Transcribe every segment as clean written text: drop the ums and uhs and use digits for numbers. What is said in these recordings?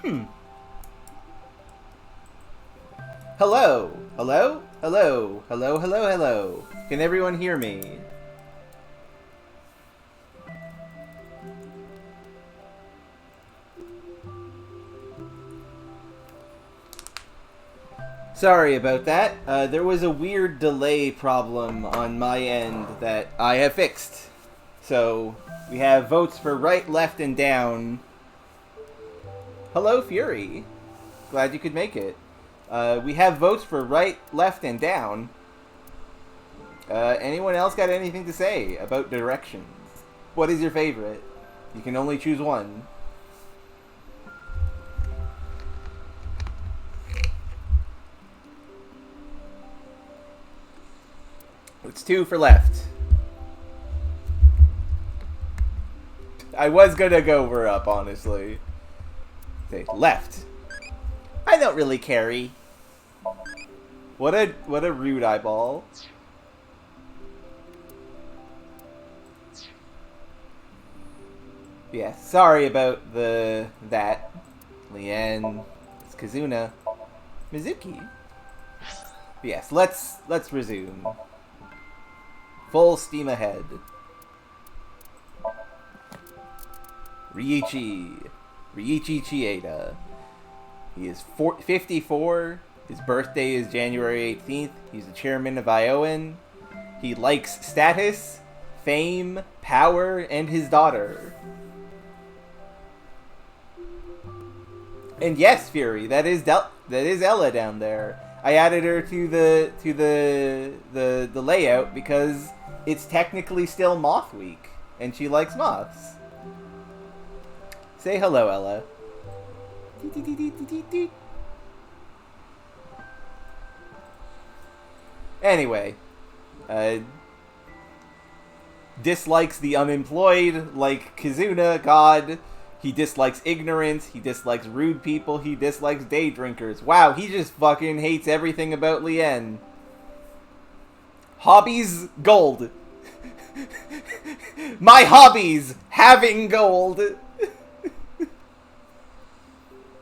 Hello? Hello? Hello? Hello, hello, hello. Can everyone hear me? Sorry about that. There was a weird delay problem on my end that I have fixed. So, we have votes for right, left, and down. Hello, Fury. Glad you could make it. We have votes for right, left, and down. Anyone else got anything to say about directions? What is your favorite? You can only choose one. It's 2 for left. I was gonna go over up, honestly. Say left. I don't really carry. What a rude eyeball. Yeah, sorry about that. Lien, it's Kazuna, Mizuki. Yes, let's resume. Full steam ahead. Ryuichi Chieda. He is 54. His birthday is January 18th. He's the chairman of Iowan. He likes status, fame, power, and his daughter. And yes, Fury, that is Ella down there. I added her to the layout because it's technically still Moth Week, and she likes moths. Say hello, Ella. Anyway, dislikes the unemployed, like Kazuna, God. He dislikes ignorance, he dislikes rude people, he dislikes day drinkers. Wow, he just fucking hates everything about Lien. Hobbies, gold. My hobbies, having gold.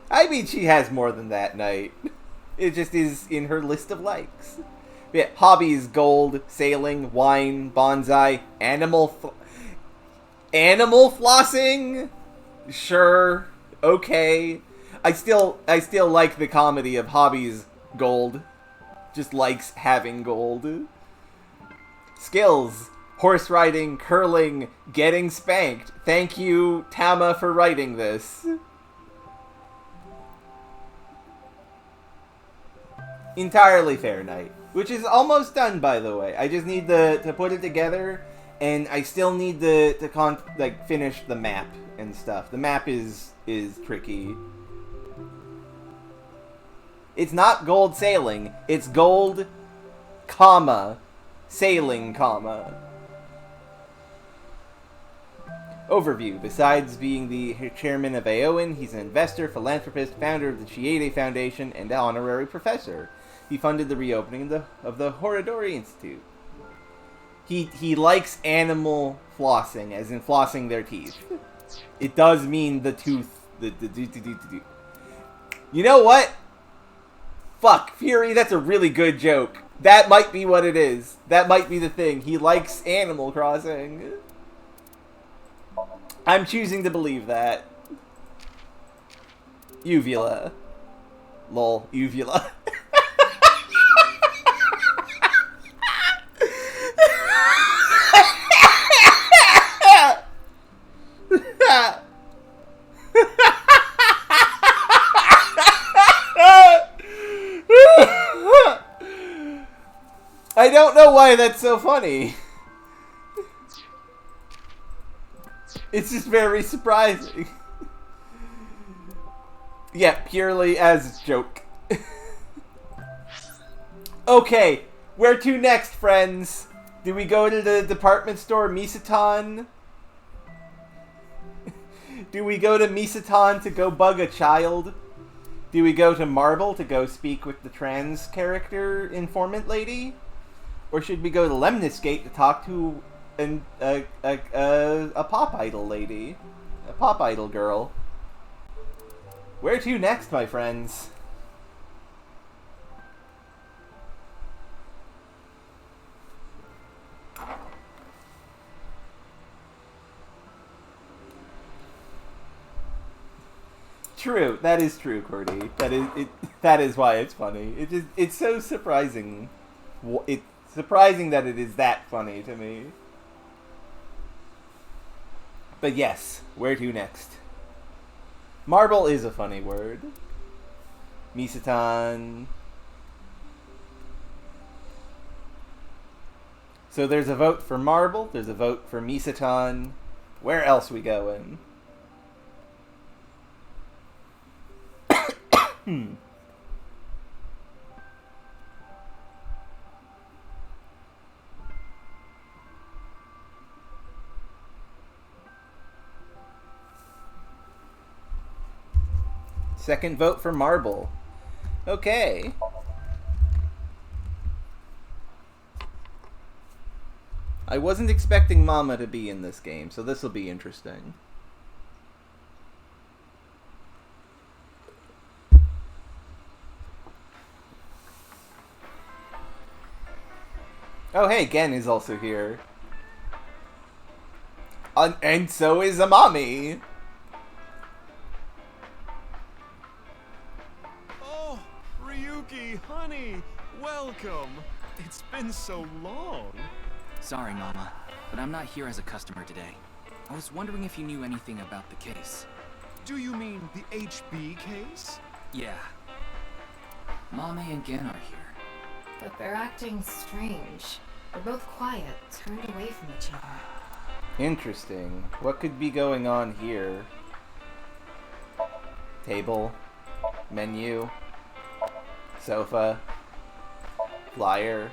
I mean, she has more than that, Knight. It just is in her list of likes. Yeah, hobbies, gold, sailing, wine, bonsai, animal flossing? Sure, okay. I still like the comedy of hobbies, gold. Just likes having gold. Skills, horse riding, curling, getting spanked. Thank you, Tama, for writing this. Entirely fair, Knight. Which is almost done, by the way. I just need to put it together, and I still need to finish the map and stuff. The map is tricky. It's not gold sailing. It's gold, comma, sailing, comma. Overview. Besides being the chairman of Aowen, he's an investor, philanthropist, founder of the Chiede Foundation, and an honorary professor. He funded the reopening of the Horadori Institute. He likes animal flossing, as in flossing their teeth. It does mean the tooth. You know what? Fuck, Fury, that's a really good joke. That might be what it is. That might be the thing. He likes Animal Crossing. I'm choosing to believe that. Uvula. Lol, uvula. I don't know why that's so funny. It's just very surprising. Yeah, purely as a joke. Okay, where to next, friends? Do we go to the department store Misaton? Do we go to Misaton to go bug a child? Do we go to Marble to go speak with the trans character informant lady? Or should we go to Lemniscate to talk to a pop idol lady? A pop idol girl? Where to next, my friends? True, that is true, Cordy. That is it. That is why it's funny. It's so surprising. It's surprising that it is that funny to me. But yes, where to next? Marble is a funny word. Misatan. So there's a vote for Marble. There's a vote for Misatan. Where else we going? Second vote for Marble. Okay. I wasn't expecting Mama to be in this game, so this will be interesting. Oh, hey, Gen is also here. And so is Amami. Oh, Ryuki, honey, welcome. It's been so long. Sorry, Mama, but I'm not here as a customer today. I was wondering if you knew anything about the case. Do you mean the HB case? Yeah. Mame and Gen are here. But they're acting strange. They're both quiet, turned away from each other. Interesting. What could be going on here? Table. Menu. Sofa. Flyer.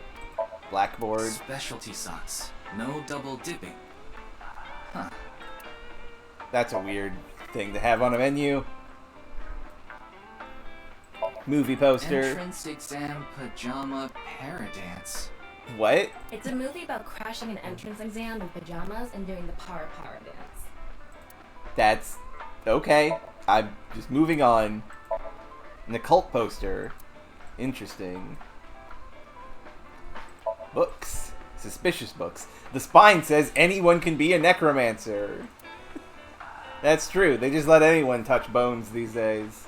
Blackboard. Specialty sauce. No double dipping. Huh. That's a weird thing to have on a menu. Movie poster. Entrance exam pajama paradance. What? It's a movie about crashing an entrance exam in pajamas and doing the para dance. That's okay. I'm just moving on. An occult poster. Interesting. Books. Suspicious books. The spine says anyone can be a necromancer. That's true. They just let anyone touch bones these days.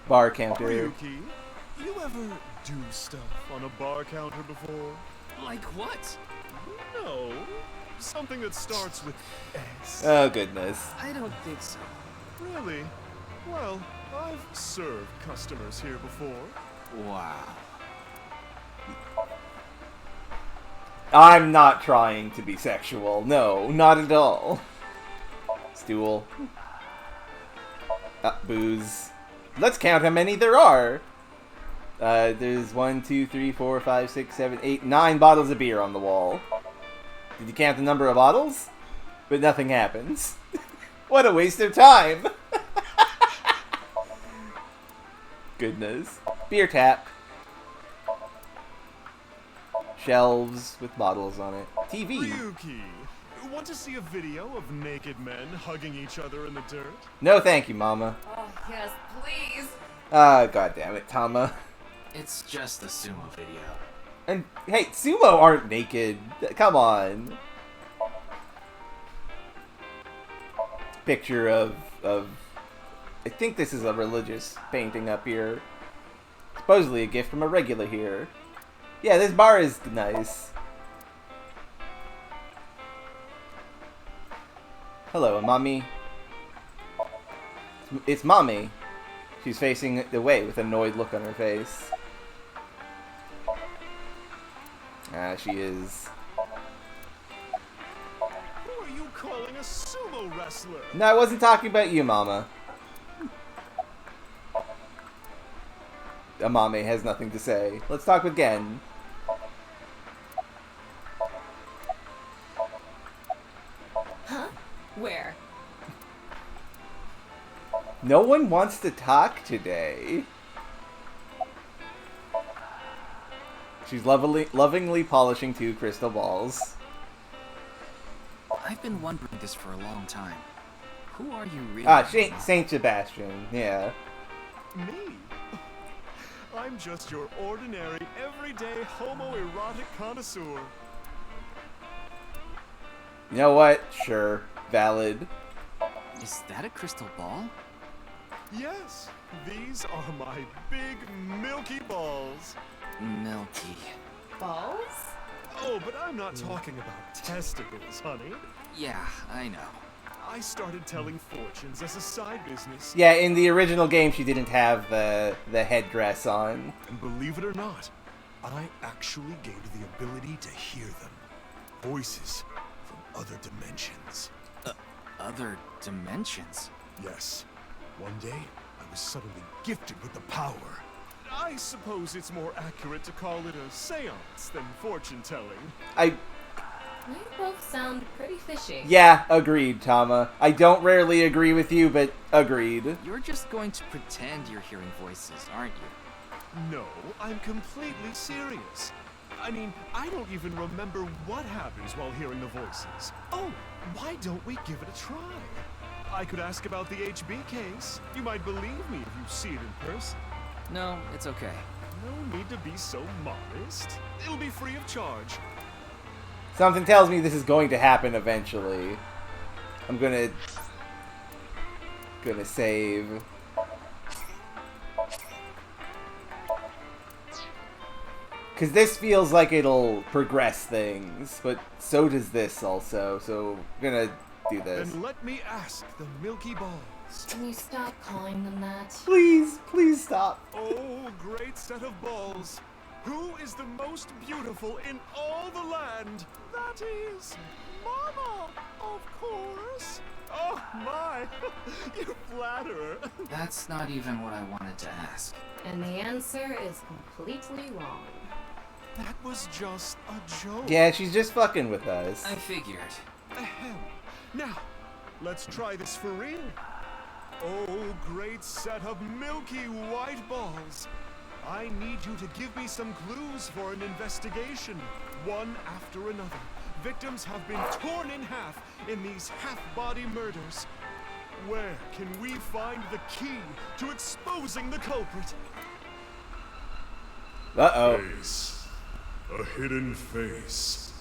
Bar counter. Ryuki, you ever do stuff on a bar counter before? Like what? No. Something that starts with S. Oh, goodness. I don't think so. Really? Well, I've served customers here before. Wow. I'm not trying to be sexual. No, not at all. Stool. Booze. Let's count how many there are. There's 1, 2, 3, 4, 5, 6, 7, 8, 9 bottles of beer on the wall. Did you count the number of bottles? But nothing happens. What a waste of time. Goodness. Beer tap. Shelves with bottles on it. TV. Ryuki, want to see a video of naked men hugging each other in the dirt? No thank you, Mama. Oh, yes, please. Ah, goddammit, Tama. It's just a sumo video. And, hey, sumo aren't naked. Come on. Picture of... I think this is a religious painting up here. Supposedly a gift from a regular here. Yeah, this bar is nice. Hello, Amami. It's Mami. She's facing away with an annoyed look on her face. Ah, she is. Who are you calling a sumo wrestler? No, I wasn't talking about you, Mama. Amame has nothing to say. Let's talk with Gen. Huh? Where? No one wants to talk today. She's lovingly polishing 2 crystal balls. I've been wondering this for a long time. Who are you really? Saint Sebastian, yeah. Me? I'm just your ordinary, everyday homoerotic connoisseur. You know what? Sure. Valid. Is that a crystal ball? Yes, these are my big milky balls. Milky. Balls? Oh, but I'm not talking about testicles, honey. Yeah, I know. I started telling fortunes as a side business. Yeah, in the original game, she didn't have the headdress on. And believe it or not, I actually gained the ability to hear them. Voices from other dimensions. Other dimensions? Yes. One day, I was suddenly gifted with the power. I suppose it's more accurate to call it a seance than fortune-telling. You both sound pretty fishy. Yeah, agreed, Tama. I don't rarely agree with you, but agreed. You're just going to pretend you're hearing voices, aren't you? No, I'm completely serious. I mean, I don't even remember what happens while hearing the voices. Oh, why don't we give it a try? I could ask about the HB case. You might believe me if you see it in person. No, it's okay. No need to be so modest. It'll be free of charge. Something tells me this is going to happen eventually. I'm gonna save. Because this feels like it'll progress things, but so does this also, so I'm gonna do this. Then let me ask the Milky Balls. Can you stop calling them that? Please stop. Oh, great set of balls. Who is the most beautiful in all the land? That is Mama, of course. Oh, my. You flatterer. That's not even what I wanted to ask. And the answer is completely wrong. That was just a joke. Yeah, she's just fucking with us. I figured. Ahem. Now, let's try this for real. Oh, great set of milky white balls. I need you to give me some clues for an investigation. One after another. Victims have been torn in half in these half-body murders. Where can we find the key to exposing the culprit? Uh-oh. Face. A hidden face.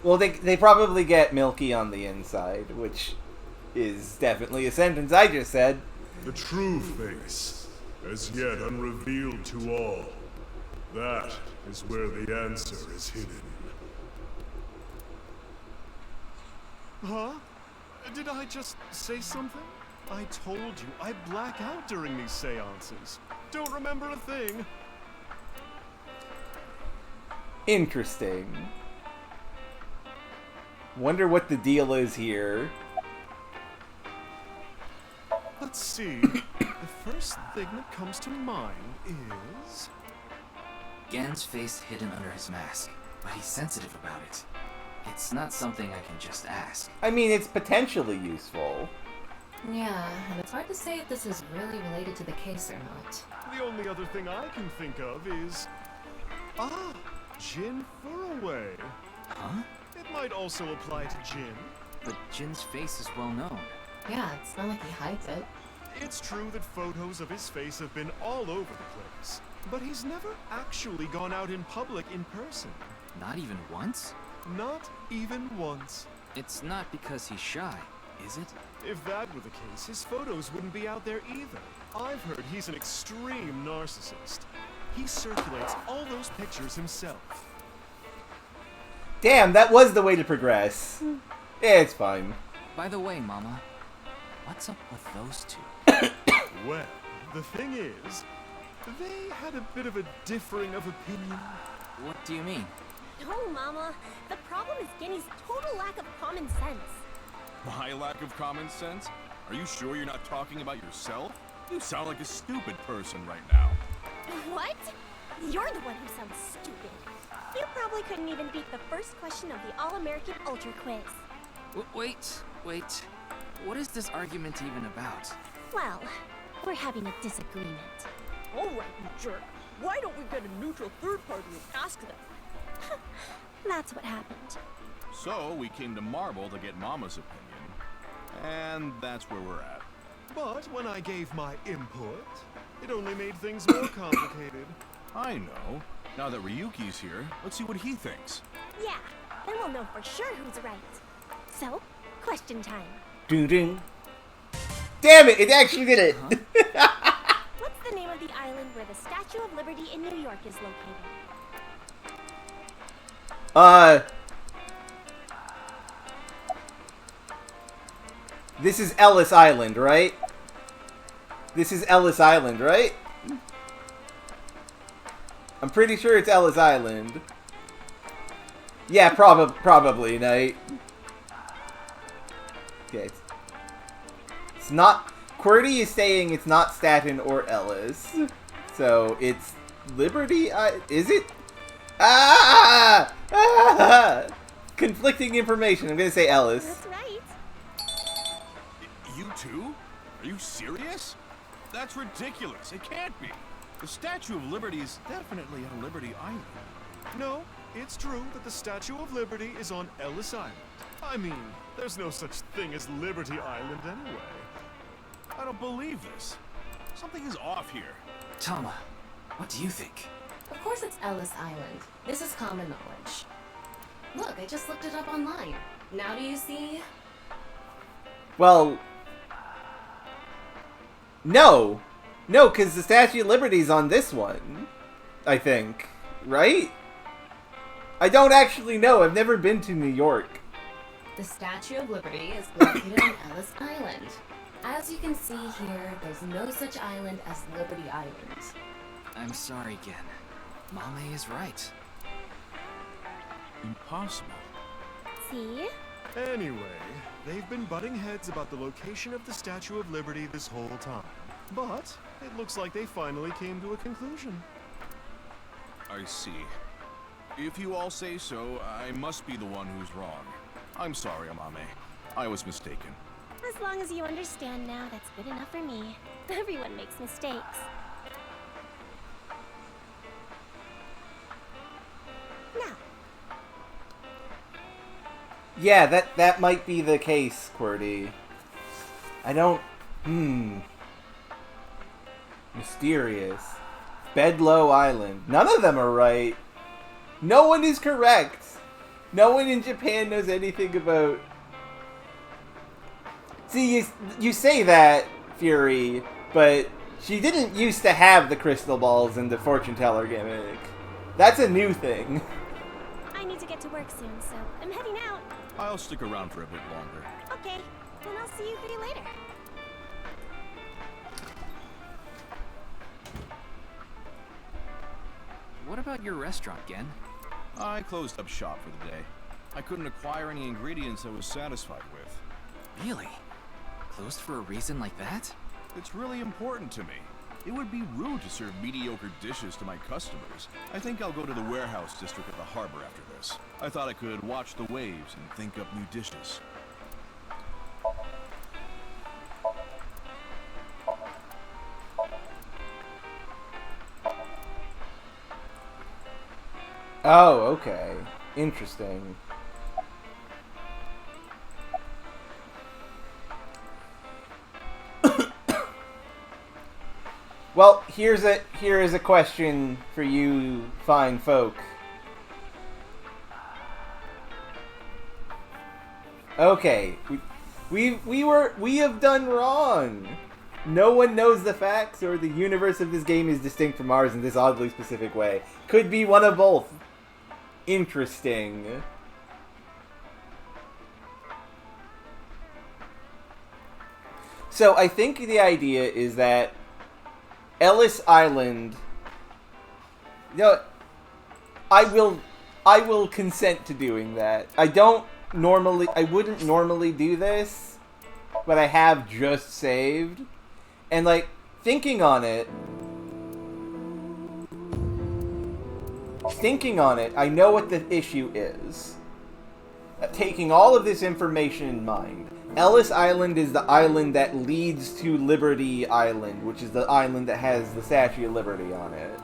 Well, they probably get milky on the inside, which is definitely a sentence I just said. The true face, as yet unrevealed to all. That is where the answer is hidden. Huh? Did I just say something? I told you, I black out during these seances. Don't remember a thing. Interesting. Wonder what the deal is here. Let's see. The first thing that comes to mind is... Gen's face hidden under his mask, but he's sensitive about it. It's not something I can just ask. I mean, it's potentially useful. Yeah, and it's hard to say if this is really related to the case or not. The only other thing I can think of is... Ah, Jin Furaway. Huh? It might also apply to Jin. But Jin's face is well known. Yeah, it's not like he hides it. It's true that photos of his face have been all over the place. But he's never actually gone out in public in person. Not even once? Not even once. It's not because he's shy, is it? If that were the case, his photos wouldn't be out there either. I've heard he's an extreme narcissist. He circulates all those pictures himself. Damn, that was the way to progress. Yeah, it's fine. By the way, Mama, what's up with those two? Well, the thing is, they had a bit of a differing of opinion. What do you mean? No, Mama. The problem is Guinea's total lack of common sense. My lack of common sense? Are you sure you're not talking about yourself? You sound like a stupid person right now. What? You're the one who sounds stupid. You probably couldn't even beat the first question of the All-American Ultra Quiz. Wait. What is this argument even about? Well, we're having a disagreement. All right, you jerk. Why don't we get a neutral third party and ask them? That's what happened. So, we came to Marble to get Mama's opinion. And that's where we're at. But when I gave my input, it only made things more complicated. I know. Now that Ryuki's here, let's see what he thinks. Yeah, then we'll know for sure who's right. So, question time. Ding ding. Damn it! It actually did it. What's the name of the island where the Statue of Liberty in New York is located? This is Ellis Island, right? This is Ellis Island, right? I'm pretty sure it's Ellis Island. Yeah, probably, Knight. Okay. It's not... QWERTY is saying it's not Staten or Ellis. So, it's Liberty... is it? Conflicting information. I'm gonna say Ellis. That's right. You too? Are you serious? That's ridiculous. It can't be. The Statue of Liberty is definitely on Liberty Island. No, it's true that the Statue of Liberty is on Ellis Island. I mean, there's no such thing as Liberty Island anyway. I don't believe this. Something is off here. Tama, what do you think? Of course it's Ellis Island. This is common knowledge. Look, I just looked it up online. Now do you see? Well... No! No, because the Statue of Liberty's on this one. I think. Right? I don't actually know. I've never been to New York. The Statue of Liberty is located on Ellis Island. As you can see here, there's no such island as Liberty Island. I'm sorry, Gen. Mame is right. Impossible. See? Anyway, they've been butting heads about the location of the Statue of Liberty this whole time. But it looks like they finally came to a conclusion. I see. If you all say so, I must be the one who's wrong. I'm sorry, Amame. I was mistaken. As long as you understand now, that's good enough for me. Everyone makes mistakes. Now, Yeah, that might be the case, QWERTY. I don't... Mysterious. Bedlow Island. None of them are right. No one is correct. No one in Japan knows anything about... See, you say that, Fury, but she didn't used to have the crystal balls and the fortune teller gimmick. That's a new thing. I need to get to work soon, so I'm heading out. I'll stick around for a bit longer. Okay, then I'll see you three later. What about your restaurant, Gen? I closed up shop for the day. I couldn't acquire any ingredients I was satisfied with. Really? Closed for a reason like that? It's really important to me. It would be rude to serve mediocre dishes to my customers. I think I'll go to the warehouse district at the harbor after this. I thought I could watch the waves and think up new dishes. Oh, okay. Interesting. Well, here is a question for you fine folk. Okay, we have done wrong. No one knows the facts, or the universe of this game is distinct from ours in this oddly specific way. Could be one of both. Interesting. So I think the idea is that Ellis Island... No, I will consent to doing that. I wouldn't normally do this, but I have just saved. And like, thinking on it, I know what the issue is. Taking all of this information in mind, Ellis Island is the island that leads to Liberty Island, which is the island that has the Statue of Liberty on it.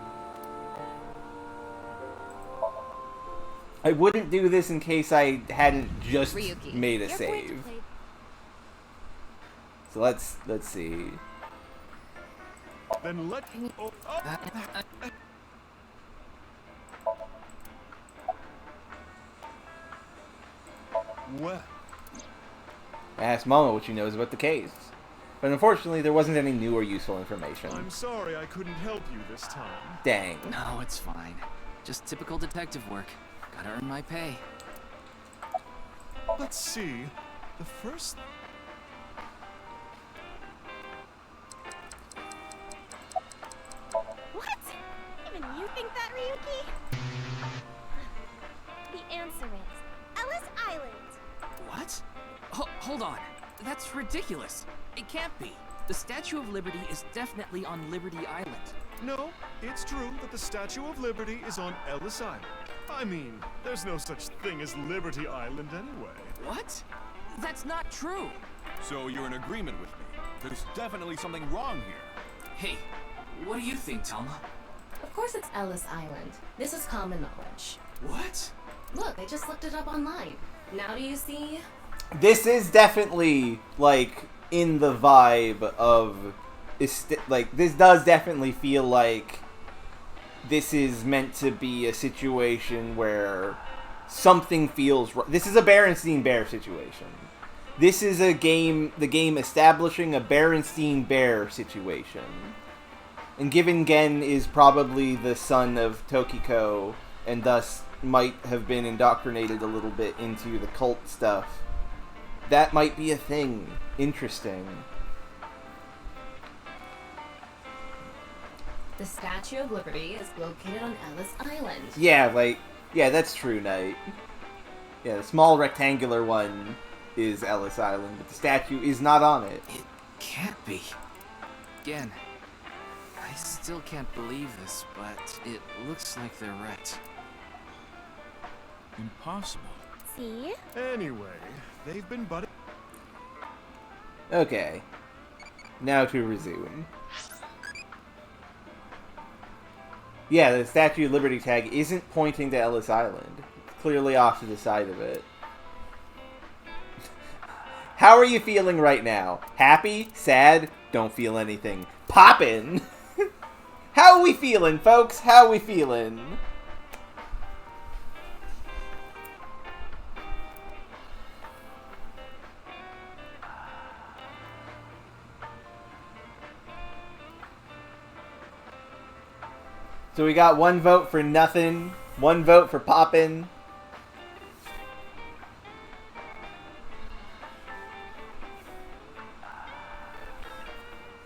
I wouldn't do this in case I hadn't just Ryuki, made a you're going to save. play- So let's see. Then let... Oh, oh. Well, I asked Mama what she knows about the case. But unfortunately, there wasn't any new or useful information. I'm sorry I couldn't help you this time. Dang. No, it's fine. Just typical detective work. Gotta earn my pay. Let's see. The first... What? Even you think that, Ryuki? The answer is Ellis Island. What? Hold on. That's ridiculous. It can't be. The Statue of Liberty is definitely on Liberty Island. No, it's true that the Statue of Liberty is on Ellis Island. I mean, there's no such thing as Liberty Island anyway. What? That's not true. So you're in agreement with me. There's definitely something wrong here. Hey, what do you think, Telma? Of course it's Ellis Island. This is common knowledge. What? Look, I just looked it up online. Now do you see? This is definitely, like, in the vibe of... Like, this does definitely feel like this is meant to be a situation where something feels wrong. This is a Berenstein Bear situation. This is the game establishing a Berenstein Bear situation. And given Gen is probably the son of Tokiko, and thus might have been indoctrinated a little bit into the cult stuff, that might be a thing. Interesting. The Statue of Liberty is located on Ellis Island. Yeah, that's true, Knight. Yeah, the small rectangular one is Ellis Island, but the statue is not on it. It can't be. Again, I still can't believe this, but it looks like they're right. Impossible. See? Anyway, they've been butting... Okay. Now to resume. Yeah, the Statue of Liberty tag isn't pointing to Ellis Island. It's clearly off to the side of it. How are you feeling right now? Happy? Sad? Don't feel anything. Poppin'! How are we feeling, folks? How are we feeling? So we got one vote for nothing, one vote for poppin'.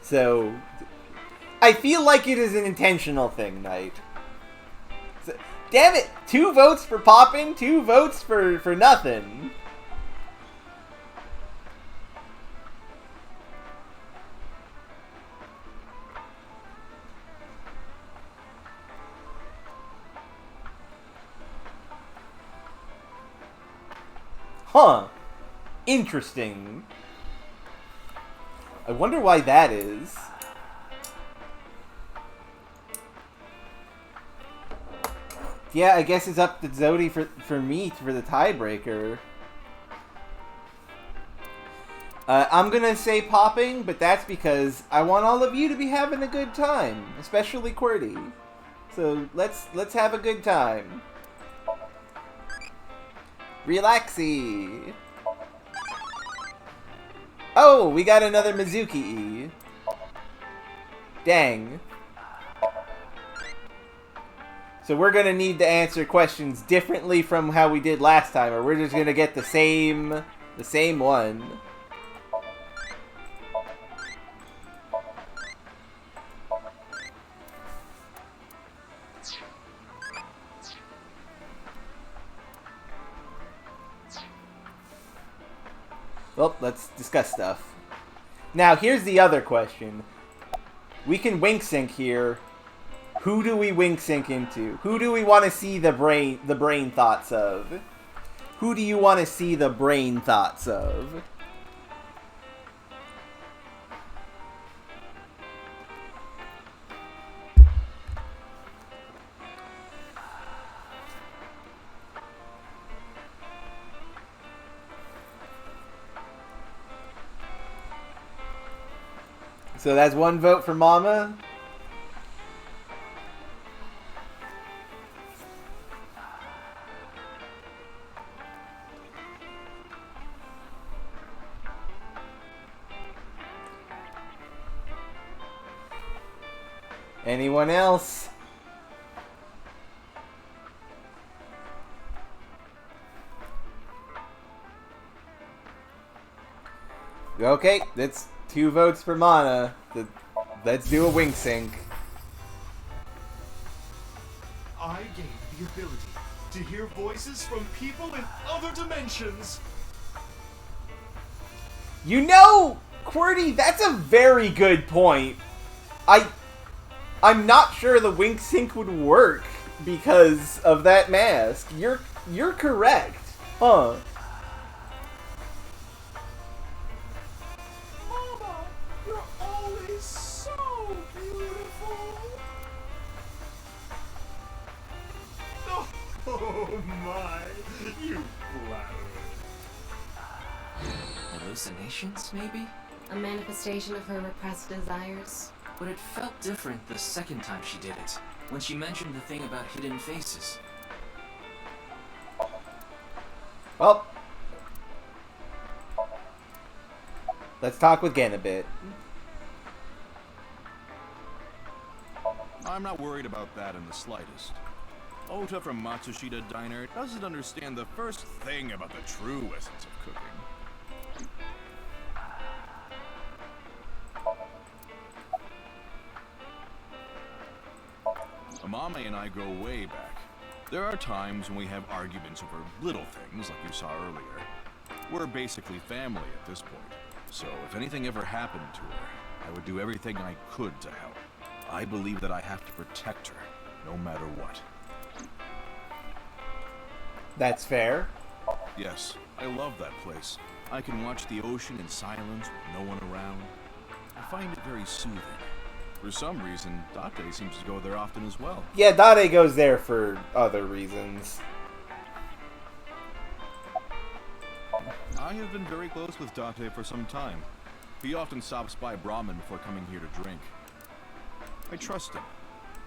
So, I feel like it is an intentional thing, Knight. So, damn it! 2 votes for popping, 2 votes for nothing. Huh. Interesting. I wonder why that is. Yeah, I guess it's up to Zodi for me for the tiebreaker. I'm gonna say popping, but that's because I want all of you to be having a good time, especially QWERTY. So let's have a good time. Relaxy. Oh, we got another Mizuki-E. Dang. So we're gonna need to answer questions differently from how we did last time, or we're just gonna get the same one. Well, let's discuss stuff. Now, here's the other question. We can wink sync here. Who do we wink sync into? Who do we want to see the brain thoughts of? Who do you want to see the brain thoughts of? So that's one vote for Mama. Anyone else? Okay, that's 2 votes for Mana. Let's do a wink sync. I gained the ability to hear voices from people in other dimensions. You know, QWERTY, that's a very good point. I'm not sure the wink sync would work because of that mask. You're correct. Huh. Mama, you're always so beautiful. Oh my, you flatterer. Hallucinations, maybe? A manifestation of her repressed desires. But it felt different the second time she did it, when she mentioned the thing about hidden faces. Well, let's talk with Gen a bit. I'm not worried about that in the slightest. Ota from Matsushita Diner doesn't understand the first thing about the true essence of cooking. Amame and I go way back. There are times when we have arguments over little things, like you saw earlier. We're basically family at this point. So if anything ever happened to her, I would do everything I could to help. I believe that I have to protect her, no matter what. That's fair. Yes, I love that place. I can watch the ocean in silence with no one around. I find it very soothing. For some reason, Date seems to go there often as well. Yeah, Dade goes there for other reasons. I have been very close with Date for some time. He often stops by Brahmin before coming here to drink. I trust him.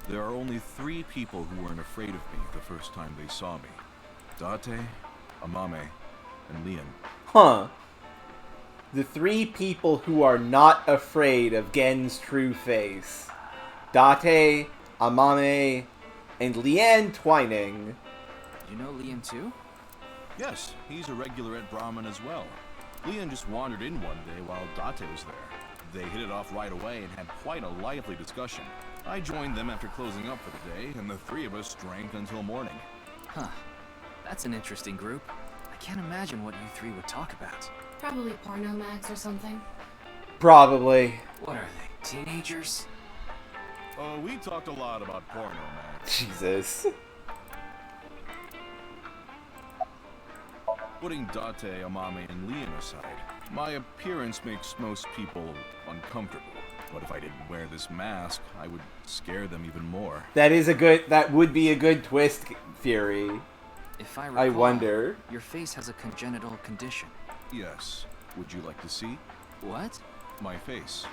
There are only 3 people who weren't afraid of me the first time they saw me. Date, Amame, and Leon. Huh. The 3 people who are not afraid of Gen's true face. Date, Amame, and Leanne Twining. You know Liam too? Yes, he's a regular at Brahmin as well. Leon just wandered in one day while Date was there. They hit it off right away and had quite a lively discussion. I joined them after closing up for the day, and the 3 of us drank until morning. Huh. That's an interesting group. I can't imagine what you 3 would talk about. Probably porno mags or something. Probably. What are they, teenagers? Oh, we talked a lot about porno, man. Jesus. Putting Date, Amame, and Leon aside, my appearance makes most people uncomfortable. But if I didn't wear this mask, I would scare them even more. That would be a good twist, Fury. If I recall, I wonder. Your face has a congenital condition. Yes. Would you like to see? What? My face.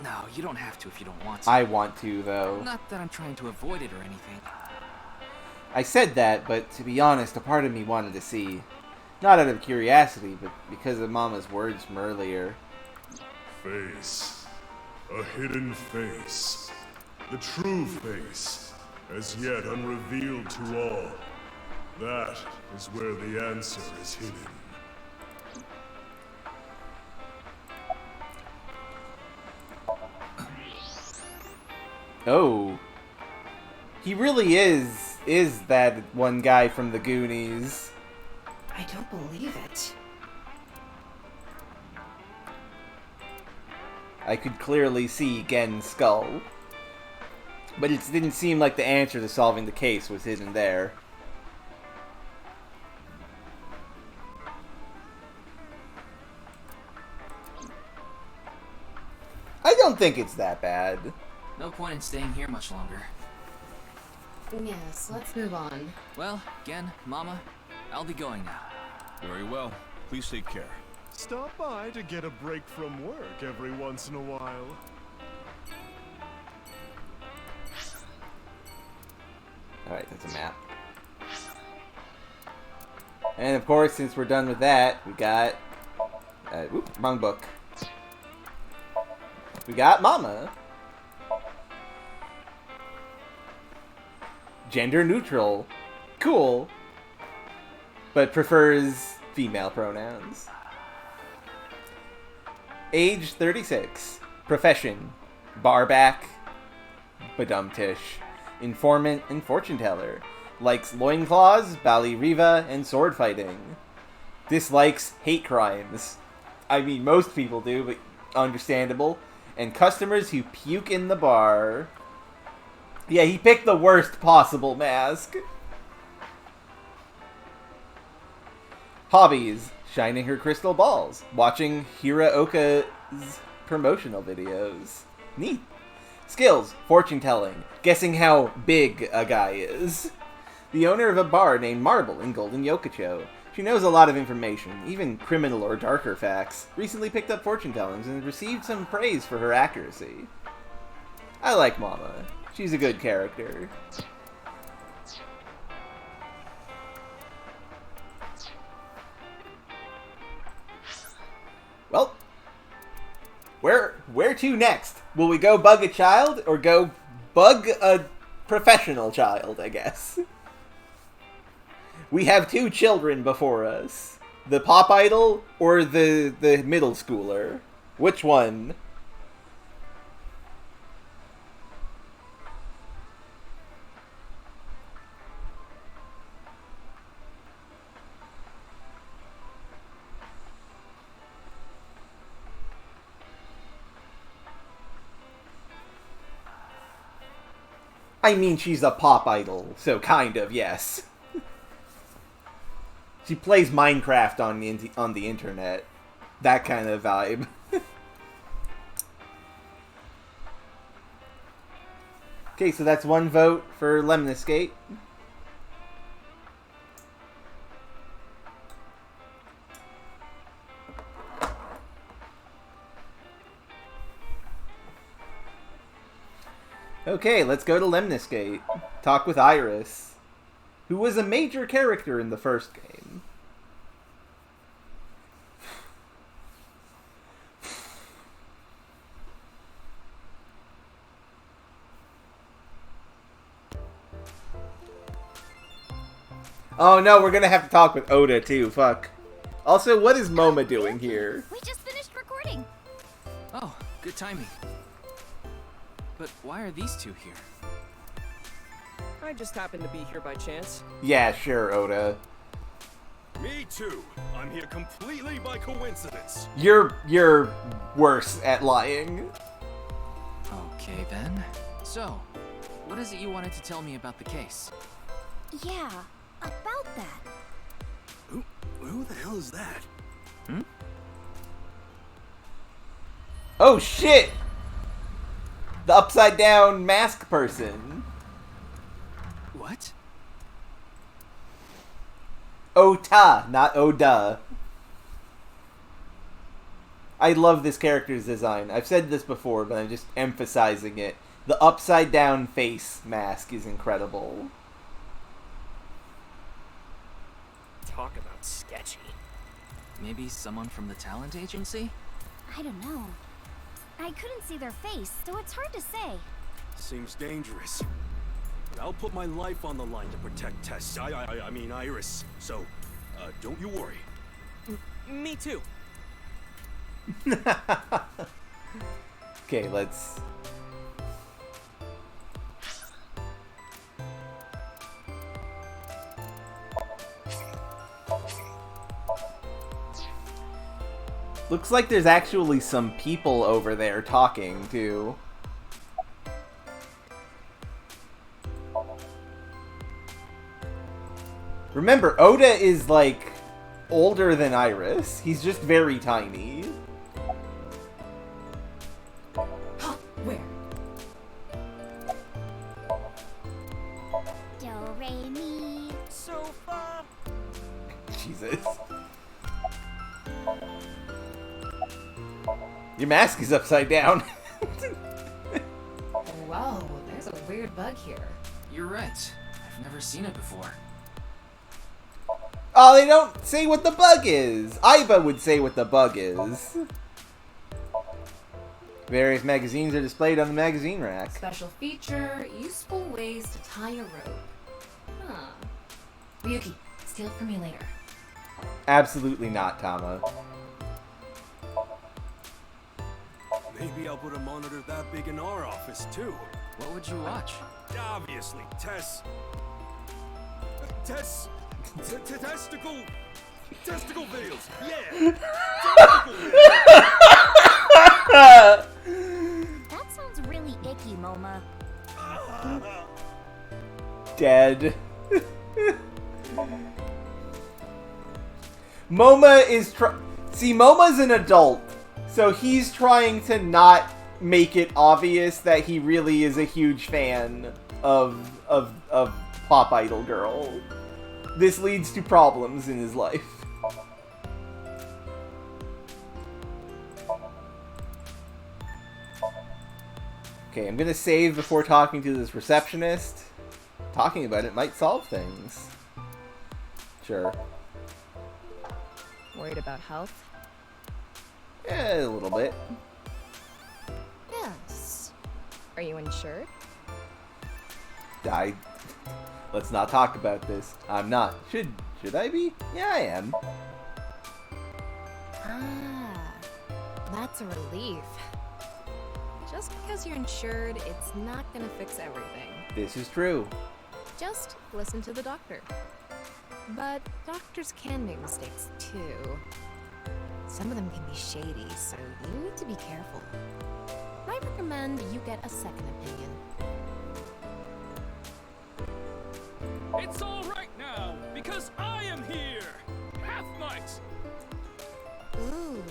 No, you don't have to if you don't want to. I want to, though. Not that I'm trying to avoid it or anything. I said that, but to be honest, a part of me wanted to see. Not out of curiosity, but because of Mama's words from earlier. Face. A hidden face. The true face, as yet unrevealed to all. That is where the answer is hidden. Oh. He really is that one guy from the Goonies. I don't believe it. I could clearly see Gen's skull. But it didn't seem like the answer to solving the case was hidden there. I don't think it's that bad. No point in staying here much longer. Yes, let's move on. Well, Gen, Mama, I'll be going now. Very well. Please take care. Stop by to get a break from work every once in a while. Alright, that's a map. And of course, since we're done with that, we got... Oop, wrong book. We got Mama. Gender neutral. Cool. But prefers female pronouns. Age 36. Profession. Barback. Badumtish. Informant and fortune teller. Likes loinclaws, ballyriva, and sword fighting. Dislikes hate crimes. I mean, most people do, but understandable. And customers who puke in the bar. Yeah, he picked the worst possible mask. Hobbies. Shining her crystal balls. Watching Hiraoka's promotional videos. Neat. Skills. Fortune telling. Guessing how big a guy is. The owner of a bar named Marble in Golden Yokocho. She knows a lot of information, even criminal or darker facts. Recently picked up fortune tellings and received some praise for her accuracy. I like Mama. She's a good character. Well, where to next? Will we go bug a child or go bug a professional child, I guess? We have two children before us. The pop idol or the middle schooler? Which one? I mean, she's a pop idol, so kind of, yes. She plays Minecraft on the internet. That kind of vibe. Okay, so that's one vote for Lemniscate. Okay, let's go to Lemniscate. Talk with Iris, who was a major character in the first game. Oh no, we're gonna have to talk with Oda too, fuck. Also, what is Moma doing here? We just finished recording. Oh, good timing. But why are these two here? I just happened to be here by chance. Yeah, sure, Oda. Me too. I'm here completely by coincidence. You're worse at lying. Okay then. So, what is it you wanted to tell me about the case? Yeah, about that. Who the hell is that? Oh shit! The upside down mask person. What? Ota, not Oda. I love this character's design. I've said this before, but I'm just emphasizing it. The upside down face mask is incredible. Talk about sketchy. Maybe someone from the talent agency? I don't know. I couldn't see their face, so it's hard to say. Seems dangerous. But I'll put my life on the line to protect Tess. I mean Iris. So, don't you worry. Me too. Okay, let's... Looks like there's actually some people over there talking, too. Remember, Oda is, like, older than Iris. He's just very tiny. Huh? Where? Do, re, mi. So far. Jesus. Your mask is upside down. Whoa, there's a weird bug here. You're right. I've never seen it before. Oh, they don't say what the bug is. Aiba would say what the bug is. Various magazines are displayed on the magazine rack. Special feature, useful ways to tie a rope. Huh. Ryuki, steal it from me later. Absolutely not, Tama. Maybe I'll put a monitor that big in our office, too. What would you watch? Obviously, testicle videos. Yeah. Testicle videos. That sounds really icky, Moma. Dead. Moma is See, Moma's an adult, so he's trying to not make it obvious that he really is a huge fan of Pop Idol Girl. This leads to problems in his life. Okay, I'm gonna save before talking to this receptionist. Talking about it might solve things. Sure. Worried about health? A little bit. Yes. Are you insured? Let's not talk about this. I'm not. Should I be? Yeah, I am. Ah, that's a relief. Just because you're insured, it's not gonna fix everything. This is true. Just listen to the doctor. But doctors can make mistakes too. Some of them can be shady, so you need to be careful. I recommend you get a second opinion. It's all right now, because I am here! Half might! Ooh,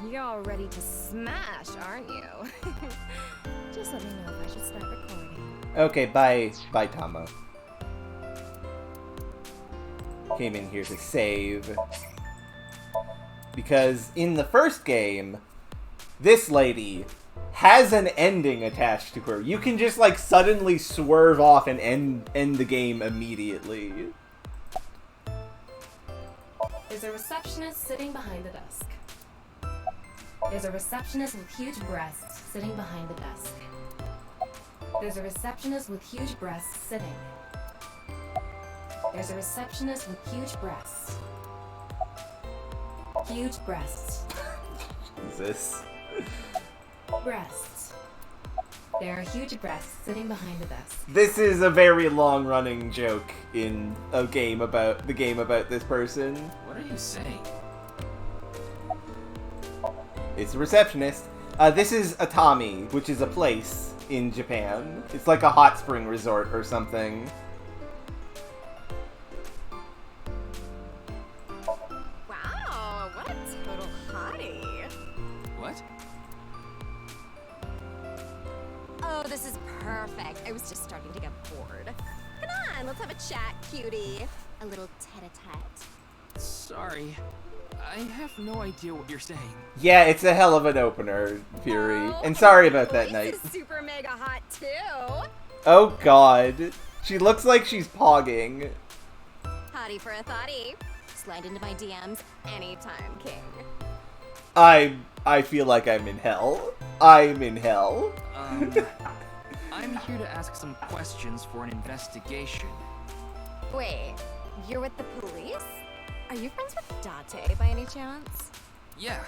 you're all ready to smash, aren't you? Just let me know if I should start recording. Okay, bye, Tama. Came in here to save. Because in the first game, this lady has an ending attached to her. You can just, like, suddenly swerve off and end the game immediately. There's a receptionist sitting behind the desk. There's a receptionist with huge breasts sitting behind the desk. There's a receptionist with huge breasts sitting. There's a receptionist with huge breasts. Huge breasts. Jesus. Breasts. There are huge breasts sitting behind the desk. This is a very long-running joke in the game about this person. What are you saying? It's a receptionist. This is Atami, which is a place in Japan. It's like a hot spring resort or something. Wow, what a total hottie. What? Oh, this is perfect. I was just starting to get bored. Come on, let's have a chat, cutie. A little tete-a-tete. Sorry. I have no idea what you're saying. Yeah, it's a hell of an opener, Fury. And sorry about that night. This is super mega hot, too. Oh god. She looks like she's pogging. Hottie for a thottie. Slide into my DMs anytime, king. I feel like I'm in hell. I'm in hell. I'm here to ask some questions for an investigation. Wait, you're with the police? Are you friends with Date by any chance? Yeah,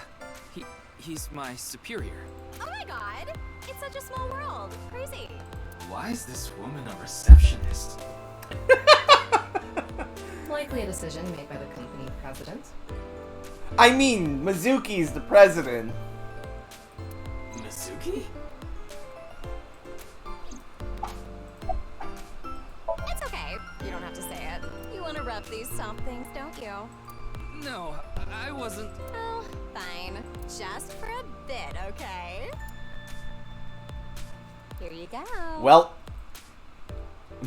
he's my superior. Oh my god! It's such a small world. Crazy. Why is this woman a receptionist? Likely a decision made by the company president. I mean, Mizuki's the president. Mizuki? It's okay. You don't have to say it. You want to rub these soft things, don't you? No, I wasn't. Oh, fine. Just for a bit, okay? Here you go. Well,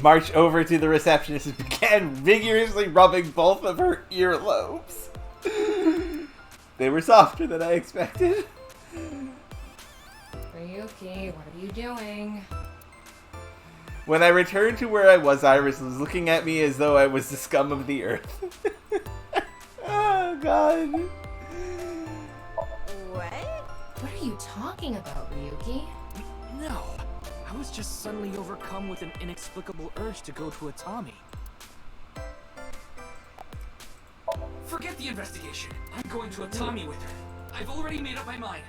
march over to the receptionist and began vigorously rubbing both of her earlobes. They were softer than I expected. Ryuki, what are you doing? When I returned to where I was, Iris was looking at me as though I was the scum of the earth. Oh, God. What? What are you talking about, Ryuki? No. I was just suddenly overcome with an inexplicable urge to go to Atami. Forget the investigation. I'm going to Atami with her. I've already made up my mind.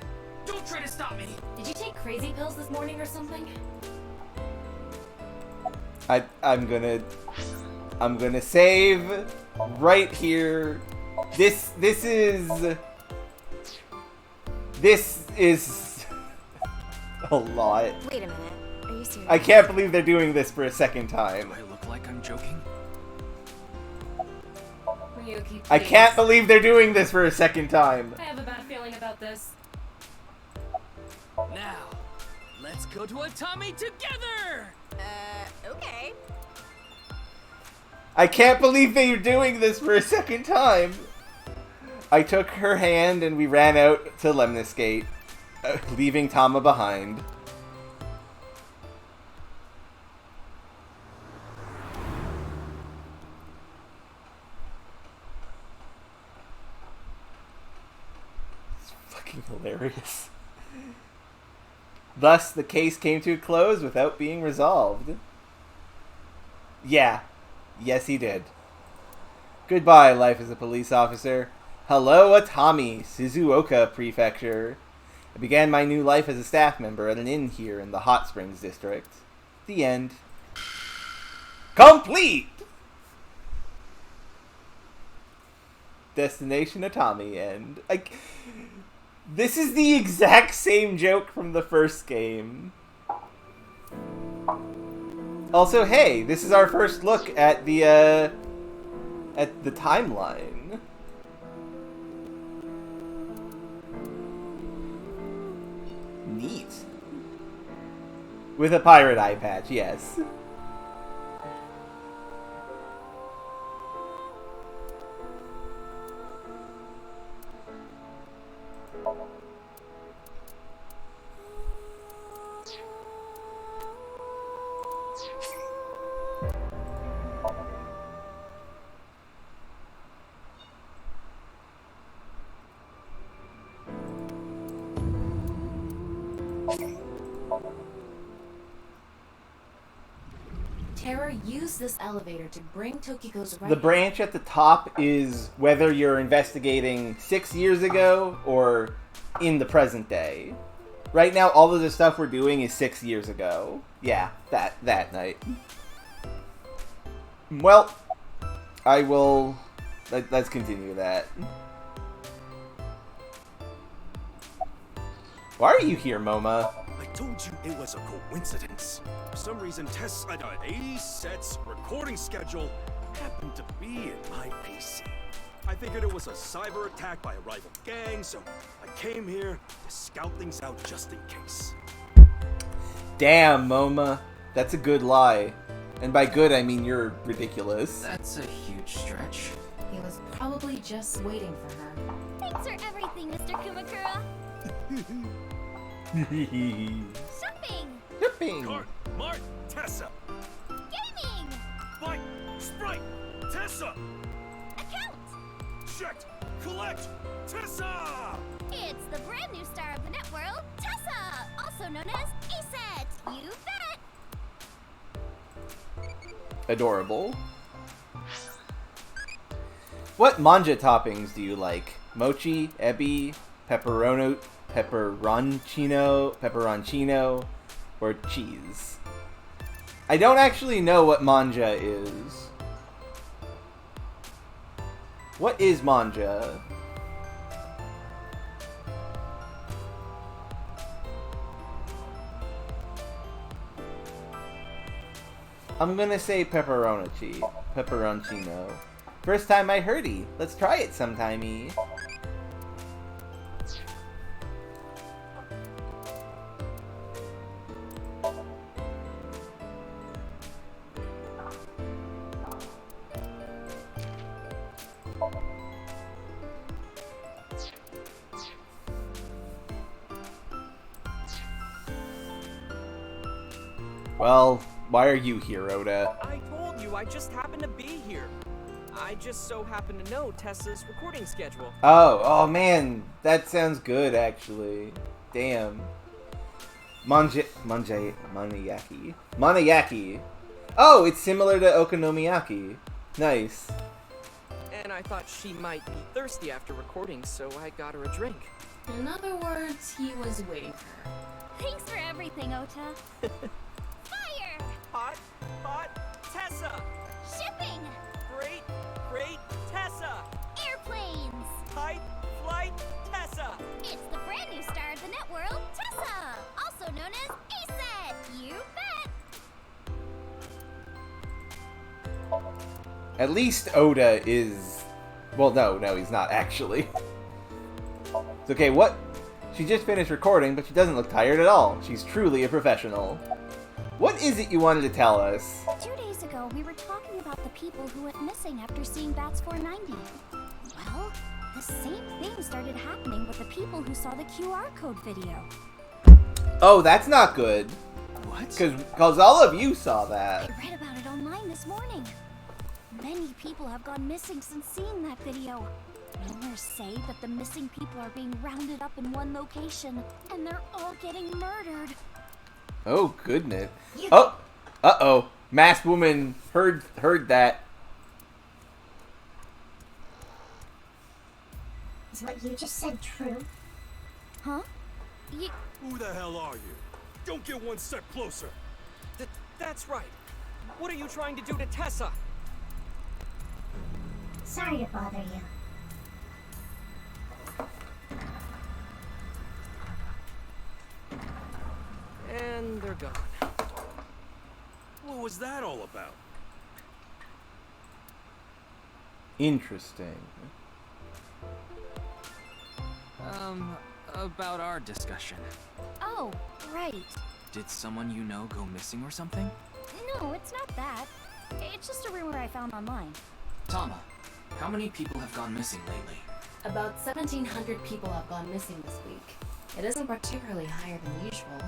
Don't try to stop me. Did you take crazy pills this morning or something? I'm gonna save right here. This is a lot. Wait a minute. Are you serious? I can't believe they're doing this for a second time. Do I look like I'm joking? Ryuki, please. I can't believe they're doing this for a second time. I have a bad feeling about this. Now, let's go to Atami together! Okay. I can't believe they're doing this for a second time. I took her hand and we ran out to Lemniscate, leaving Tama behind. It's fucking hilarious. Thus, the case came to a close without being resolved. Yeah. Yes, he did. Goodbye, life as a police officer. Hello, Atami, Shizuoka Prefecture. I began my new life as a staff member at an inn here in the Hot Springs District. The end. Complete! Destination Atami, and... This is the exact same joke from the first game. Also, hey, this is our first look at the timeline. Neat. With a pirate eye patch, yes. Terra used this elevator to bring Tokiko's right. The branch at the top is whether you're investigating 6 years ago or in the present day. Right now, all of the stuff we're doing is 6 years ago. Yeah, that night. Well, I will... Let's continue that. Why are you here, Moma? I told you it was a coincidence. For some reason, Tess' 80 sets recording schedule happened to be in my PC. I figured it was a cyber attack by a rival gang, so I came here to scout things out just in case. Damn, Moma. That's a good lie. And by good, I mean you're ridiculous. That's a huge stretch. He was probably just waiting for her. Thanks for everything, Mr. Kumakura. Shopping! Shopping! Cart, Mart, Tessa! Gaming! Fight! Sprite! Tessa! Account! Checked! Collect! Tessa! It's the brand new star of the networld, Tessa! Also known as ESET! You bet! Adorable. What manja toppings do you like? Mochi, ebi, pepperoncino, or cheese? I don't actually know what manja is. What is manja? I'm gonna say pepperoncino. First time I heard-y. Let's try it sometime-y. Well, why are you here, Oda? I told you, I just happened to be here. I just so happen to know Tessa's recording schedule. Oh man, that sounds good actually. Damn. Manayaki. Oh, it's similar to okonomiyaki. Nice. And I thought she might be thirsty after recording, so I got her a drink. In other words, he was waiting for her. Thanks for everything, Ota. Fire! Hot, Tessa! Shipping! Great, Tessa! Airplanes! Type, flight, Tessa! It's the brand new star of the networld, Tessa! Also known as ASET! You bet! At least Oda is... Well, no, he's not actually. It's okay, what? She just finished recording, but she doesn't look tired at all. She's truly a professional. What is it you wanted to tell us? 2 days ago, we were talking about the people who went missing after seeing Bats 490. Well, the same thing started happening with the people who saw the QR code video. Oh, that's not good. What? Because all of you saw that. I read about it online this morning. Many people have gone missing since seeing that video. Rumors say that the missing people are being rounded up in one location, and they're all getting murdered. Oh, goodness. Oh! Uh-oh. Masked woman heard that. Is what you just said true? Huh? Who the hell are you? Don't get one step closer. That's right. What are you trying to do to Tessa? Sorry to bother you. And they're gone. What was that all about? Interesting. About our discussion. Oh, right. Did someone you know go missing or something? No, it's not that. It's just a rumor I found online. Tama, how many people have gone missing lately? About 1,700 people have gone missing this week. It isn't particularly higher than usual.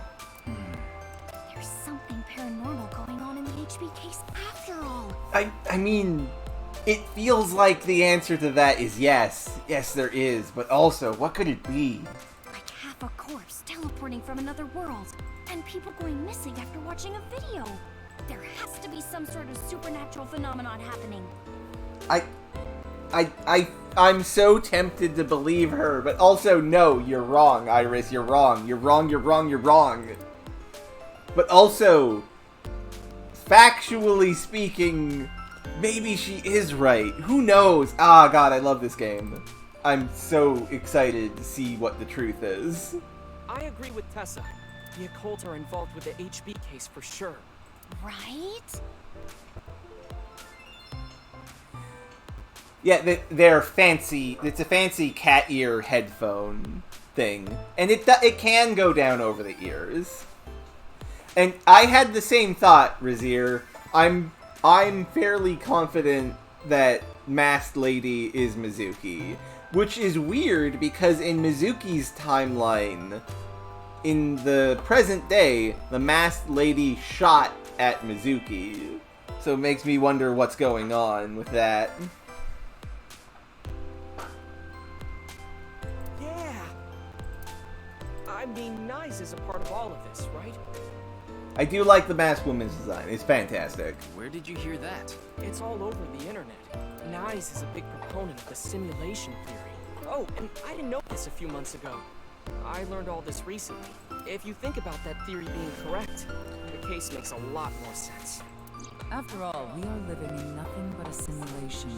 There's something paranormal going on in the HB case after all. I mean, it feels like the answer to that is yes. Yes, there is. But also, what could it be? Like half a corpse teleporting from another world, and people going missing after watching a video. There has to be some sort of supernatural phenomenon happening. I'm so tempted to believe her, but also no, you're wrong, Iris, you're wrong. You're wrong. But also, factually speaking, maybe she is right. Who knows? Ah, God, I love this game. I'm so excited to see what the truth is. I agree with Tessa. The occult are involved with the HB case for sure. Right? Yeah, they're fancy. It's a fancy cat ear headphone thing, and it can go down over the ears. And I had the same thought, Razir. I'm fairly confident that Masked Lady is Mizuki, which is weird because in Mizuki's timeline, in the present day, the Masked Lady shot at Mizuki, so it makes me wonder what's going on with that. Yeah. I mean, Nice is a part of all of this, right? I do like the Masked Woman's design. It's fantastic. Where did you hear that? It's all over the internet. Nice is a big proponent of the simulation theory. Oh, and I didn't know this a few months ago. I learned all this recently. If you think about that theory being correct, the case makes a lot more sense. After all, we are living in nothing but a simulation,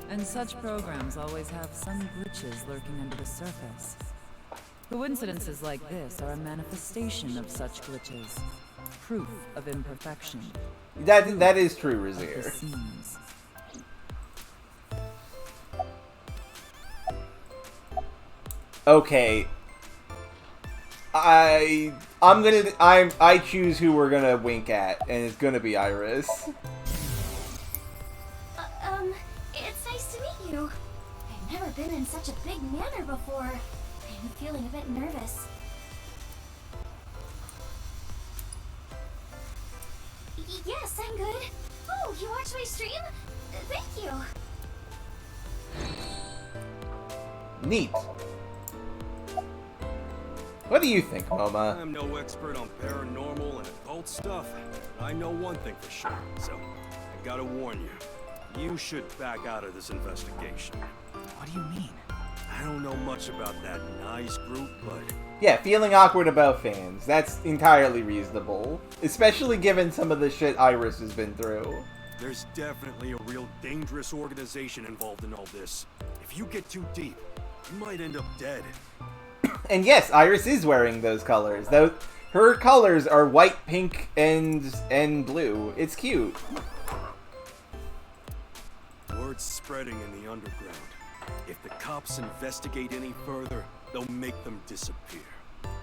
and such programs always have some glitches lurking under the surface. Coincidences like this are a manifestation of such glitches. Proof of imperfection. That is true, Razir. Okay. I choose who we're gonna wink at, and it's gonna be Iris. It's nice to meet you. I've never been in such a big manor before. I'm feeling a bit nervous. Yes, I'm good. Oh, you watched my stream? Thank you. Neat. What do you think, Moma? I'm no expert on paranormal and occult stuff. But I know one thing for sure, so I gotta warn you. You should back out of this investigation. What do you mean? I don't know much about that nice group, but... Yeah, feeling awkward about fans. That's entirely reasonable. Especially given some of the shit Iris has been through. There's definitely a real dangerous organization involved in all this. If you get too deep, you might end up dead. And yes, Iris is wearing those colors. Though her colors are white, pink, and blue. It's cute. Word's spreading in the underground. If the cops investigate any further, they'll make them disappear.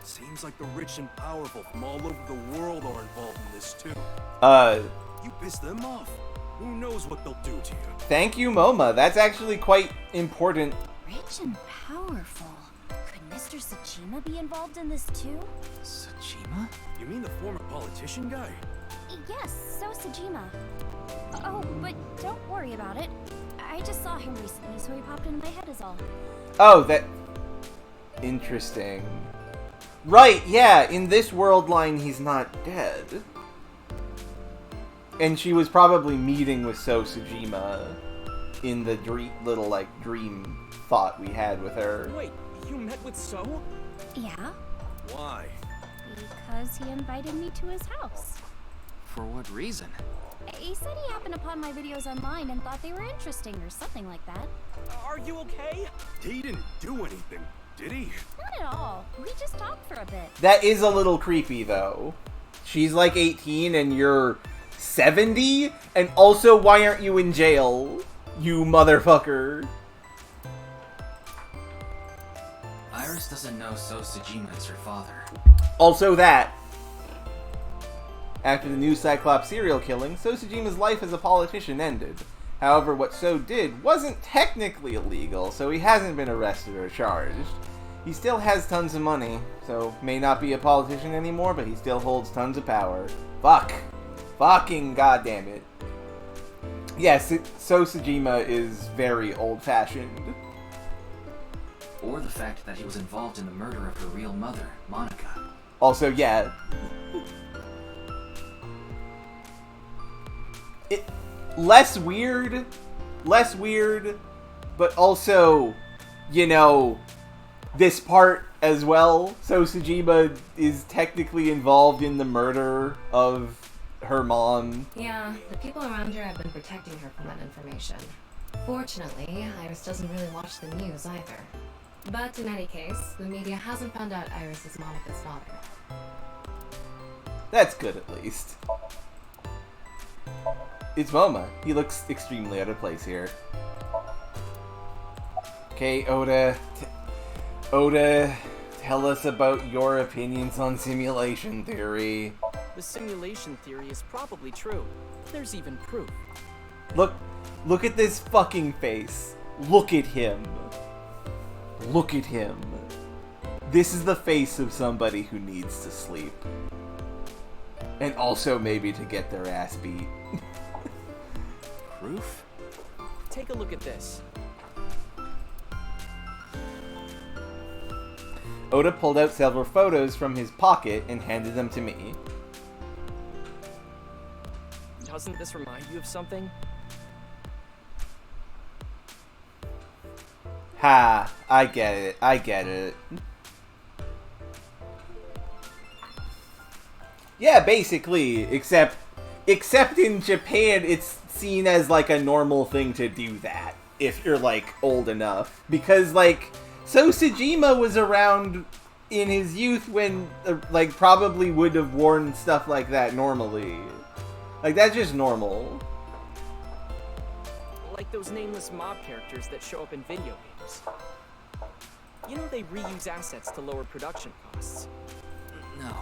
Seems like the rich and powerful from all over the world are involved in this too. You piss them off. Who knows what they'll do to you? Thank you, Moma. That's actually quite important. Rich and powerful. Could Mr. Sajima be involved in this too? Sajima? You mean the former politician guy? Yes, so Sajima. Oh, but don't worry about it. I just saw him recently, so he popped into my head is all. Oh, that... Interesting. Right, yeah, in this world line, he's not dead. And she was probably meeting with So Sajima in the little, like, dream thought we had with her. Wait, you met with So? Yeah? Why? Because he invited me to his house. For what reason? He said he happened upon my videos online and thought they were interesting or something like that. Are you okay? He didn't do anything, did he? Not at all. We just talked for a bit. That is a little creepy, though. She's like 18 and you're 70? And also, why aren't you in jail, you motherfucker? Iris doesn't know So Sajima is her father. Also that. After the new Cyclops serial killing, So Sajima's life as a politician ended. However, what So did wasn't technically illegal, so he hasn't been arrested or charged. He still has tons of money, so may not be a politician anymore, but he still holds tons of power. Fuck. Fucking goddamn it. Yes, So Sajima is very old-fashioned. Or the fact that he was involved in the murder of her real mother, Monica. Also, yeah. Less weird, but also, you know, this part as well. So Sajima is technically involved in the murder of her mom. Yeah, the people around her have been protecting her from that information. Fortunately, Iris doesn't really watch the news either. But in any case, the media hasn't found out Iris is Monica's daughter. That's good, at least. It's Moma. He looks extremely out of place here. Okay, Oda, tell us about your opinions on simulation theory. The simulation theory is probably true. There's even proof. Look at this fucking face. Look at him. Look at him. This is the face of somebody who needs to sleep. And also maybe to get their ass beat. Proof? Take a look at this. Oda pulled out several photos from his pocket and handed them to me. Doesn't this remind you of something? Ha, I get it. Yeah, basically, except in Japan, it's seen as, like, a normal thing to do that, if you're, like, old enough. Because, like, So Sajima was around in his youth when, like, probably would have worn stuff like that normally. Like, that's just normal. Like those nameless mob characters that show up in video games. You know they reuse assets to lower production costs. No.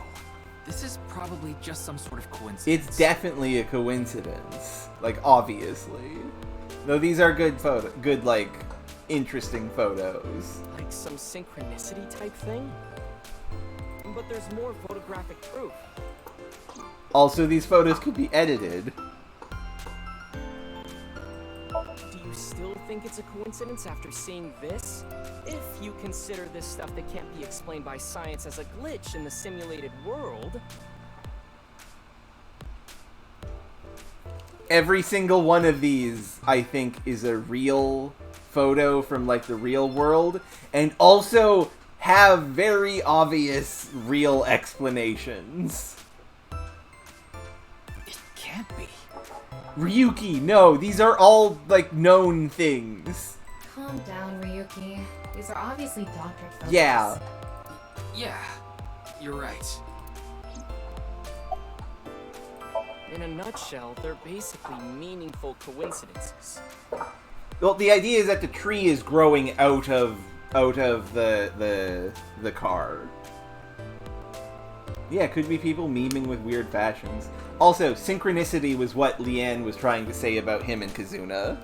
This is probably just some sort of coincidence. It's definitely a coincidence. Like, obviously. Though these are good, like, interesting photos. Like some synchronicity type thing? But there's more photographic proof. Also, these photos could be edited. Do you still think it's a coincidence after seeing this? If you consider this stuff that can't be explained by science as a glitch in the simulated world... Every single one of these, I think, is a real photo from, like, the real world, and also have very obvious real explanations. It can't be. Ryuki, no, these are all, like, known things. Calm down, Ryuki. These are obviously doctored photos. Yeah. Yeah, you're right. In a nutshell, they're basically meaningful coincidences. Well, the idea is that the tree is growing out of the car. Yeah, it could be people memeing with weird fashions. Also, synchronicity was what Leanne was trying to say about him and Kazuna.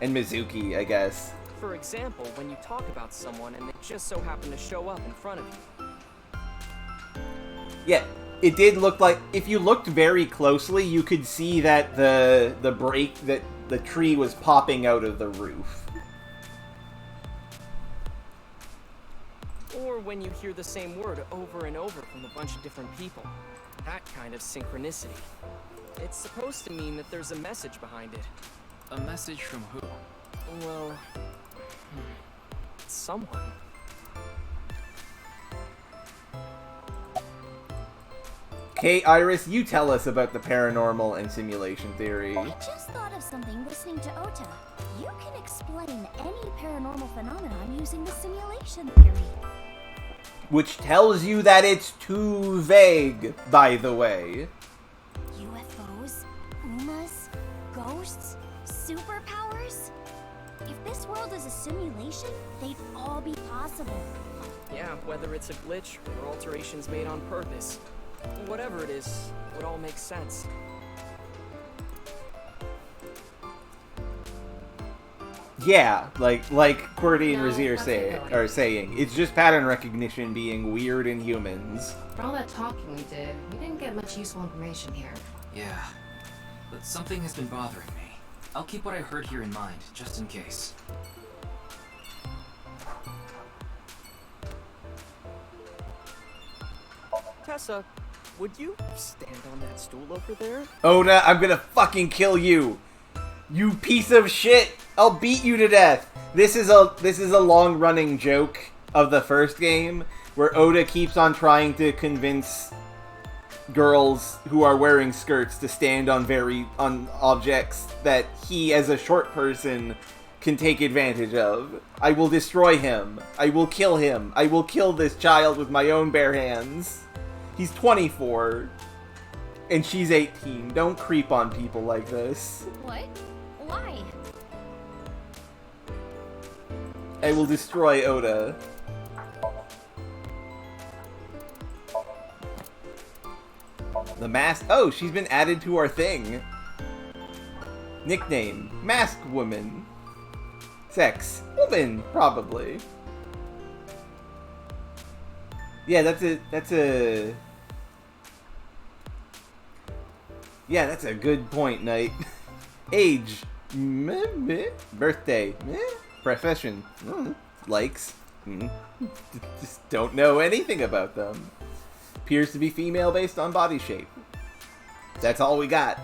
And Mizuki, I guess. For example, when you talk about someone and they just so happen to show up in front of you. Yeah, it did look like, if you looked very closely, you could see that the break, that the tree was popping out of the roof. Or when you hear the same word over and over from a bunch of different people. That kind of synchronicity. It's supposed to mean that there's a message behind it. A message from who? Well... someone. Okay, Iris, you tell us about the paranormal and simulation theory. I just thought of something listening to Ota. You can explain any paranormal phenomenon using the simulation theory. Which tells you that it's too vague, by the way. UFOs, UMAs, ghosts, superpowers? If this world is a simulation, they'd all be possible. Yeah, whether it's a glitch or alterations made on purpose. Whatever it is, it would all make sense. Yeah, like QWERTY and No, Razir that's are saying. It's just pattern recognition being weird in humans. For all that talking we did, we didn't get much useful information here. Yeah, but something has been bothering me. I'll keep what I heard here in mind, just in case. Tessa, would you stand on that stool over there? Oda, I'm gonna fucking kill you! You piece of shit! I'll beat you to death! This is a long-running joke of the first game, where Oda keeps on trying to convince girls who are wearing skirts to stand on objects that he, as a short person, can take advantage of. I will destroy him. I will kill him. I will kill this child with my own bare hands. He's 24. And she's 18. Don't creep on people like this. What? Why? I will destroy Oda. The mask. Oh, she's been added to our thing. Nickname: Mask Woman. Sex: woman, probably. Yeah, that's a. Yeah, that's a good point, Knight. Age: meh, meh. Birthday: meh. Profession: likes. Just don't know anything about them. Appears to be female based on body shape. That's all we got.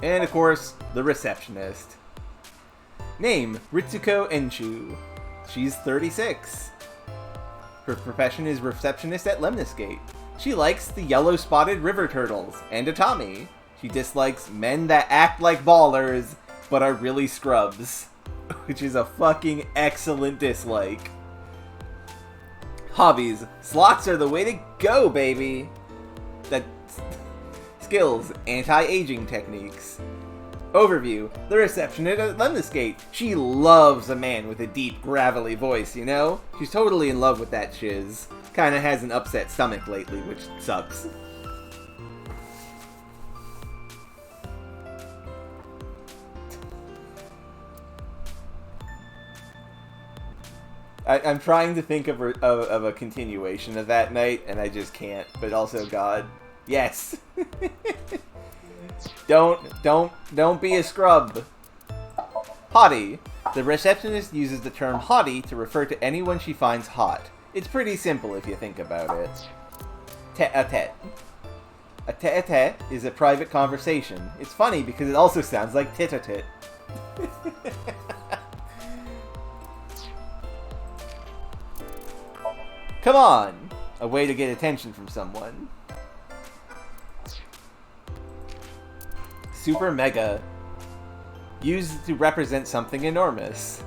And of course, the receptionist. Name: Ritsuko Enchu. She's 36. Her profession is receptionist at Lemniscate. She likes the yellow-spotted river turtles and Atami. She dislikes men that act like ballers, but are really scrubs. Which is a fucking excellent dislike. Hobbies: slots are the way to go, baby. Skills: anti-aging techniques. Overview: the receptionist at Lemniscate. She loves a man with a deep, gravelly voice, you know? She's totally in love with that shiz. Kinda has an upset stomach lately, which sucks. I'm trying to think of a continuation of that night, and I just can't. But also, God, Yes. Don't be a scrub. Hottie. The receptionist uses the term hottie to refer to anyone she finds hot. It's pretty simple if you think about it. Tete-a-tete. A tete-a-tete is a private conversation. It's funny because it also sounds like tit-a-tit. Come on! A way to get attention from someone. Super mega. Used to represent something enormous.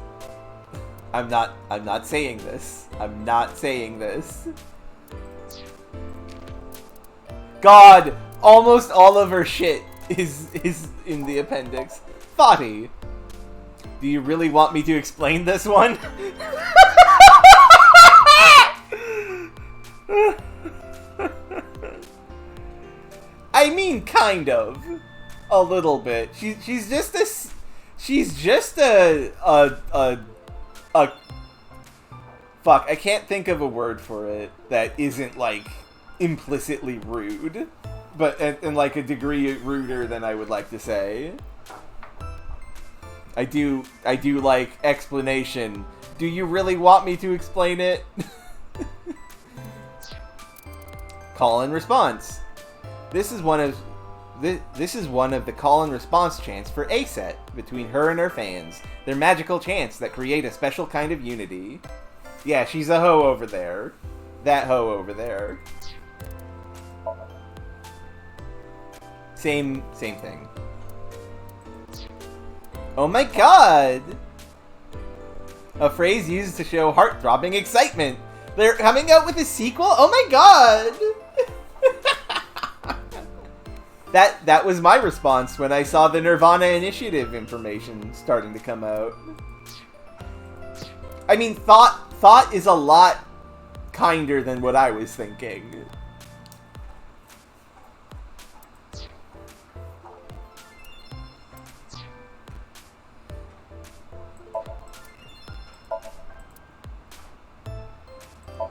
I'm not saying this. I'm not saying this. God! Almost all of her shit is in the appendix. Thoughty. Do you really want me to explain this one? I mean, kind of. A little bit. She's just a... She's just a... Fuck, I can't think of a word for it that isn't, like, implicitly rude. But, and like, a degree ruder than I would like to say. I do like explanation. Do you really want me to explain it? Call and response. This is one of the call and response chants for A-Set between her and her fans. They're magical chants that create a special kind of unity. Yeah, she's a hoe over there. That hoe over there. Same thing. Oh my god! A phrase used to show heart-throbbing excitement. They're coming out with a sequel? Oh my god! That was my response when I saw the NirvanA initiative information starting to come out. I mean, thought is a lot kinder than what I was thinking.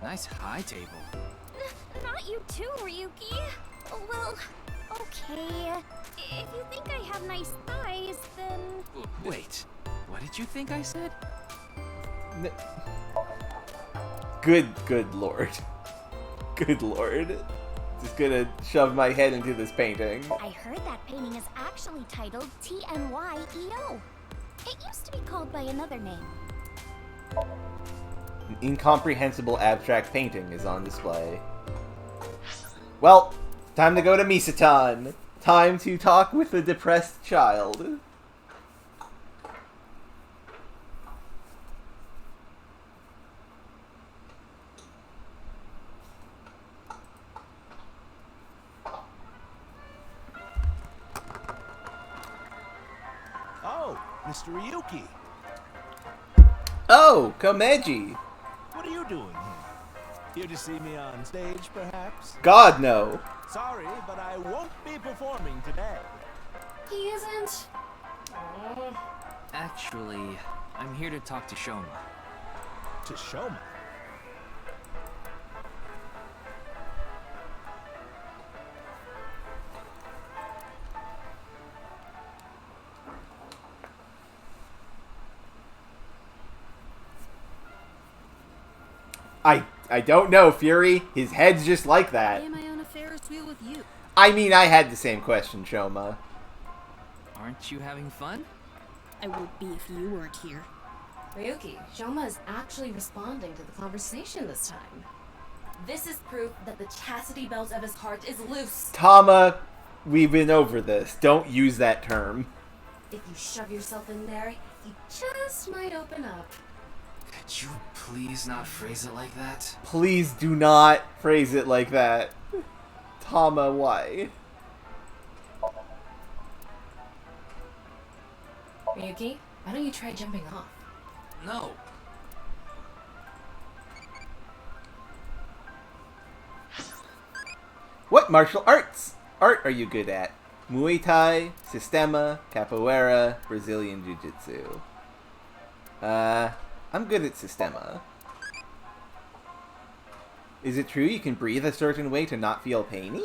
Nice high table. Not you too, Ryuki. Well, okay. If you think I have nice thighs, then... Wait, what did you think I said? Good lord. Good lord. Just gonna shove my head into this painting. I heard that painting is actually titled TNYEO. It used to be called by another name. An incomprehensible abstract painting is on display. Well, time to go to Misatan. Time to talk with the depressed child. Oh, Mr. Ryuki. Oh, Komeji. What are you doing here? Here to see me on stage, perhaps? God, no. Sorry, but I won't be performing today. He isn't. Actually, I'm here to talk to Shoma. To Shoma? I don't know, Fury. His head's just like that. Am I on a Ferris wheel with you? I mean, I had the same question, Shoma. Aren't you having fun? I would be if you weren't here. Ryuki, Shoma is actually responding to the conversation this time. This is proof that the chastity belt of his heart is loose. Tama, we've been over this. Don't use that term. If you shove yourself in there, you just might open up. Could you please not phrase it like that? Please do not phrase it like that. Tama, why? Ryuki, why don't you try jumping off? No. What martial art are you good at? Muay Thai, Sistema, Capoeira, Brazilian Jiu-Jitsu. I'm good at Sistema. Is it true you can breathe a certain way to not feel painy?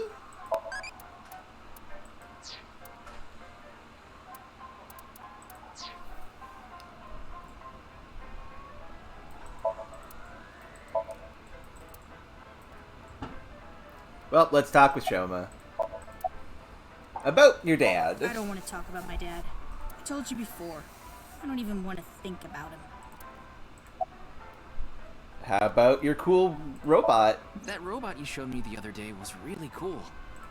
Well, let's talk with Shoma. About your dad. I don't want to talk about my dad. I told you before. I don't even want to think about him. How about your cool robot? That robot you showed me the other day was really cool.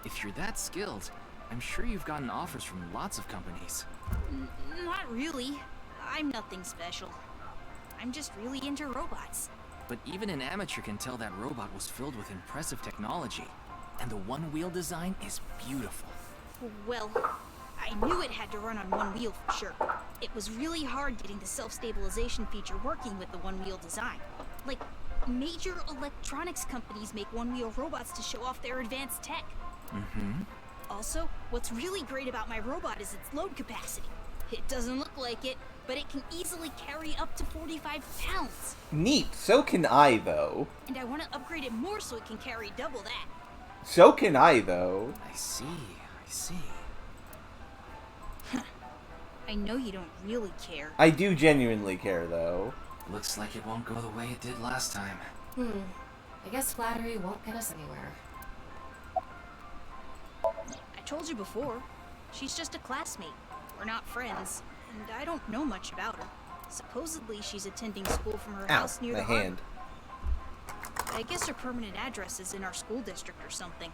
If you're that skilled, I'm sure you've gotten offers from lots of companies. Not really. I'm nothing special. I'm just really into robots. But even an amateur can tell that robot was filled with impressive technology. And the one-wheel design is beautiful. Well, I knew it had to run on one wheel for sure. It was really hard getting the self-stabilization feature working with the one-wheel design. Like, major electronics companies make one-wheel robots to show off their advanced tech. Mm-hmm. Also, what's really great about my robot is its load capacity. It doesn't look like it, but it can easily carry up to 45 pounds. Neat. So can I, though. And I want to upgrade it more so it can carry double that. So can I, though. I see. I know you don't really care. I do genuinely care, though. Looks like it won't go the way it did last time. I guess flattery won't get us anywhere. I told you before. She's just a classmate. We're not friends, and I don't know much about her. Supposedly, she's attending school from her house near my the hand. harbor. I guess her permanent address is in our school district or something.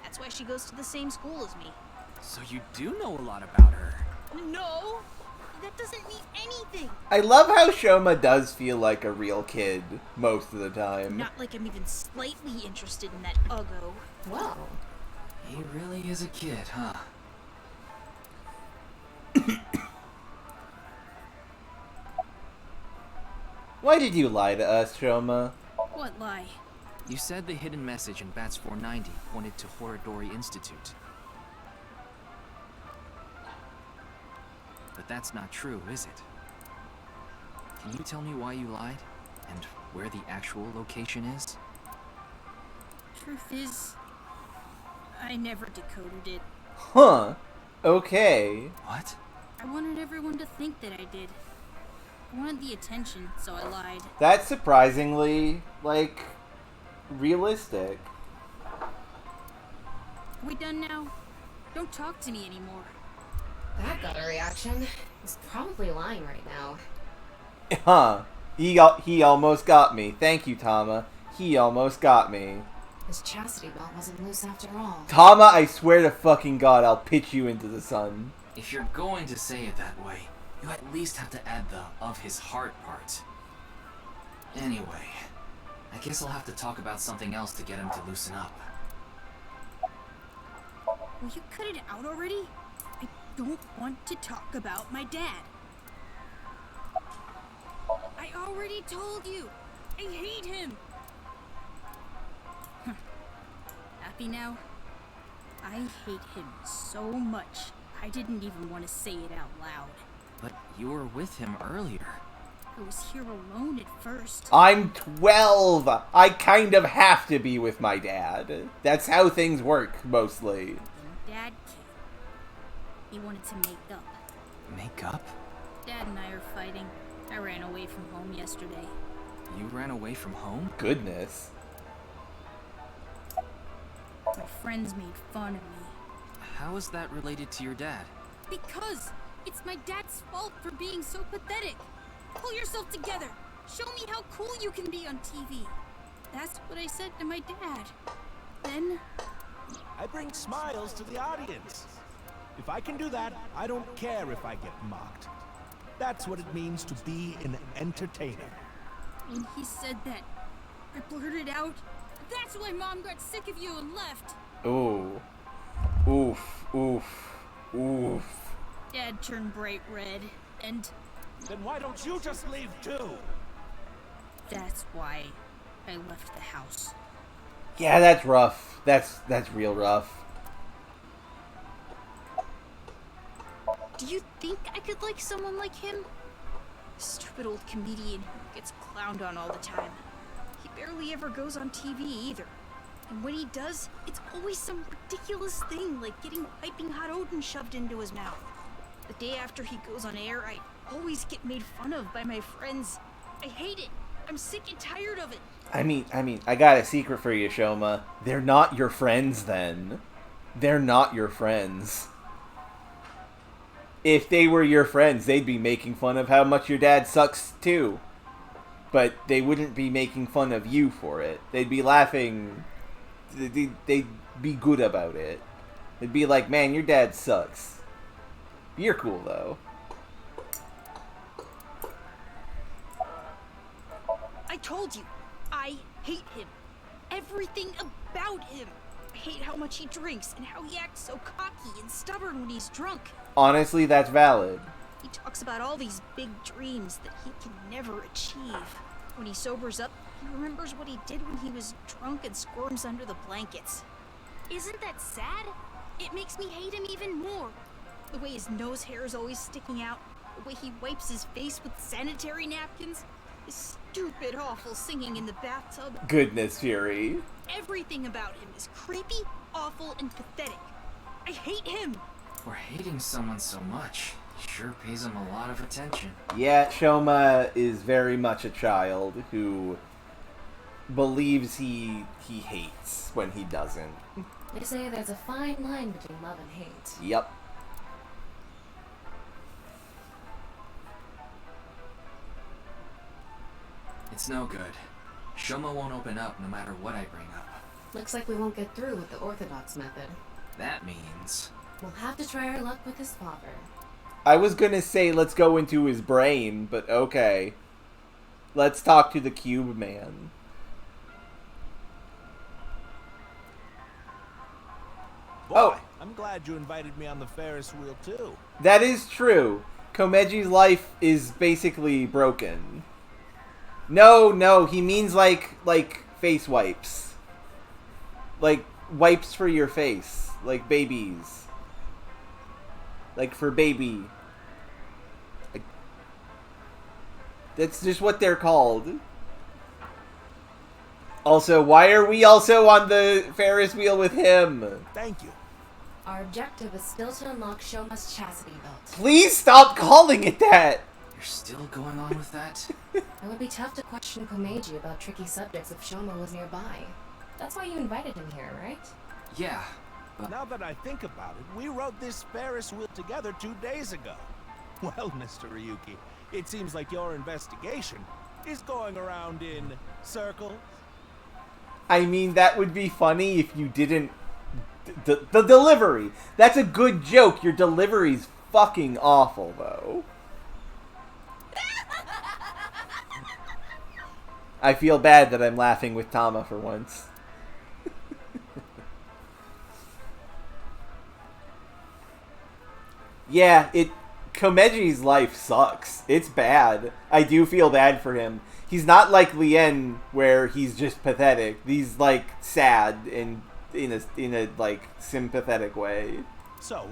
That's why she goes to the same school as me. So you do know a lot about her. No! That doesn't mean anything! I love how Shoma does feel like a real kid most of the time. Not like I'm even slightly interested in that Uggo. Whoa. He really is a kid, huh? Why did you lie to us, Shoma? What lie? You said the hidden message in Bats 490 pointed to Horadori Institute. But that's not true, is it? Can you tell me why you lied? And where the actual location is? Truth is, I never decoded it. Huh. Okay. What? I wanted everyone to think that I did. I wanted the attention, so I lied. That's surprisingly, like, realistic. Are we done now? Don't talk to me anymore. That got a reaction. He's probably lying right now. Huh. He almost got me. Thank you, Tama. He almost got me. His chastity belt wasn't loose after all. Tama, I swear to fucking God, I'll pitch you into the sun. If you're going to say it that way, you at least have to add the "of his heart" part. Anyway, I guess I'll have to talk about something else to get him to loosen up. Will you cut it out already? I don't want to talk about my dad. I already told you. I hate him. Happy now? I hate him so much, I didn't even want to say it out loud. But you were with him earlier. I was here alone at first. I'm 12! I kind of have to be with my dad. That's how things work, mostly. Then Dad came. He wanted to make up. Make up? Dad and I are fighting. I ran away from home yesterday. You ran away from home? Goodness. My friends made fun of me. How is that related to your dad? Because it's my dad's fault for being so pathetic. Pull yourself together. Show me how cool you can be on TV. That's what I said to my dad. Then I bring smiles to the audience. If I can do that, I don't care if I get mocked. That's what it means to be an entertainer. when he said that, I blurted out, "That's why Mom got sick of you and left." Ooh. Oof. Oof. Oof. Dad turned bright red, and... Then why don't you just leave too? That's why I left the house. Yeah, that's rough. That's real rough. Do you think I could like someone like him? Stupid old comedian who gets clowned on all the time. He barely ever goes on TV either. And when he does, it's always some ridiculous thing like getting piping hot Odin shoved into his mouth. The day after he goes on air, I always get made fun of by my friends. I hate it. I'm sick and tired of it. I mean, I got a secret for you, Shoma. They're not your friends then. They're not your friends. If they were your friends, they'd be making fun of how much your dad sucks too. But they wouldn't be making fun of you for it. They'd be laughing. They'd be good about it. They'd be like, man, your dad sucks. You're cool, though. I told you, I hate him. Everything about him. I hate how much he drinks and how he acts so cocky and stubborn when he's drunk. Honestly, that's valid. He talks about all these big dreams that he can never achieve. When he sobers up, he remembers what he did when he was drunk and squirms under the blankets. Isn't that sad? It makes me hate him even more. The way his nose hair is always sticking out, the way he wipes his face with sanitary napkins, his stupid, awful singing in the bathtub. Goodness, Fury. Everything about him is creepy, awful, and pathetic. I hate him! For hating someone so much, sure pays him a lot of attention. Yeah, Shoma is very much a child who believes he hates when he doesn't. They say there's a fine line between love and hate. Yep. It's no good. Shoma won't open up no matter what I bring up. Looks like we won't get through with the orthodox method. That means... We'll have to try our luck with his father. I was gonna say let's go into his brain, but okay. Let's talk to the Cube Man. Boy, I'm glad you invited me on the Ferris wheel too. That is true. Komeji's life is basically broken. No, he means like face wipes. Like wipes for your face, like babies. Like for baby. Like, that's just what they're called. Also, why are we also on the Ferris wheel with him? Thank you. Our objective is still to unlock Shoma's chastity belt. Please stop calling it that! You're still going on with that? It would be tough to question Komeji about tricky subjects if Shoma was nearby. That's why you invited him here, right? Yeah. Now that I think about it, we rode this Ferris wheel together 2 days ago. Well, Mr. Ryuki, it seems like your investigation is going around in circles. I mean, that would be funny if you didn't... The delivery! That's a good joke. Your delivery's fucking awful, though. I feel bad that I'm laughing with Tama for once. Yeah, Komeji's life sucks. It's bad. I do feel bad for him. He's not like Lien, where he's just pathetic. He's like sad and in a like sympathetic way. So,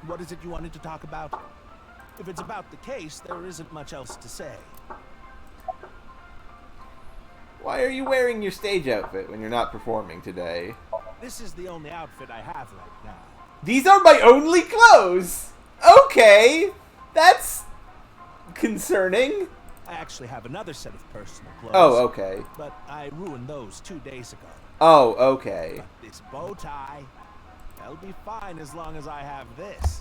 what is it you wanted to talk about? If it's about the case, there isn't much else to say. Why are you wearing your stage outfit when you're not performing today? This is the only outfit I have right now. These are my only clothes! Okay! That's concerning. I actually have another set of personal clothes. Oh, okay. But I ruined those 2 days ago. Oh, okay. But this bow tie, that'll be fine as long as I have this.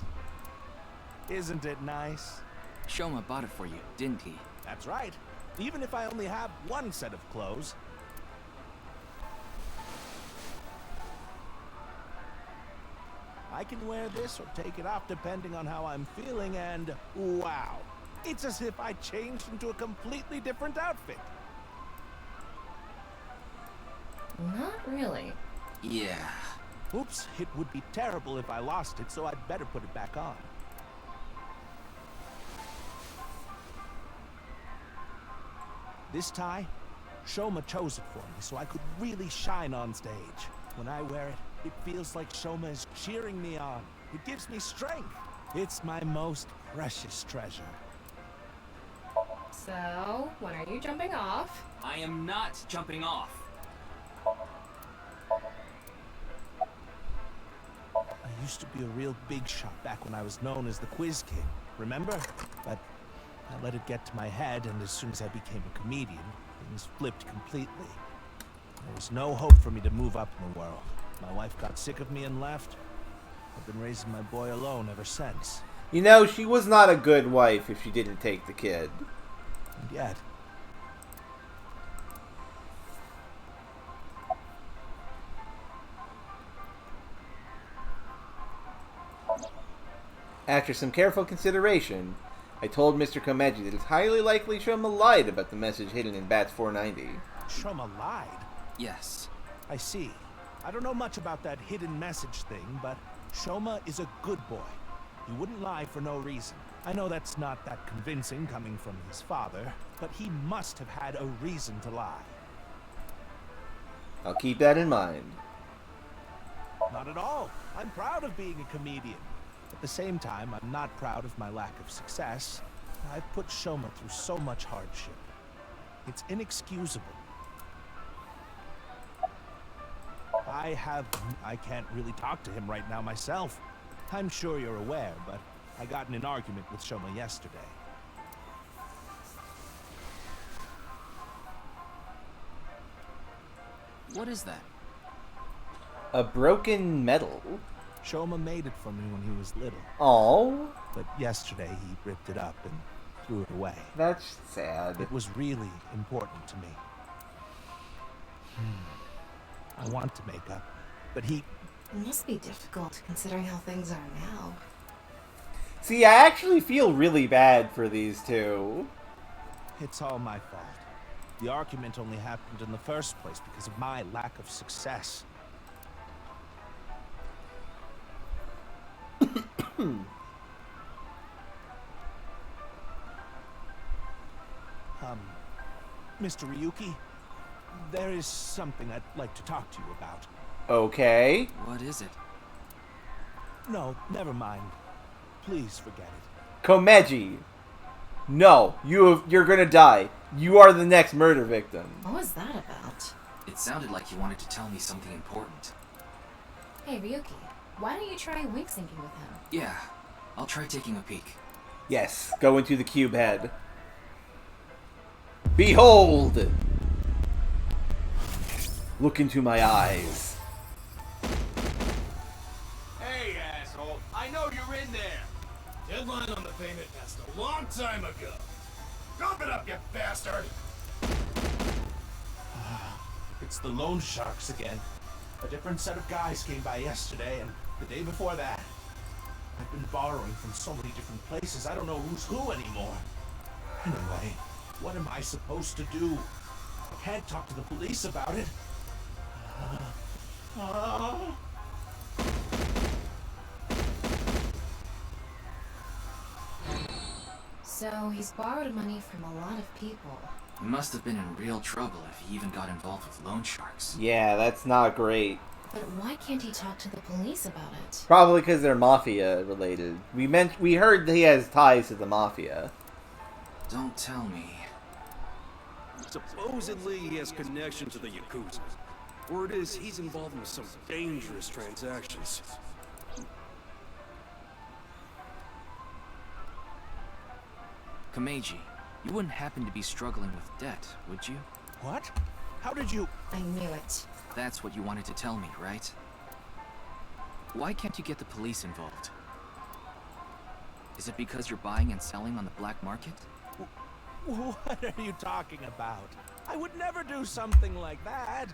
Isn't it nice? Shoma bought it for you, didn't he? That's right. Even if I only have one set of clothes. I can wear this or take it off depending on how I'm feeling, and wow. It's as if I changed into a completely different outfit. Not really. Yeah. Oops, it would be terrible if I lost it, so I'd better put it back on. This tie, Shoma chose it for me so I could really shine on stage. When I wear it, it feels like Shoma is cheering me on. It gives me strength. It's my most precious treasure. So, when are you jumping off? I am not jumping off. I used to be a real big shot back when I was known as the Quiz King, remember? But I let it get to my head, and as soon as I became a comedian, things flipped completely. There was no hope for me to move up in the world. My wife got sick of me and left. I've been raising my boy alone ever since. You know, she was not a good wife if she didn't take the kid. And yet... After some careful consideration, I told Mr. Komeji that it's highly likely Shoma lied about the message hidden in Bats 490. Shoma lied? Yes. I see. I don't know much about that hidden message thing, but Shoma is a good boy. He wouldn't lie for no reason. I know that's not that convincing coming from his father, but he must have had a reason to lie. I'll keep that in mind. Not at all. I'm proud of being a comedian. At the same time, I'm not proud of my lack of success. I've put Shoma through so much hardship. It's inexcusable. I can't really talk to him right now myself. I'm sure you're aware, but I got in an argument with Shoma yesterday. What is that? A broken medal. Shoma made it for me when he was little. Oh. But yesterday he ripped it up and threw it away. That's sad. It was really important to me. I want to make up, but he... It must be difficult, considering how things are now. See, I actually feel really bad for these two. It's all my fault. The argument only happened in the first place because of my lack of success. Mr. Ryuki, there is something I'd like to talk to you about. Okay. What is it? No, never mind. Please forget it. Komeji. No, you're gonna die. You are the next murder victim. What was that about? It sounded like you wanted to tell me something important. Hey, Ryuki, why don't you try wink syncing with him? Yeah, I'll try taking a peek. Yes, go into the cube head. Behold! Look into my eyes. Hey, asshole! I know you're in there! Deadline on the payment passed a long time ago. Drop it up, you bastard! It's the loan sharks again. A different set of guys came by yesterday and the day before that. I've been borrowing from so many different places, I don't know who's who anymore. Anyway, what am I supposed to do? I can't talk to the police about it. So, he's borrowed money from a lot of people. He must have been in real trouble if he even got involved with loan sharks. Yeah, that's not great. But why can't he talk to the police about it? Probably because they're mafia related. We heard that he has ties to the mafia. Don't tell me. Supposedly he has connection to the Yakuza. Word is he's involved in some dangerous transactions. Komeji, you wouldn't happen to be struggling with debt, would you? What? How did you... I knew it. That's what you wanted to tell me, right? Why can't you get the police involved? Is it because you're buying and selling on the black market? What are you talking about? I would never do something like that.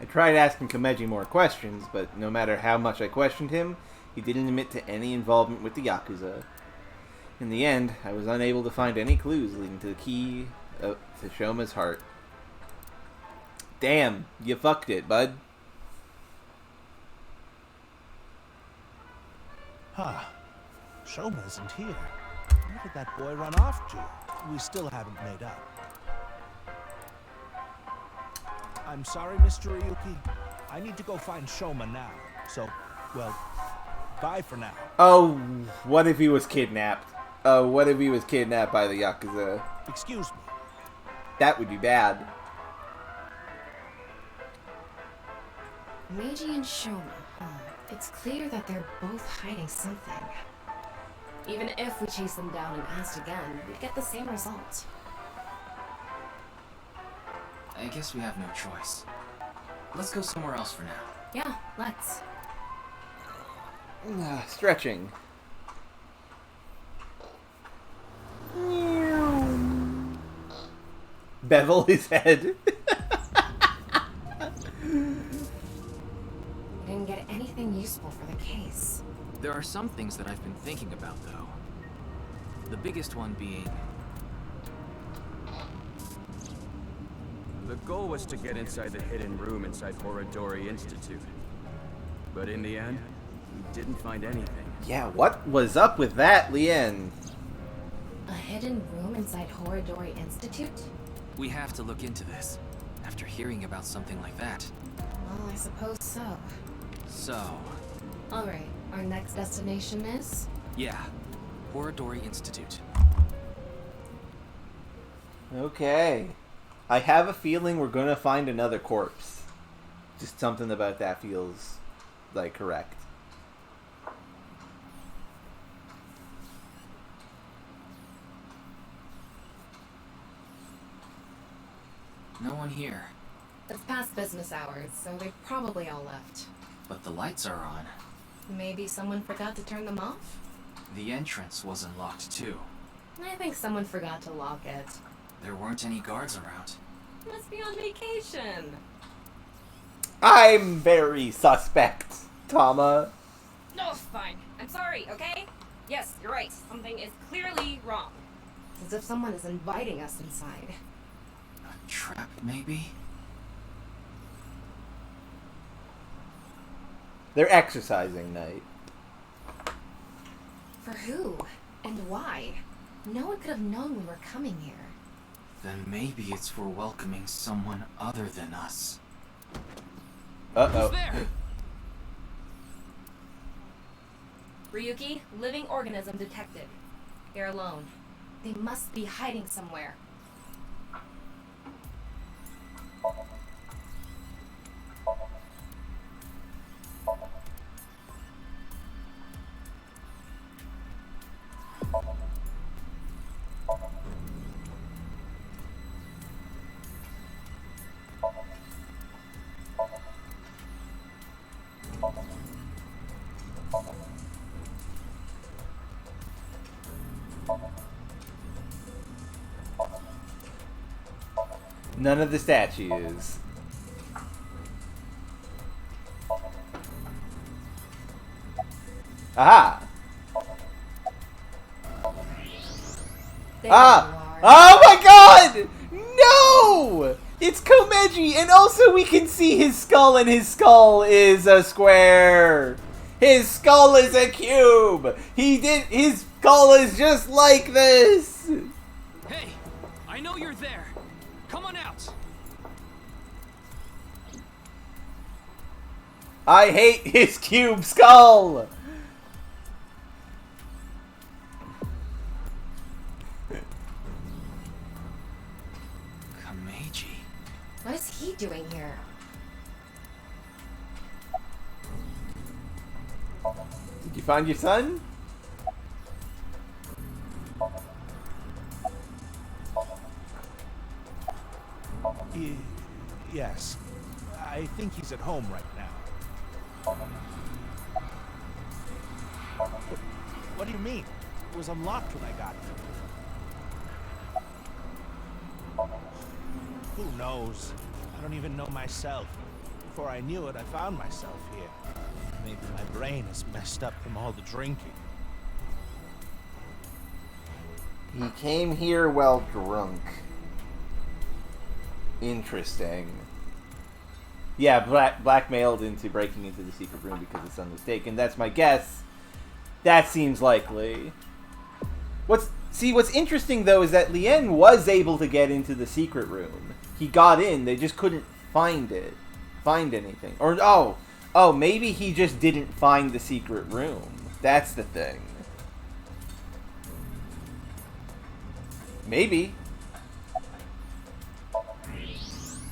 I tried asking Komeji more questions, but no matter how much I questioned him, he didn't admit to any involvement with the Yakuza. In the end, I was unable to find any clues leading to the key to Shoma's heart. Damn, you fucked it, bud. Huh. Shoma isn't here. Where did that boy run off to? We still haven't made up. I'm sorry, Mr. Ryuki. I need to go find Shoma now. So, well, bye for now. Oh, what if he was kidnapped? Oh, what if he was kidnapped by the Yakuza? Excuse me. That would be bad. Meiji and Shoma, huh? It's clear that they're both hiding something. Even if we chased them down and asked again, we'd get the same result. I guess we have no choice. Let's go somewhere else for now. Yeah, let's. Stretching. Bevel his head. Didn't get anything useful for the case. There are some things that I've been thinking about, though. The biggest one being... The goal was to get inside the hidden room inside Horodori Institute. But in the end, we didn't find anything. Yeah, what was up with that, Lien? A hidden room inside Horodori Institute? We have to look into this. After hearing about something like that. Well, I suppose so. So... Alright, our next destination is? Yeah, Horodori Institute. Okay. I have a feeling we're gonna find another corpse. Just something about that feels, like, correct. No one here. It's past business hours, so they probably all left. But the lights are on. Maybe someone forgot to turn them off? The entrance wasn't locked, too. I think someone forgot to lock it. There weren't any guards around. Must be on vacation. I'm very suspect, Tama. No, fine. I'm sorry, okay? Yes, you're right. Something is clearly wrong. As if someone is inviting us inside. A trap, maybe? They're exercising night. For who? And why? No one could have known we were coming here. Then maybe it's for welcoming someone other than us. Uh-oh. Who's there? Ryuki, living organism detected. They're alone. They must be hiding somewhere. None of the statues. Aha! Oh my god! No! It's Komeji! And also we can see his skull, and his skull is a square! His skull is a cube! His skull is just like this! Hey! I know you're there! Come on out! I hate his cube skull! Komeji. What is he doing here? Did you find your son? Yes. I think he's at home right now. What do you mean? It was unlocked when I got it. Who knows? I don't even know myself. Before I knew it, I found myself here. Maybe my brain is messed up from all the drinking. He came here while drunk. Interesting. Yeah, blackmailed into breaking into the secret room because his son was taken. That's my guess. That seems likely. What's interesting though is that Lien was able to get into the secret room. He got in, they just couldn't find anything. Or oh, maybe he just didn't find the secret room. That's the thing. Maybe.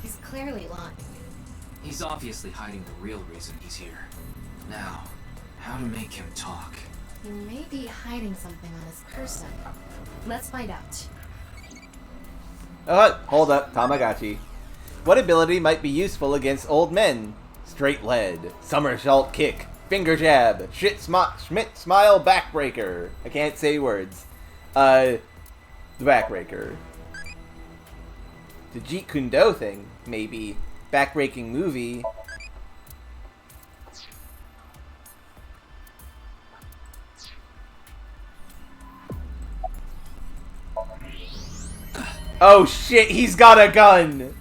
He's clearly lying. He's obviously hiding the real reason he's here. Now, how to make him talk? He may be hiding something on his person. Let's find out. Hold up, Tamagotchi. What ability might be useful against old men? Straight lead, somersault kick, finger jab, Schmidt smile backbreaker. I can't say words. The backbreaker. The Jeet Kune Do thing, maybe. Backbreaking movie. Oh shit, he's got a gun!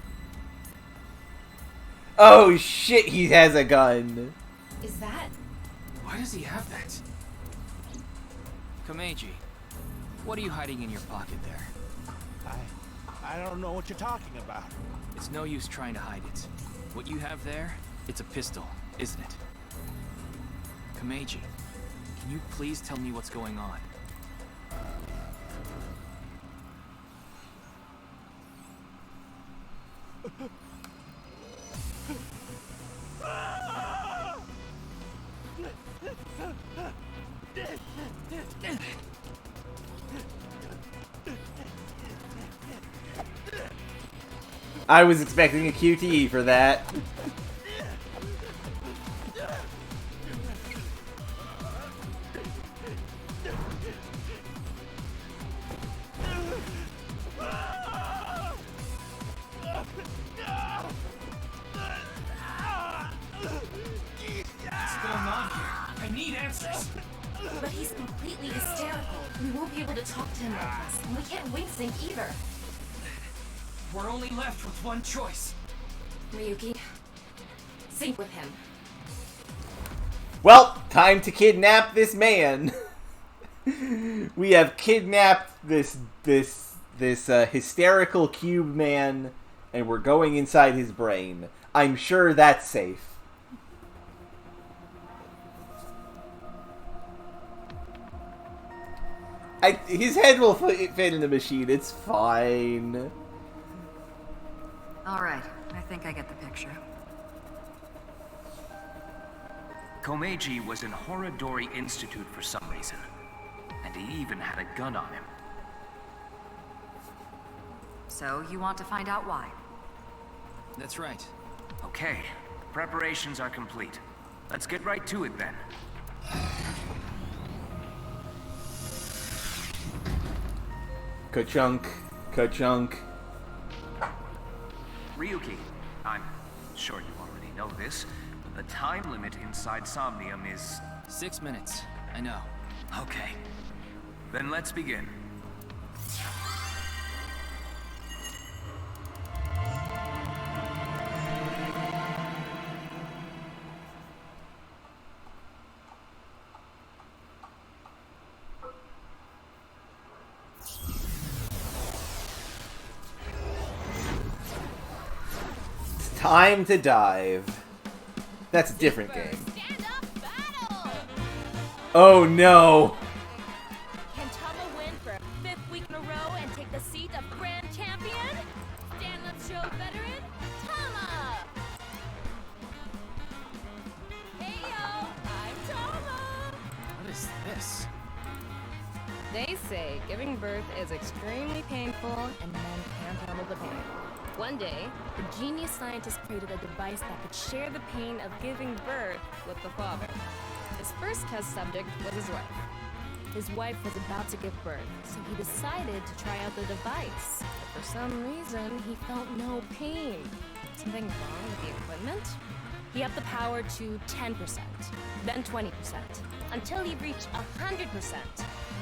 Oh shit, he has a gun! Is that? Why does he have that? Komeji, what are you hiding in your pocket there? I don't know what you're talking about. It's no use trying to hide it. What you have there, it's a pistol, isn't it? Komeji, can you please tell me what's going on? I was expecting a QTE for that. What's going on here? I need answers. But he's completely hysterical. We won't be able to talk to him like this, and we can't wing sync either. We're only left with one choice. Ryuki, sync with him. Well, time to kidnap this man. We have kidnapped this hysterical cube man, and we're going inside his brain. I'm sure that's safe. His head will fit in the machine. It's fine. Alright, I think I get the picture. Komeji was in Horodori Institute for some reason. And he even had a gun on him. So, you want to find out why? That's right. Okay, preparations are complete. Let's get right to it then. Ka-chunk. Ka-chunk. Ryuki, I'm sure you already know this. The time limit inside Somnium is... 6 minutes. I know. Okay. Then let's begin. Time to dive. That's a different game. Oh no! Can Tama win for a 5th week in a row and take the seat of Grand Champion? Stand-up show veteran, Tama! Heyo, I'm Tama! What is this? They say giving birth is extremely painful and men can't handle the pain. One day, a genius scientist created a device that could share the pain of giving birth with the father. His first test subject was his wife. His wife was about to give birth, so he decided to try out the device. But for some reason, he felt no pain. Something wrong with the equipment? He upped the power to 10%, then 20%, until he reached 100%,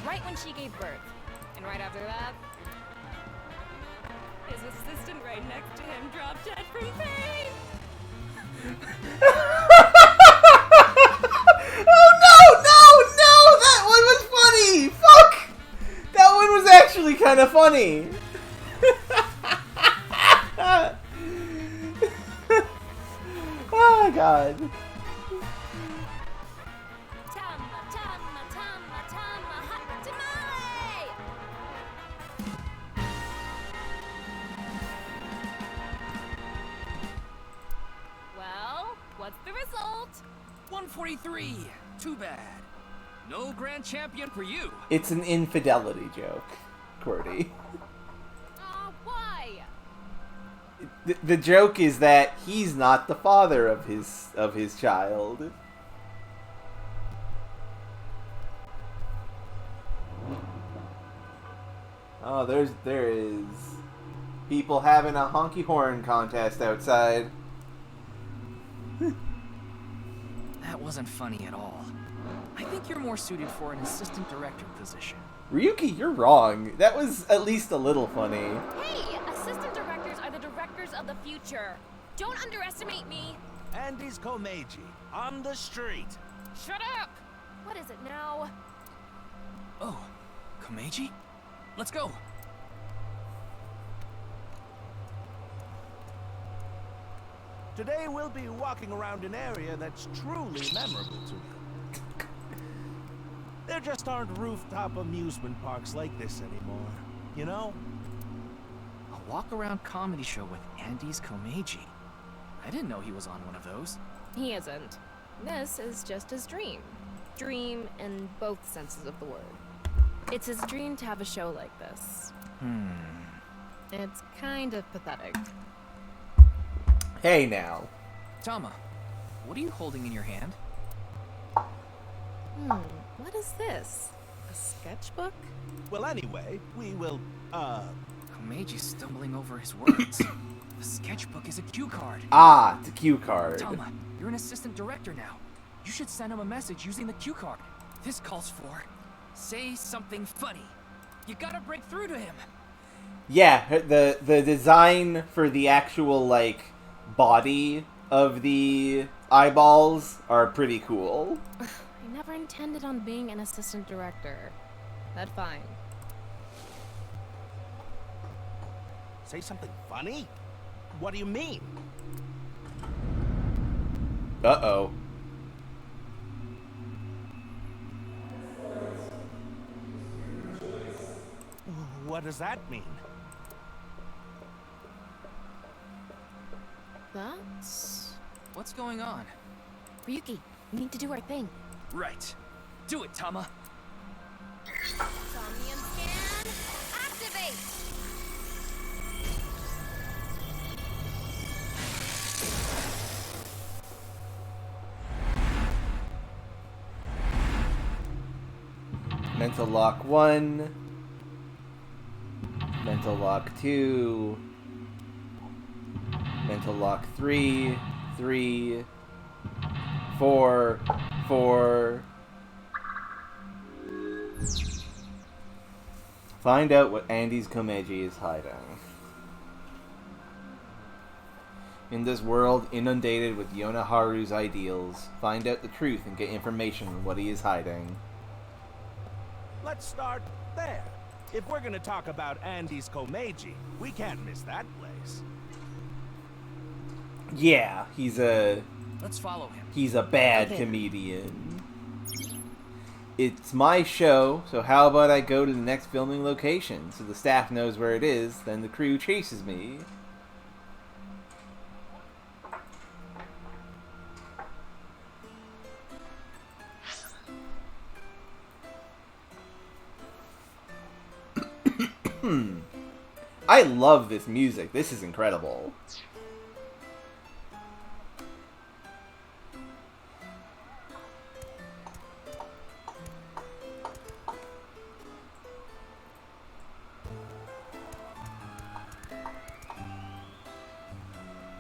right when she gave birth. And right after that, his assistant right next to him dropped dead from pain. Oh no! That one was funny! Fuck! That one was actually kind of funny. Oh my god. Well, what's the result? 143. Too bad. No grand champion for you. It's an infidelity joke, Qwerty. Why? The joke is that he's not the father of his child. Oh, there is people having a honky horn contest outside. That wasn't funny at all. I think you're more suited for an assistant director position. Ryuki, you're wrong. That was at least a little funny. Hey, assistant directors are the directors of the future. Don't underestimate me. Andy's Komeji, on the street. Shut up! What is it now? Oh, Komeji? Let's go. Today we'll be walking around an area that's truly memorable to me. There just aren't rooftop amusement parks like this anymore, you know? A walk-around comedy show with Andy's Komeji. I didn't know he was on one of those. He isn't. This is just his dream. Dream in both senses of the word. It's his dream to have a show like this. It's kind of pathetic. Hey now. Tama, what are you holding in your hand? What is this? A sketchbook? Well, anyway, we will, Komeji's stumbling over his words. The sketchbook is a cue card. Ah, it's a cue card. Tama, you're an assistant director now. You should send him a message using the cue card. This calls for, say something funny. You gotta break through to him. Yeah, the design for the actual, like, body of the eyeballs are pretty cool. I never intended on being an assistant director. That's fine. Say something funny? What do you mean? Uh-oh. What does that mean? That's... What's going on? Ryuki, we need to do our thing. Right. Do it, Tama. Somnium scan, activate! Mental lock 1. Mental lock 2. Mental lock 3. 3. 4. 4. Find out what Andy's Komeji is hiding. In this world inundated with Yonaharu's ideals, find out the truth and get information on what he is hiding. Let's start there. If we're gonna talk about Andy's Komeji, we can't miss that place. Yeah, he's a... Let's follow him. He's a bad comedian. It's my show, so how about I go to the next filming location so the staff knows where it is, then the crew chases me. I love this music. This is incredible.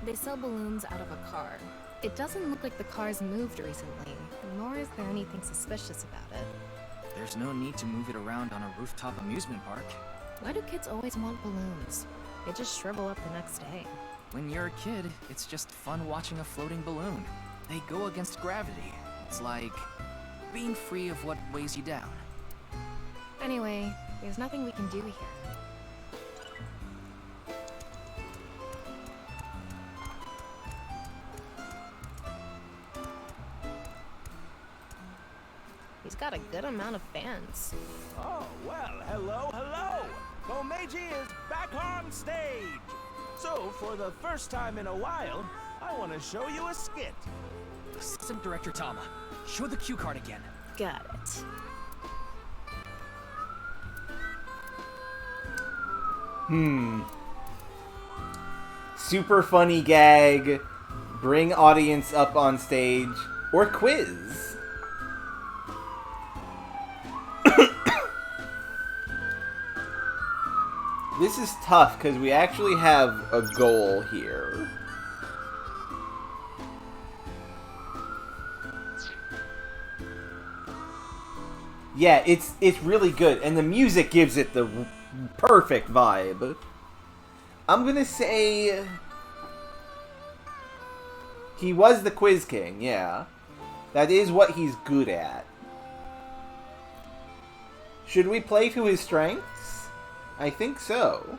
They sell balloons out of a car. It doesn't look like the car's moved recently, nor is there anything suspicious about it. There's no need to move it around on a rooftop amusement park. Why do kids always want balloons? They just shrivel up the next day. When you're a kid, it's just fun watching a floating balloon. They go against gravity. It's like being free of what weighs you down. Anyway, there's nothing we can do here. He's got a good amount of fans. Oh, well, hello, hello! Komeji is back on stage! So, for the first time in a while, I want to show you a skit. Assistant Director Tama, show the cue card again. Got it. Super funny gag, bring audience up on stage, or quiz. This is tough because we actually have a goal here. Yeah, it's really good, and the music gives it the perfect vibe. I'm gonna say he was the Quiz King, yeah. That is what he's good at. Should we play to his strengths? I think so.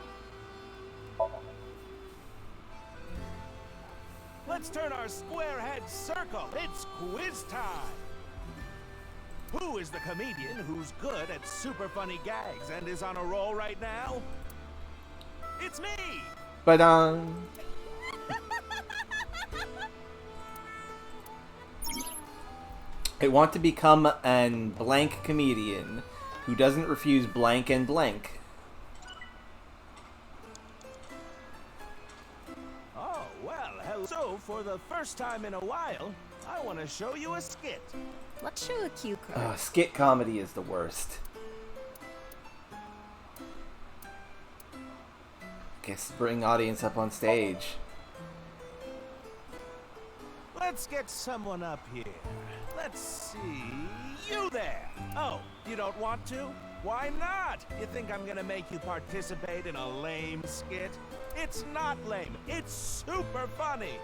Let's turn our square head circle. It's quiz time. Who is the comedian who's good at super funny gags and is on a roll right now? It's me! But, I want to become an blank comedian who doesn't refuse blank and blank. Oh, well, hello. So, for the first time in a while, I want to show you a skit. Let's show a cue card. Skit comedy is the worst. Guess bring audience up on stage. Let's get someone up here. Let's see. You there! Oh, you don't want to? Why not? You think I'm gonna make you participate in a lame skit? It's not lame. It's super funny.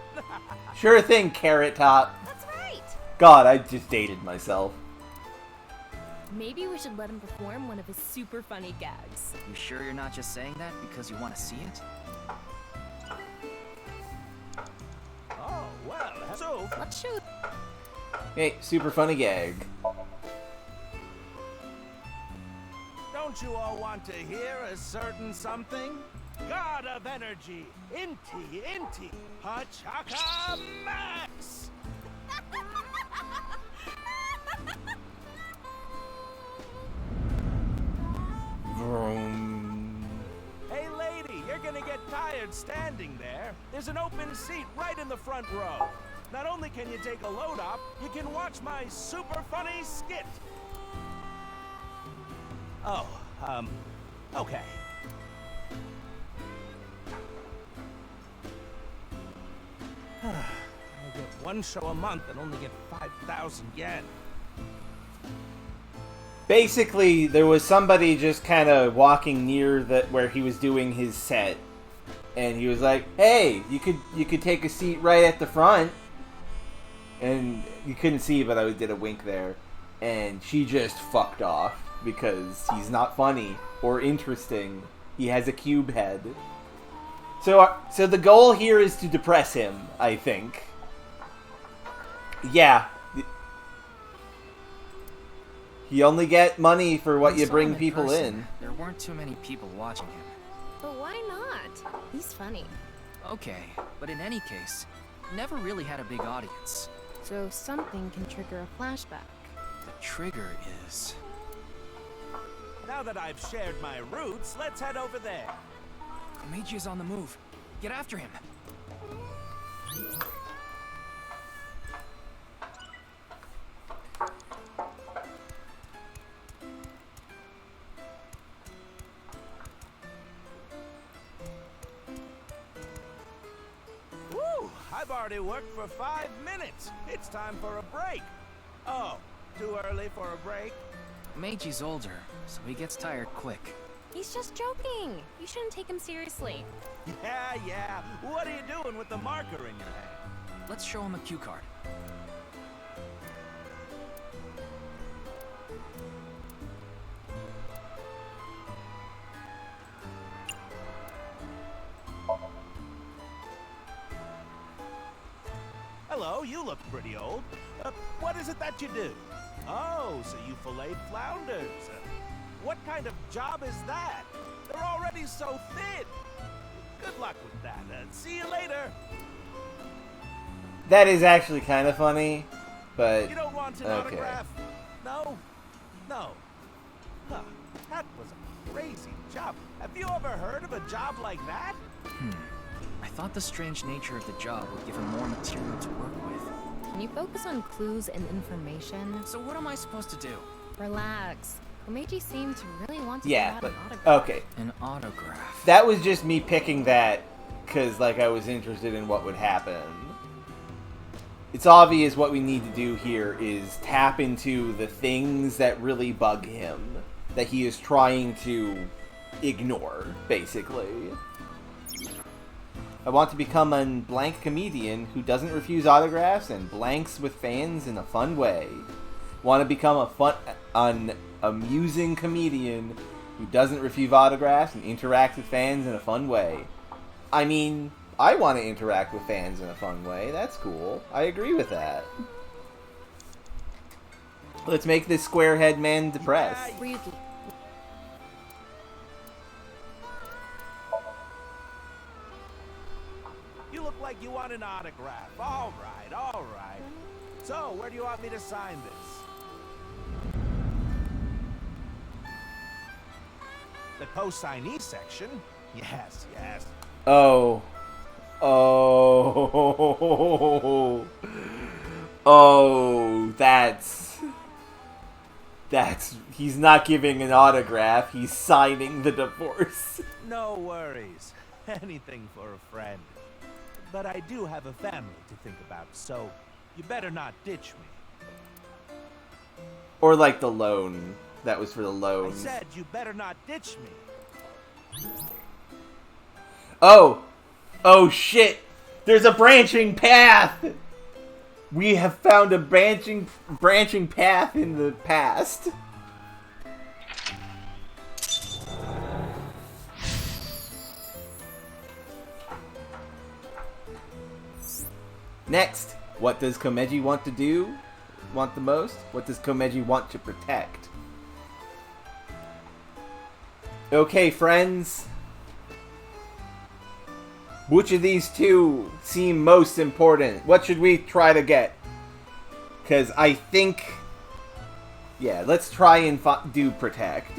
Sure thing, Carrot Top. That's right. God, I just dated myself. Maybe we should let him perform one of his super funny gags. You sure you're not just saying that because you want to see it? Oh, well, so... Let's show... Hey, super funny gag. Don't you all want to hear a certain something? God of energy, Inti, Hachaka Max! Vroom. Hey lady, you're gonna get tired standing there. There's an open seat right in the front row. Not only can you take a load off, you can watch my super funny skit. Oh, okay. I get one show a month and only get 5,000 yen. Basically, there was somebody just kind of walking near where he was doing his set, and he was like, "Hey, you could take a seat right at the front." And you couldn't see, but I did a wink there, and she just fucked off because he's not funny or interesting. He has a cube head. So the goal here is to depress him, I think. Yeah. You only get money for what you bring people in. There weren't too many people watching him. But why not? He's funny. Okay, but in any case, never really had a big audience. So something can trigger a flashback. The trigger is... Now that I've shared my roots, let's head over there. Komeji is on the move. Get after him. Woo! I've already worked for 5 minutes. It's time for a break. Oh, too early for a break? Meiji older, so he gets tired quick. He's just joking. You shouldn't take him seriously. Yeah. What are you doing with the marker in your hand? Let's show him a cue card. Hello, you look pretty old. What is it that you do? Oh, so you fillet flounders. What kind of job is that? They're already so thin. Good luck with that. See you later. That is actually kind of funny, but You don't want an okay. autograph? No? No. Huh. That was a crazy job. Have you ever heard of a job like that? I thought the strange nature of the job would give him more material to work with. Can you focus on clues and information? So what am I supposed to do? Relax. Komeji seemed to really want to Yeah, get but an autograph. okay. An autograph. That was just me picking that because, like, I was interested in what would happen. It's obvious what we need to do here is tap into the things that really bug him, that he is trying to ignore, basically. I want to become a blank comedian who doesn't refuse autographs and blanks with fans in a fun way. Want to become an amusing comedian who doesn't refuse autographs and interacts with fans in a fun way. I mean, I want to interact with fans in a fun way. That's cool. I agree with that. Let's make this squarehead man depressed. Ryuki. You look like you want an autograph. All right, all right. So, where do you want me to sign this? The co-signee section? Yes, yes. Oh. Oh. Oh, that's... He's not giving an autograph, he's signing the divorce. No worries. Anything for a friend. But I do have a family to think about, so you better not ditch me. Or like the loan. That was for the loan. I said you better not ditch me. Oh! Oh shit! There's a branching path! We have found a branching path in the past. Next, what does Komeji want to do? Want the most? What does Komeji want to protect? Okay, friends. Which of these two seem most important? What should we try to get? Because I think... Yeah, let's try and do protect.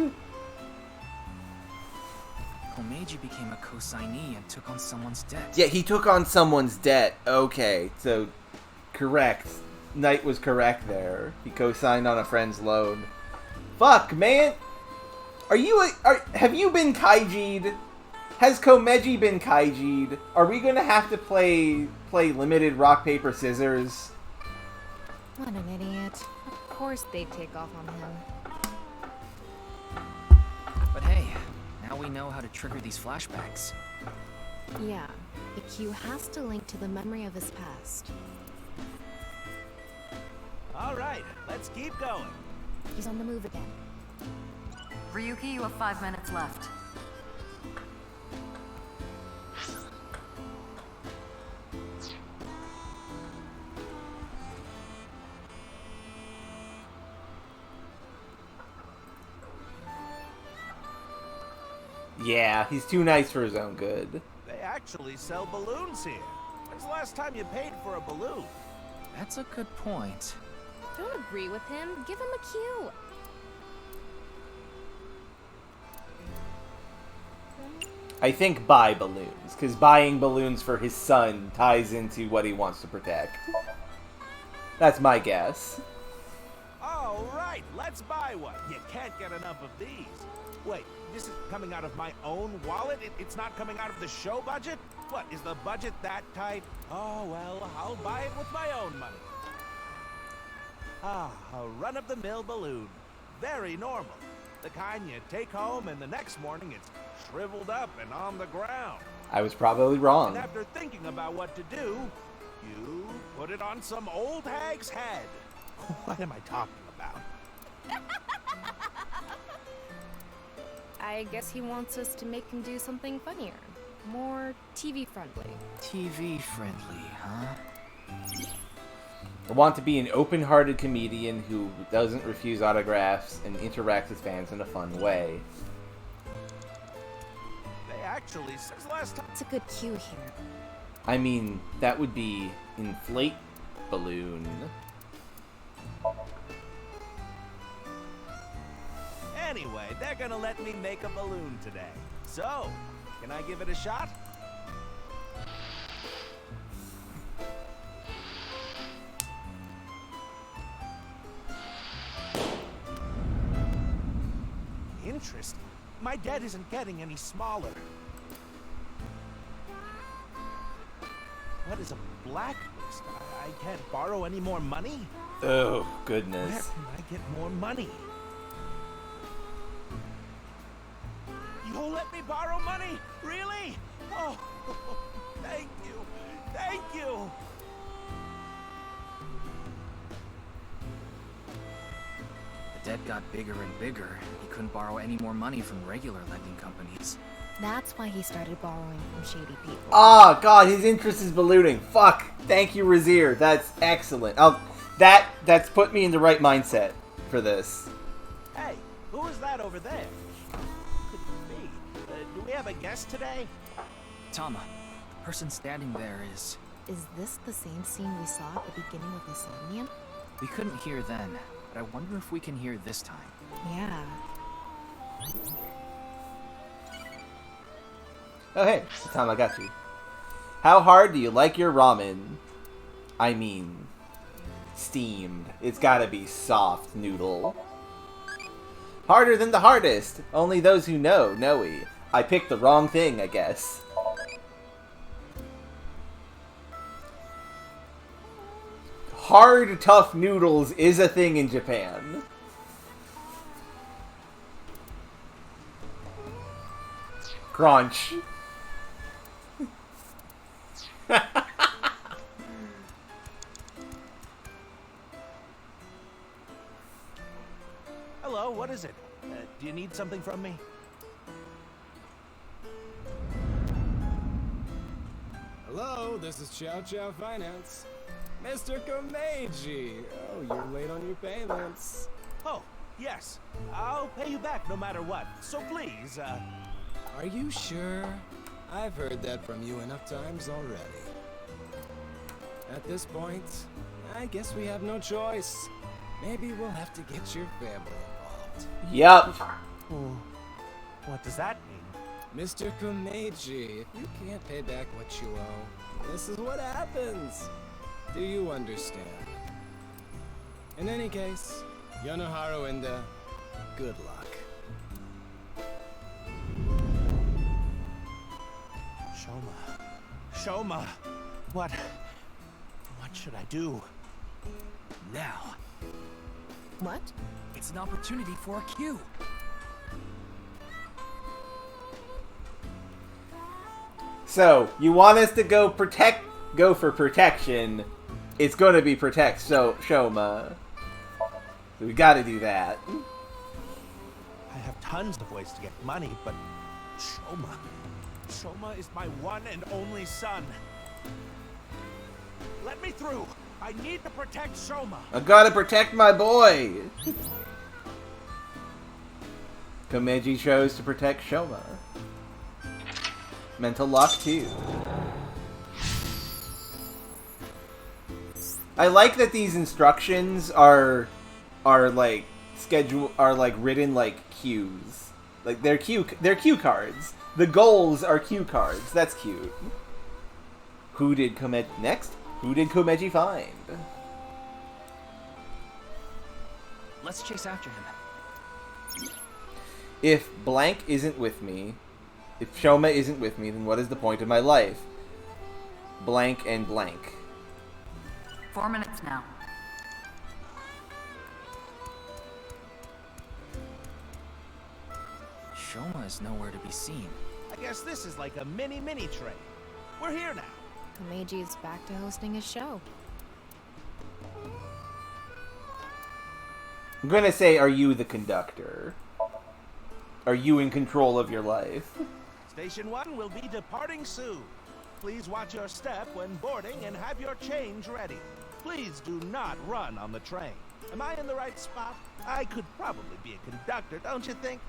Komeji became a co-signee and took on someone's debt. Yeah, he took on someone's debt. Okay, so... Correct. Knight was correct there. He co-signed on a friend's loan. Fuck, man! Have you been kaiji'd? Has Komeji been kaiji'd? Are we gonna have to play limited rock, paper, scissors? What an idiot. Of course they'd take off on him. But hey, now we know how to trigger these flashbacks. Yeah, the cue has to link to the memory of his past. Alright, let's keep going. He's on the move again. Ryuki, you have 5 minutes left. Yeah, he's too nice for his own good. They actually sell balloons here. When's the last time you paid for a balloon? That's a good point. Don't agree with him. Give him a cue. I think buy balloons, because buying balloons for his son ties into what he wants to protect. That's my guess. Alright, let's buy one. You can't get enough of these. Wait, this is coming out of my own wallet? It's not coming out of the show budget? What, is the budget that tight? Oh, well, I'll buy it with my own money. Ah, a run-of-the-mill balloon. Very normal. The kind you take home and the next morning it's shriveled up and on the ground. I was probably wrong. And after thinking about what to do, you put it on some old hag's head. What am I talking about? I guess he wants us to make him do something funnier. More TV-friendly. TV-friendly, huh? I want to be an open-hearted comedian who doesn't refuse autographs and interacts with fans in a fun way. They actually says last time. It's a good cue here. I mean, that would be inflate balloon. they're gonna let me make a balloon today. So, can I give it a shot? Interesting. My debt isn't getting any smaller. What is a blacklist? I can't borrow any more money? Oh, Where goodness. can I get more money? You'll let me borrow money? Really? Oh, thank you. Thank you. The debt got bigger and bigger. He couldn't borrow any more money from regular lending companies. That's why he started borrowing from shady people. Oh, God, his interest is ballooning. Fuck. Thank you, Razir. That's excellent. That's put me in the right mindset for this. Hey, who is that over there? Could it be? Do we have a guest today? Tama, the person standing there is... Is this the same scene we saw at the beginning of the Somnium? We couldn't hear then, but I wonder if we can hear this time. Yeah. Oh, hey. Tom, I got you. How hard do you like your ramen? I mean, steamed. It's gotta be soft noodle. Harder than the hardest. Only those who know, know-y. I picked the wrong thing, I guess. Hard, tough noodles is a thing in Japan. Crunch. Hello, what is it? Do you need something from me? Hello, this is Chow Chow Finance. Mr. Komeji! Oh, you're late on your payments. Oh, yes. I'll pay you back no matter what. So please, Are you sure? I've heard that from you enough times already. At this point, I guess we have no choice. Maybe we'll have to get your family involved. Yup. Oh, what does that mean? Mr. Komeji, if you can't pay back what you owe, this is what happens. Do you understand? In any case, Yonoharu Enda, good luck. Shoma, what should I do? Now. What? It's an opportunity for a cue. So, you want us to go for protection. It's going to be protect Shoma. So we got to do that. I have tons of ways to get money, but Shoma is my one and only son. Let me through. I need to protect Shoma. I gotta protect my boy. Komeji chose to protect Shoma. Mental lock 2. I like that these instructions are like written like cues. Like they're cue cards. The goals are cue cards. That's cute. Who did Komeji find? Let's chase after him. If blank isn't with me, if Shoma isn't with me, then what is the point of my life? Blank and blank. 4 minutes now. Shoma is nowhere to be seen. I guess this is like a mini train. We're here now. Komeji is back to hosting his show. I'm gonna say, are you the conductor? Are you in control of your life? Station 1 will be departing soon. Please watch your step when boarding and have your change ready. Please do not run on the train. Am I in the right spot? I could probably be a conductor, don't you think?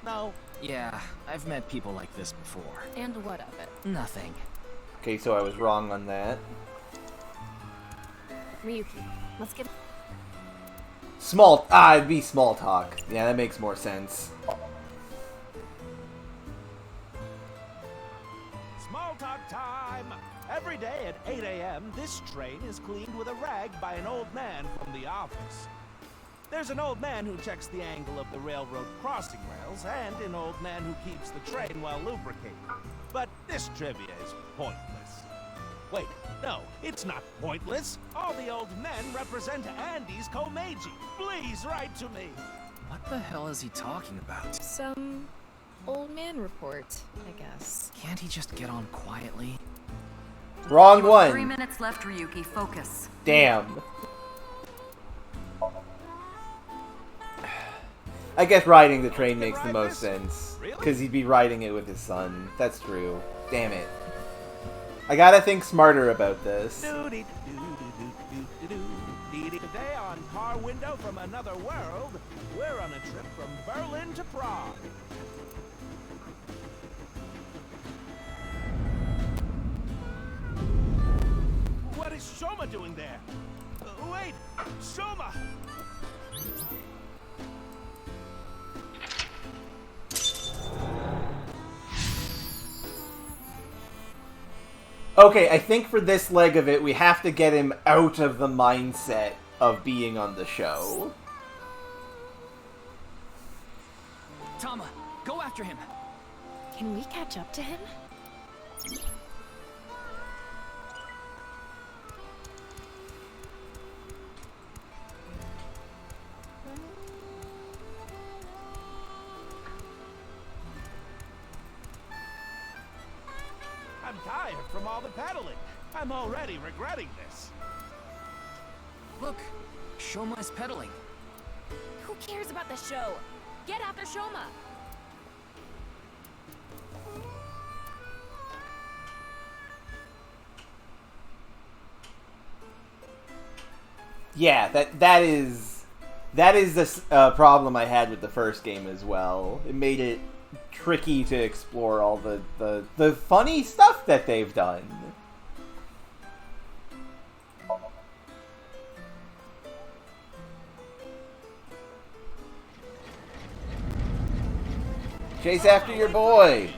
No? Yeah, I've met people like this before. And what of it? Nothing. Okay, so I was wrong on that. Ryuki, let's get... It'd be small talk. Yeah, that makes more sense. Small talk time! Every day at 8 a.m., this train is cleaned with a rag by an old man from the office. There's an old man who checks the angle of the railroad crossing rails, and an old man who keeps the train well lubricated. But this trivia is pointless. Wait, no, it's not pointless. All the old men represent Andy's Komeji. Please write to me. What the hell is he talking about? Some old man report, I guess. Can't he just get on quietly? Wrong You have one. 3 minutes left, Ryuki. Focus. Damn. I guess riding the train makes the most sense. Because he'd be riding it with his son. That's true. Damn it. I gotta think smarter about this. Today on Car Window from Another World, we're on a trip from Berlin to Prague. What is Shoma doing there? Wait! Shoma! Okay, I think for this leg of it, we have to get him out of the mindset of being on the show. Tama, go after him. Can we catch up to him? I'm tired from all the pedaling. I'm already regretting this. Look, Shoma is pedaling. Who cares about the show? Get after Shoma. Yeah, that is the problem I had with the first game as well. It made it tricky to explore all the funny stuff that they've done. Chase after your boy!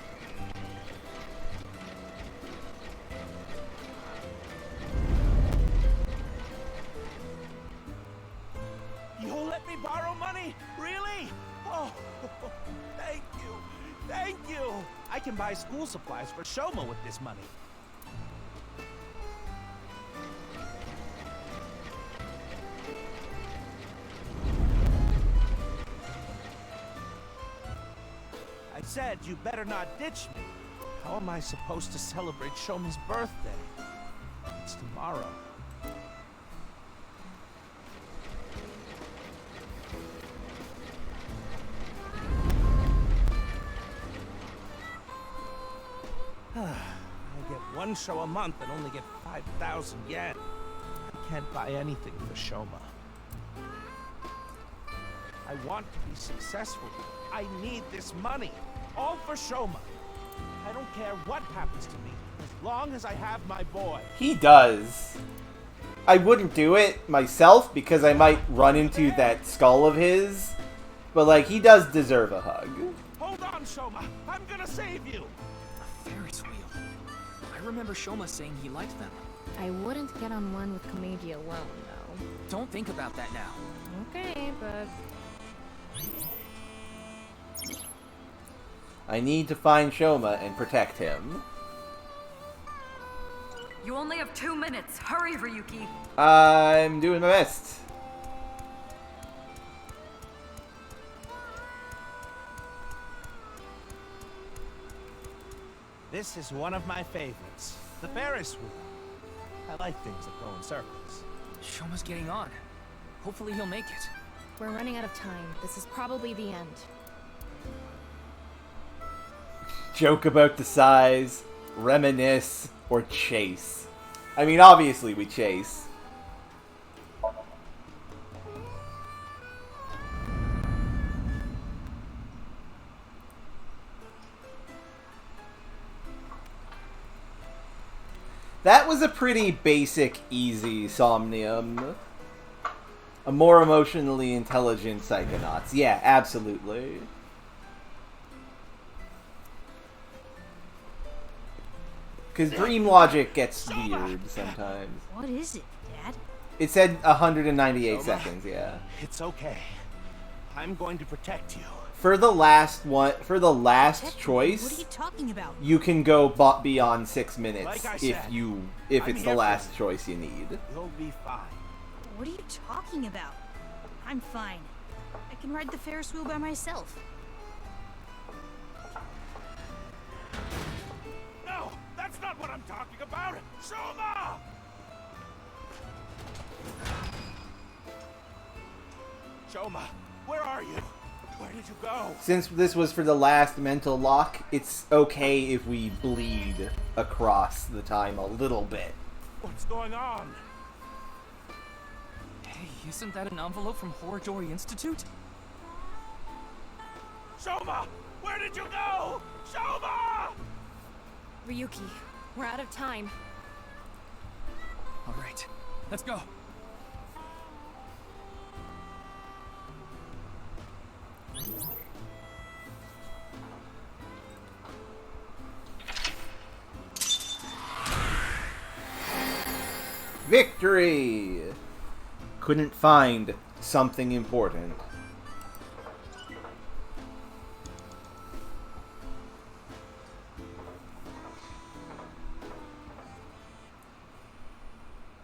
You'll let me borrow money? Really? Oh, thank you. Thank you. I can buy school supplies for Shoma with this money. I said you better not ditch me. How am I supposed to celebrate Shoma's birthday? It's tomorrow. I get one show a month and only get 5,000 yen. I can't buy anything for Shoma. I want to be successful. I need this money. All for Shoma. I don't care what happens to me, as long as I have my boy. He does. I wouldn't do it myself because I might run into that skull of his. But, like, he does deserve a hug. Hold on, Shoma. I'm gonna save you. A Ferris wheel. I remember Shoma saying he liked them. I wouldn't get on one with Komeji alone, though. Don't think about that now. Okay, but... I need to find Shoma and protect him. You only have 2 minutes. Hurry, Ryuki. I'm doing my best. This is one of my favorites. The Ferris wheel. I like things that go in circles. Shoma's getting on. Hopefully he'll make it. We're running out of time. This is probably the end. Joke about the size, reminisce, or chase. I mean, obviously we chase. That was a pretty basic, easy Somnium. A more emotionally intelligent Psychonauts. Yeah, absolutely. Because dream logic gets weird sometimes. What is it, Dad? It said 198 seconds, yeah. It's okay. I'm going to protect you. For the last one, for the last choice, What are you talking about? you can go beyond 6 minutes Like I if said, if I'm it's the here for last you. choice you need. You'll be fine. What are you talking about? I'm fine. I can ride the Ferris wheel by myself. No, that's not what I'm talking about. Shoma! Shoma, where are you? Where did you go? Since this was for the last mental lock, it's okay if we bleed across the time a little bit. What's going on? Hey, isn't that an envelope from Horadori Institute? Shoma, where did you go? Shoma! Ryuki, we're out of time. All right, let's go. Victory! Couldn't find something important.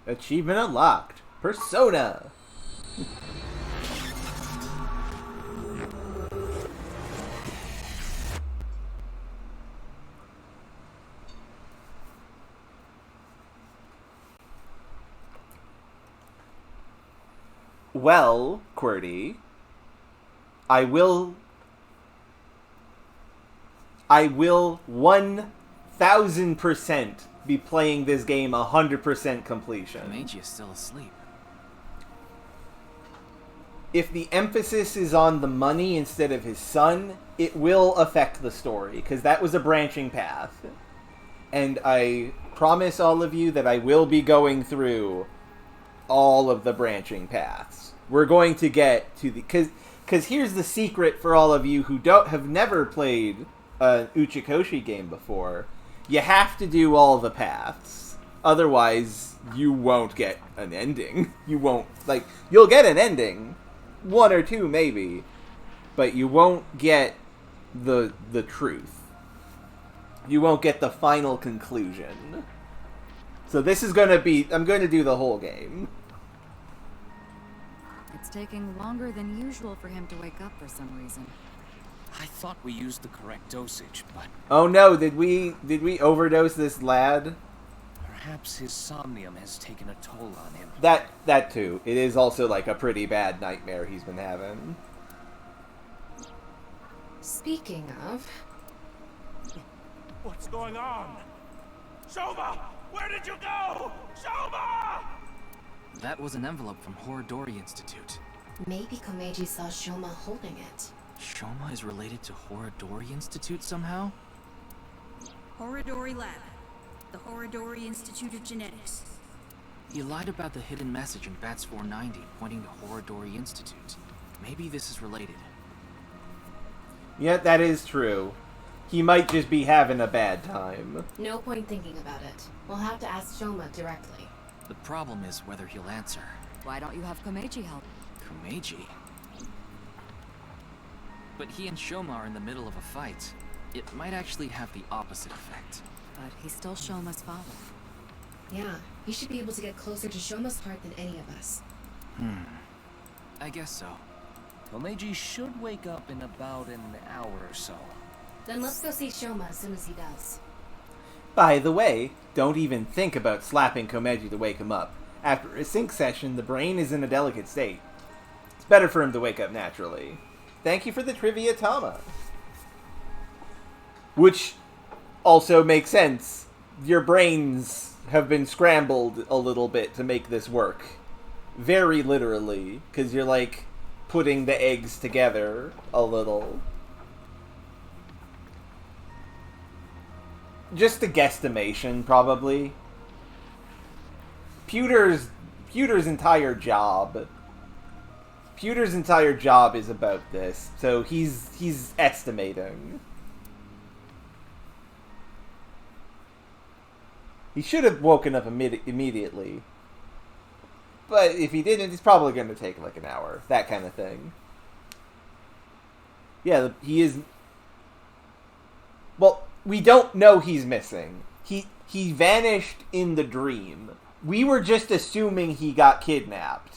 Achievement unlocked. Persona! Well, QWERTY, I will 1000% be playing this game 100% completion. Komeji is still asleep. If the emphasis is on the money instead of his son, it will affect the story, because that was a branching path. And I promise all of you that I will be going through all of the branching paths. We're going to get to the... Because here's the secret for all of you who have never played an Uchikoshi game before. You have to do all the paths. Otherwise, you won't get an ending. You won't... Like, you'll get an ending. One or two, maybe. But you won't get the truth. You won't get the final conclusion. So this is going to be... I'm going to do the whole game. It's taking longer than usual for him to wake up for some reason. I thought we used the correct dosage, but Oh no, did we overdose this lad? perhaps his somnium has taken a toll on him. That too. It is also like a pretty bad nightmare he's been having. Speaking of... What's going on? Shoma! Where did you go? Shoma! That was an envelope from Horadori Institute. Maybe Komeji saw Shoma holding it. Shoma is related to Horadori Institute somehow? Horadori Lab. The Horadori Institute of Genetics. You lied about the hidden message in Bats 490 pointing to Horadori Institute. Maybe this is related. Yeah, that is true. He might just be having a bad time. No point thinking about it. We'll have to ask Shoma directly. The problem is whether he'll answer. Why don't you have Komeji help? Komeji? But he and Shoma are in the middle of a fight. It might actually have the opposite effect. But he's still Shoma's father. Yeah, he should be able to get closer to Shoma's heart than any of us. I guess so. Komeji should wake up in about an hour or so. Then let's go see Shoma as soon as he does. By the way, don't even think about slapping Komeji to wake him up. After a sync session, the brain is in a delicate state. It's better for him to wake up naturally. Thank you for the trivia, Tama. Which also makes sense. Your brains have been scrambled a little bit to make this work. Very literally, because you're like putting the eggs together a little. Just a guesstimation, probably. Pewter's entire job Pewter's entire job is about this, so he's estimating. He should have woken up immediately. But if he didn't, it's probably going to take like an hour. That kind of thing. Yeah, he is... Well, we don't know he's missing. He vanished in the dream. We were just assuming he got kidnapped.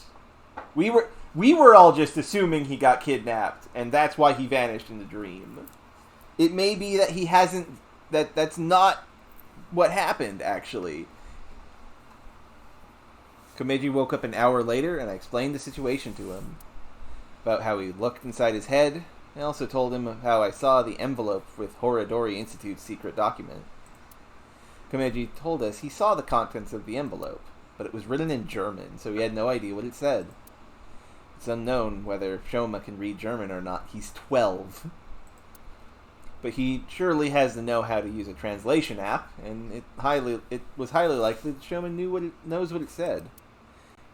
We were all just assuming he got kidnapped, and that's why he vanished in the dream. It may be that he hasn't... That's not what happened, actually. Komeji woke up an hour later, and I explained the situation to him. About how he looked inside his head. I also told him how I saw the envelope with Horadori Institute's secret document. Komeji told us he saw the contents of the envelope, but it was written in German, so he had no idea what it said. It's unknown whether Shoma can read German or not. He's 12. But he surely has the know-how to use a translation app, and it was highly likely that Shoma knows what it said.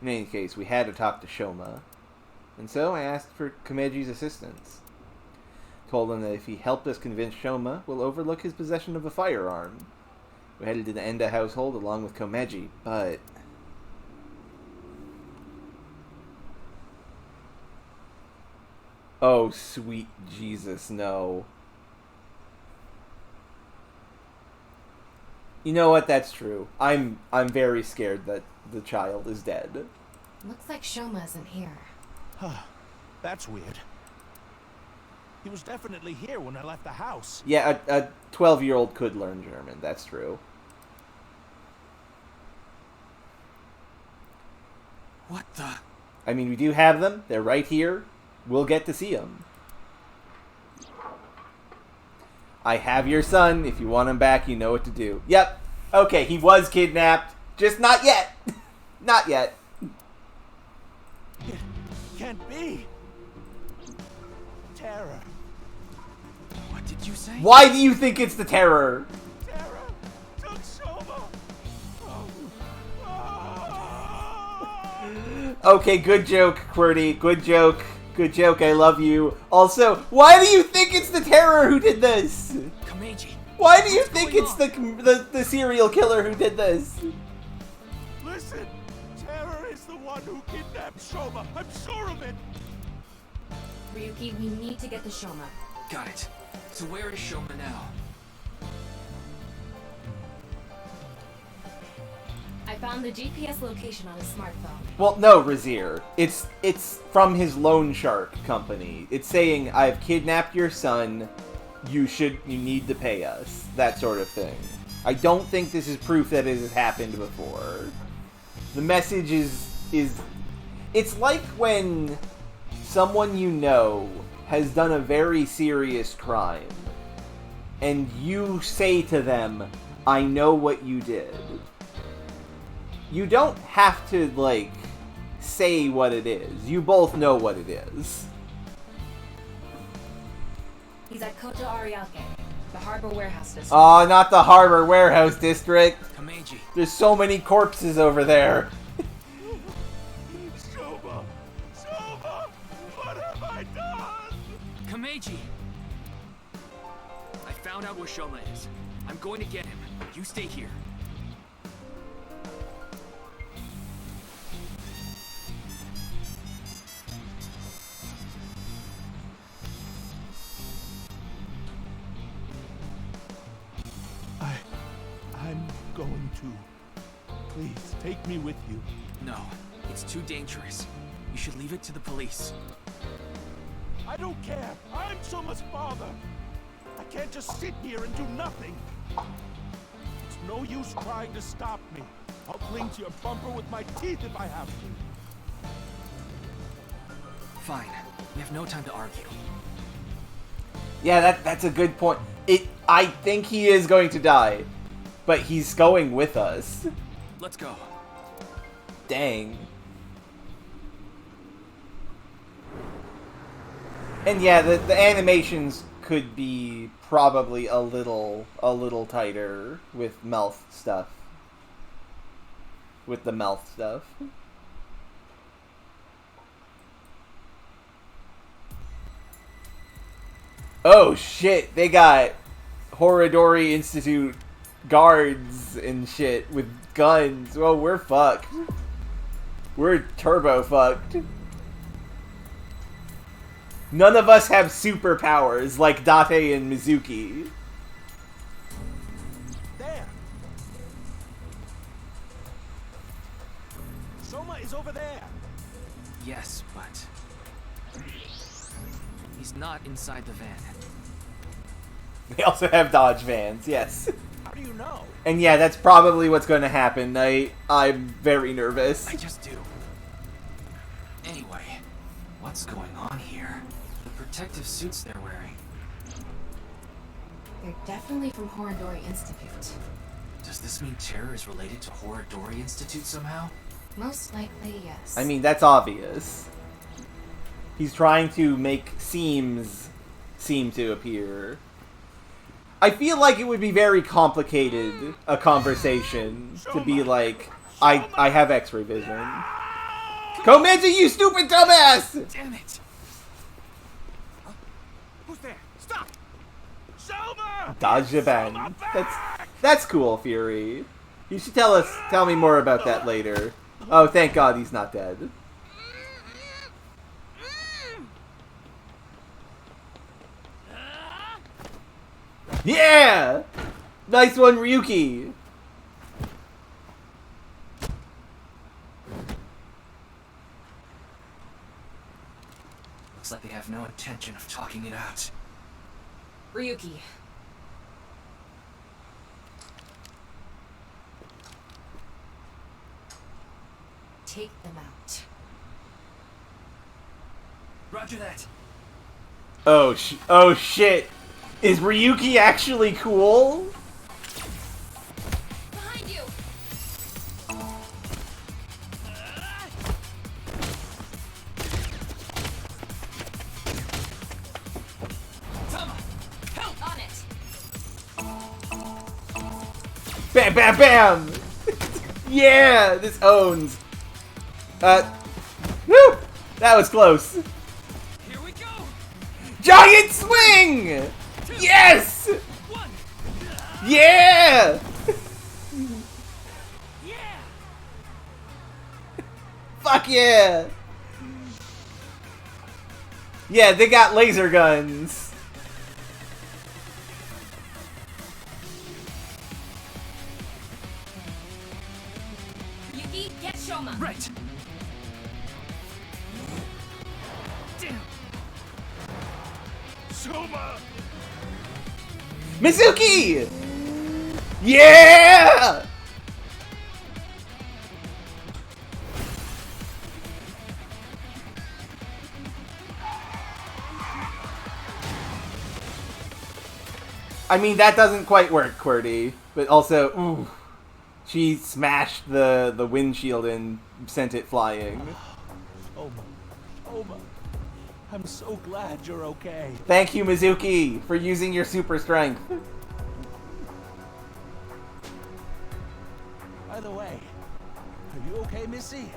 In any case, we had to talk to Shoma. And so I asked for Komeji's assistance. Told him that if he helped us convince Shoma, we'll overlook his possession of a firearm. We headed to the Enda household along with Komeji, but... Oh, sweet Jesus, no. You know what? That's true. I'm very scared that the child is dead. Looks like Shoma isn't here. Huh. That's weird. He was definitely here when I left the house. Yeah, a 12-year-old could learn German. That's true. What the? I mean, we do have them. They're right here. We'll get to see them. I have your son. If you want him back, you know what to do. Yep. Okay, he was kidnapped. Just not yet. Not yet. It can't be. Terror. What did you say? Why do you think it's the Terror? Terror took Shoma. Okay, good joke, QWERTY. Good joke. Good joke, I love you. Also, why do you think it's the Terror who did this? Komeji. Why do you think it's the serial killer who did this? Listen, Terror is the one who kidnapped Shoma. I'm sure of it. Ryuki, we need to get to Shoma. Got it. So where is Shoma now? I found the GPS location on his smartphone. Well, no, Razir. It's from his loan shark company. It's saying, I've kidnapped your son. You need to pay us. That sort of thing. I don't think this is proof that it has happened before. The message is it's like when someone you know has done a very serious crime, and you say to them, I know what you did. You don't have to, like, say what it is. You both know what it is. He's at Koto Ariake, the harbor warehouse district. Oh, not the harbor warehouse district. Komeji. There's so many corpses over there. Shoma! Shoma! What have I done? Komeji! I found out where Shoma is. I'm going to get him. You stay here. I'm going to. Please, take me with you. No, it's too dangerous. You should leave it to the police. I don't care. I'm Shoma's father. I can't just sit here and do nothing. It's no use trying to stop me. I'll cling to your bumper with my teeth if I have to. Fine. We have no time to argue. Yeah, that's a good point. I think he is going to die, but he's going with us. Let's go. Dang. And yeah, the animations could be probably a little tighter with mouth stuff. With the mouth stuff. Oh shit, they got Horadori Institute guards and shit with guns. Well, we're fucked. We're turbo fucked. None of us have superpowers like Date and Mizuki. There! Soma is over there! Yes, but... he's not inside the van. They also have Dodge vans, yes. How do you know? And yeah, that's probably what's going to happen. I'm very nervous. I just do. Anyway, what's going on here? The protective suits they're wearing. They're definitely from Horadori Institute. Does this mean terror is related to Horadori Institute somehow? Most likely, yes. I mean, that's obvious. He's trying to make seems seem to appear. I feel like it would be very complicated, a conversation, to be like, I have X-ray vision. Komeji, you stupid dumbass! Damn it! Who's there? Stop! Soma! Dodge the ban. That's cool, Fury. You should tell me more about that later. Oh, thank God he's not dead. Yeah! Nice one, Ryuki! Looks like they have no intention of talking it out. Ryuki. Take them out. Roger that. Oh shit! Is Ryuki actually cool? Behind you. Tama, help! On it. Bam, bam, bam! Yeah, this owns. Woo! That was close. Here we go. Giant swing! Yes! Yeah! Fuck yeah! Yeah, they got laser guns. Yuki, get Shoma. Right. Damn. Soma! Mizuki! Yeah! I mean, that doesn't quite work, QWERTY. But also, ooh. She smashed the windshield and sent it flying. Soma, I'm so glad you're okay. Thank you, Mizuki, for using your super strength. By the way, are you okay, Missy?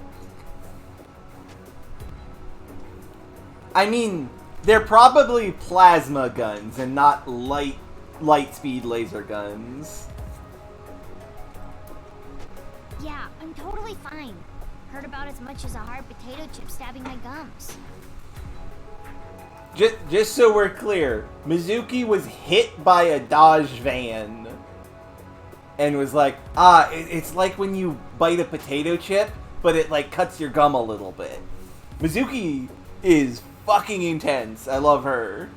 I mean, they're probably plasma guns and not light speed laser guns. Yeah, I'm totally fine. Hurt about as much as a hard potato chip stabbing my gums. Just so we're clear, Mizuki was hit by a Dodge van and was like, it's like when you bite a potato chip, but it like cuts your gum a little bit. Mizuki is fucking intense. I love her.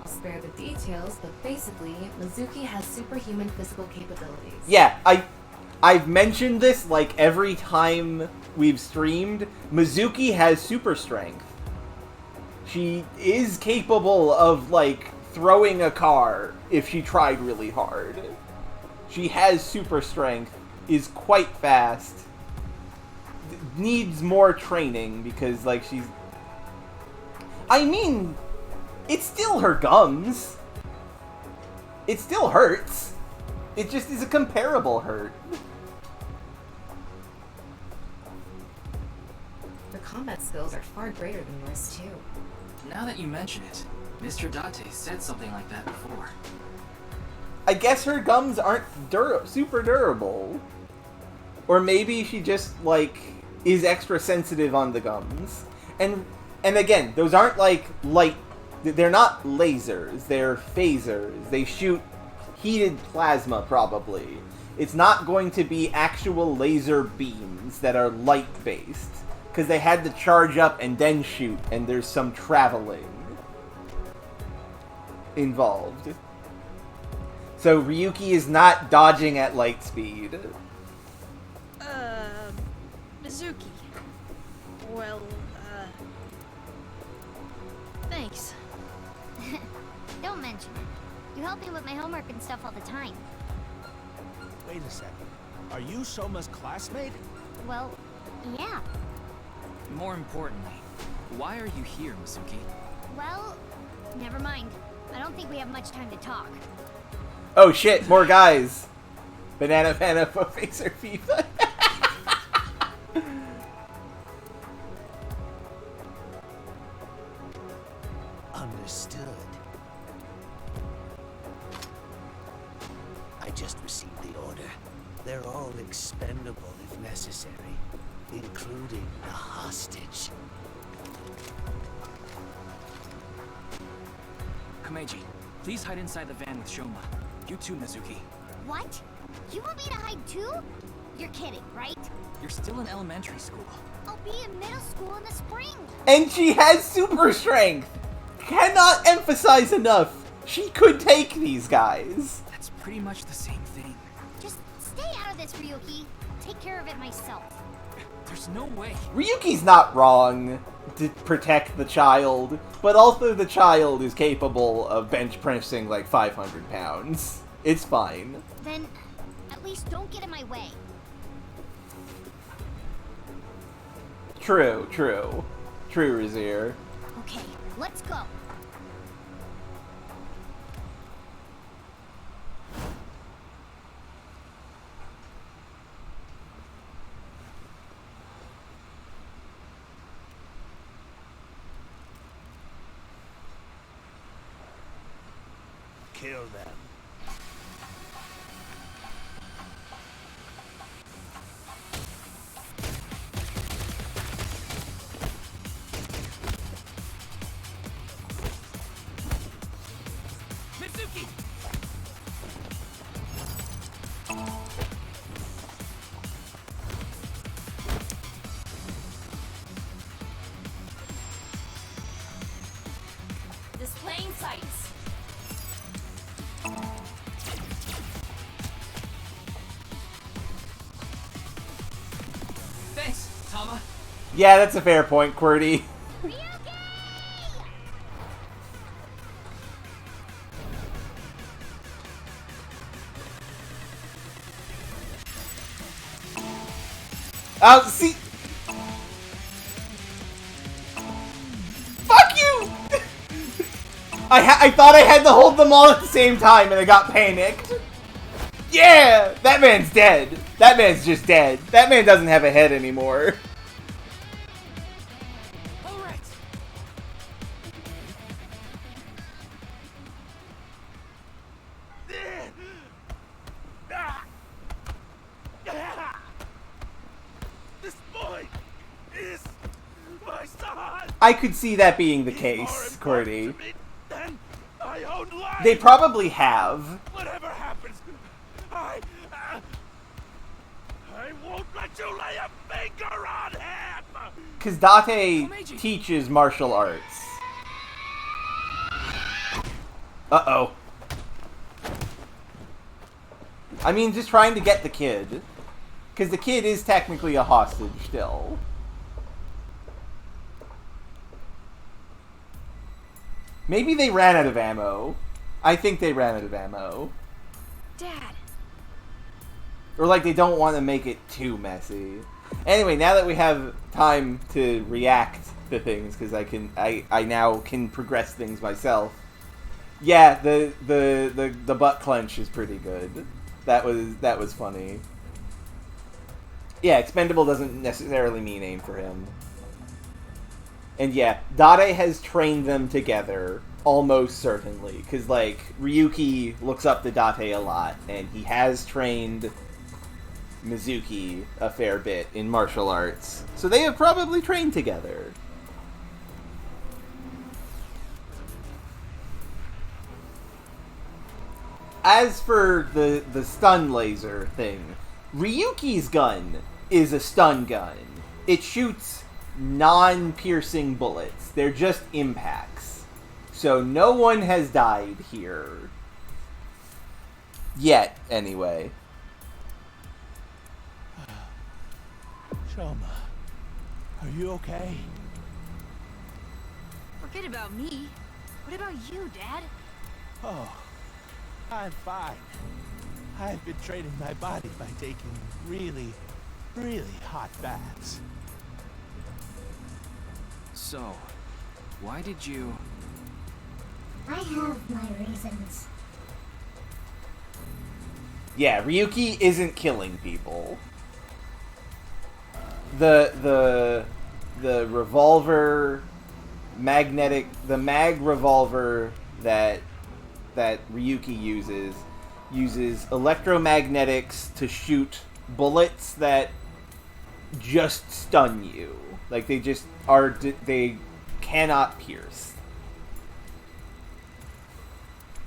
I'll spare the details, but basically, Mizuki has superhuman physical capabilities. Yeah, I've mentioned this like every time we've streamed. Mizuki has super strength. She is capable of like throwing a car if she tried really hard. She has super strength, is quite fast. Needs more training because like she's... I mean, it's still her gums. It still hurts. It just is a comparable hurt. Her combat skills are far greater than yours, too. Now that you mention it, Mr. Date said something like that before. I guess her gums aren't super durable. Or maybe she just, like, is extra sensitive on the gums. And again, those aren't, like, light... They're not lasers. They're phasers. They shoot heated plasma, probably. It's not going to be actual laser beams that are light-based. Because they had to charge up and then shoot, and there's some traveling involved. So Ryuki is not dodging at light speed. Mizuki. Well, thanks. Don't mention it. You help me with my homework and stuff all the time. Wait a second. Are you Soma's classmate? Well, yeah. More importantly, why are you here, Mizuki? Well, never mind. I don't think we have much time to talk. Oh shit, more guys. Banana Panda for Facer FIFA. Understood. I just received the order. They're all expendable if necessary, including the hostage. Komeji, please hide inside the van with Shoma. You too, Mizuki. What? You want me to hide too? You're kidding, right? You're still in elementary school. I'll be in middle school in the spring. And she has super strength. Cannot emphasize enough. She could take these guys. That's pretty much the same thing. Just stay out of this, Ryuki. I'll take care of it myself. There's no way. Ryuki's not wrong to protect the child, but also the child is capable of bench pressing like 500 pounds. It's fine. Then, at least don't get in my way. True, Razir. Okay, let's go. Kill them. Mitsuki! Displaying sights. Thanks, Tama. Yeah, that's a fair point, QWERTY. Oh, see. Fuck you! I thought I had to hold them all at the same time and I got panicked. Yeah! That man's dead. That man's just dead. That man doesn't have a head anymore. Alright. This boy is my son. I could see that being the case, QWERTY. Then my own life. They probably have. Whatever happens, I won't let you lay a finger on him. Because Date teaches martial arts. Uh-oh. I mean, just trying to get the kid. Because the kid is technically a hostage still. Maybe they ran out of ammo. I think they ran out of ammo. Dad. Or like they don't want to make it too messy. Anyway, now that we have time to react to things, because I now can progress things myself. Yeah, the butt clench is pretty good. That was funny. Yeah, expendable doesn't necessarily mean aim for him. And yeah, Dade has trained them together, almost certainly. Because, like, Ryuki looks up to Date a lot, and he has trained Mizuki a fair bit in martial arts. So they have probably trained together. As for the stun laser thing, Ryuki's gun is a stun gun. It shoots non-piercing bullets. They're just impacts. So no one has died here. Yet, anyway. Shoma, are you okay? Forget about me. What about you, Dad? Oh, I'm fine. I've been training my body by taking really hot baths. So, why did you... I have my reasons. Yeah, Ryuki isn't killing people. The revolver, the mag revolver that Ryuki uses electromagnetics to shoot bullets that just stun you. Like, they cannot pierce.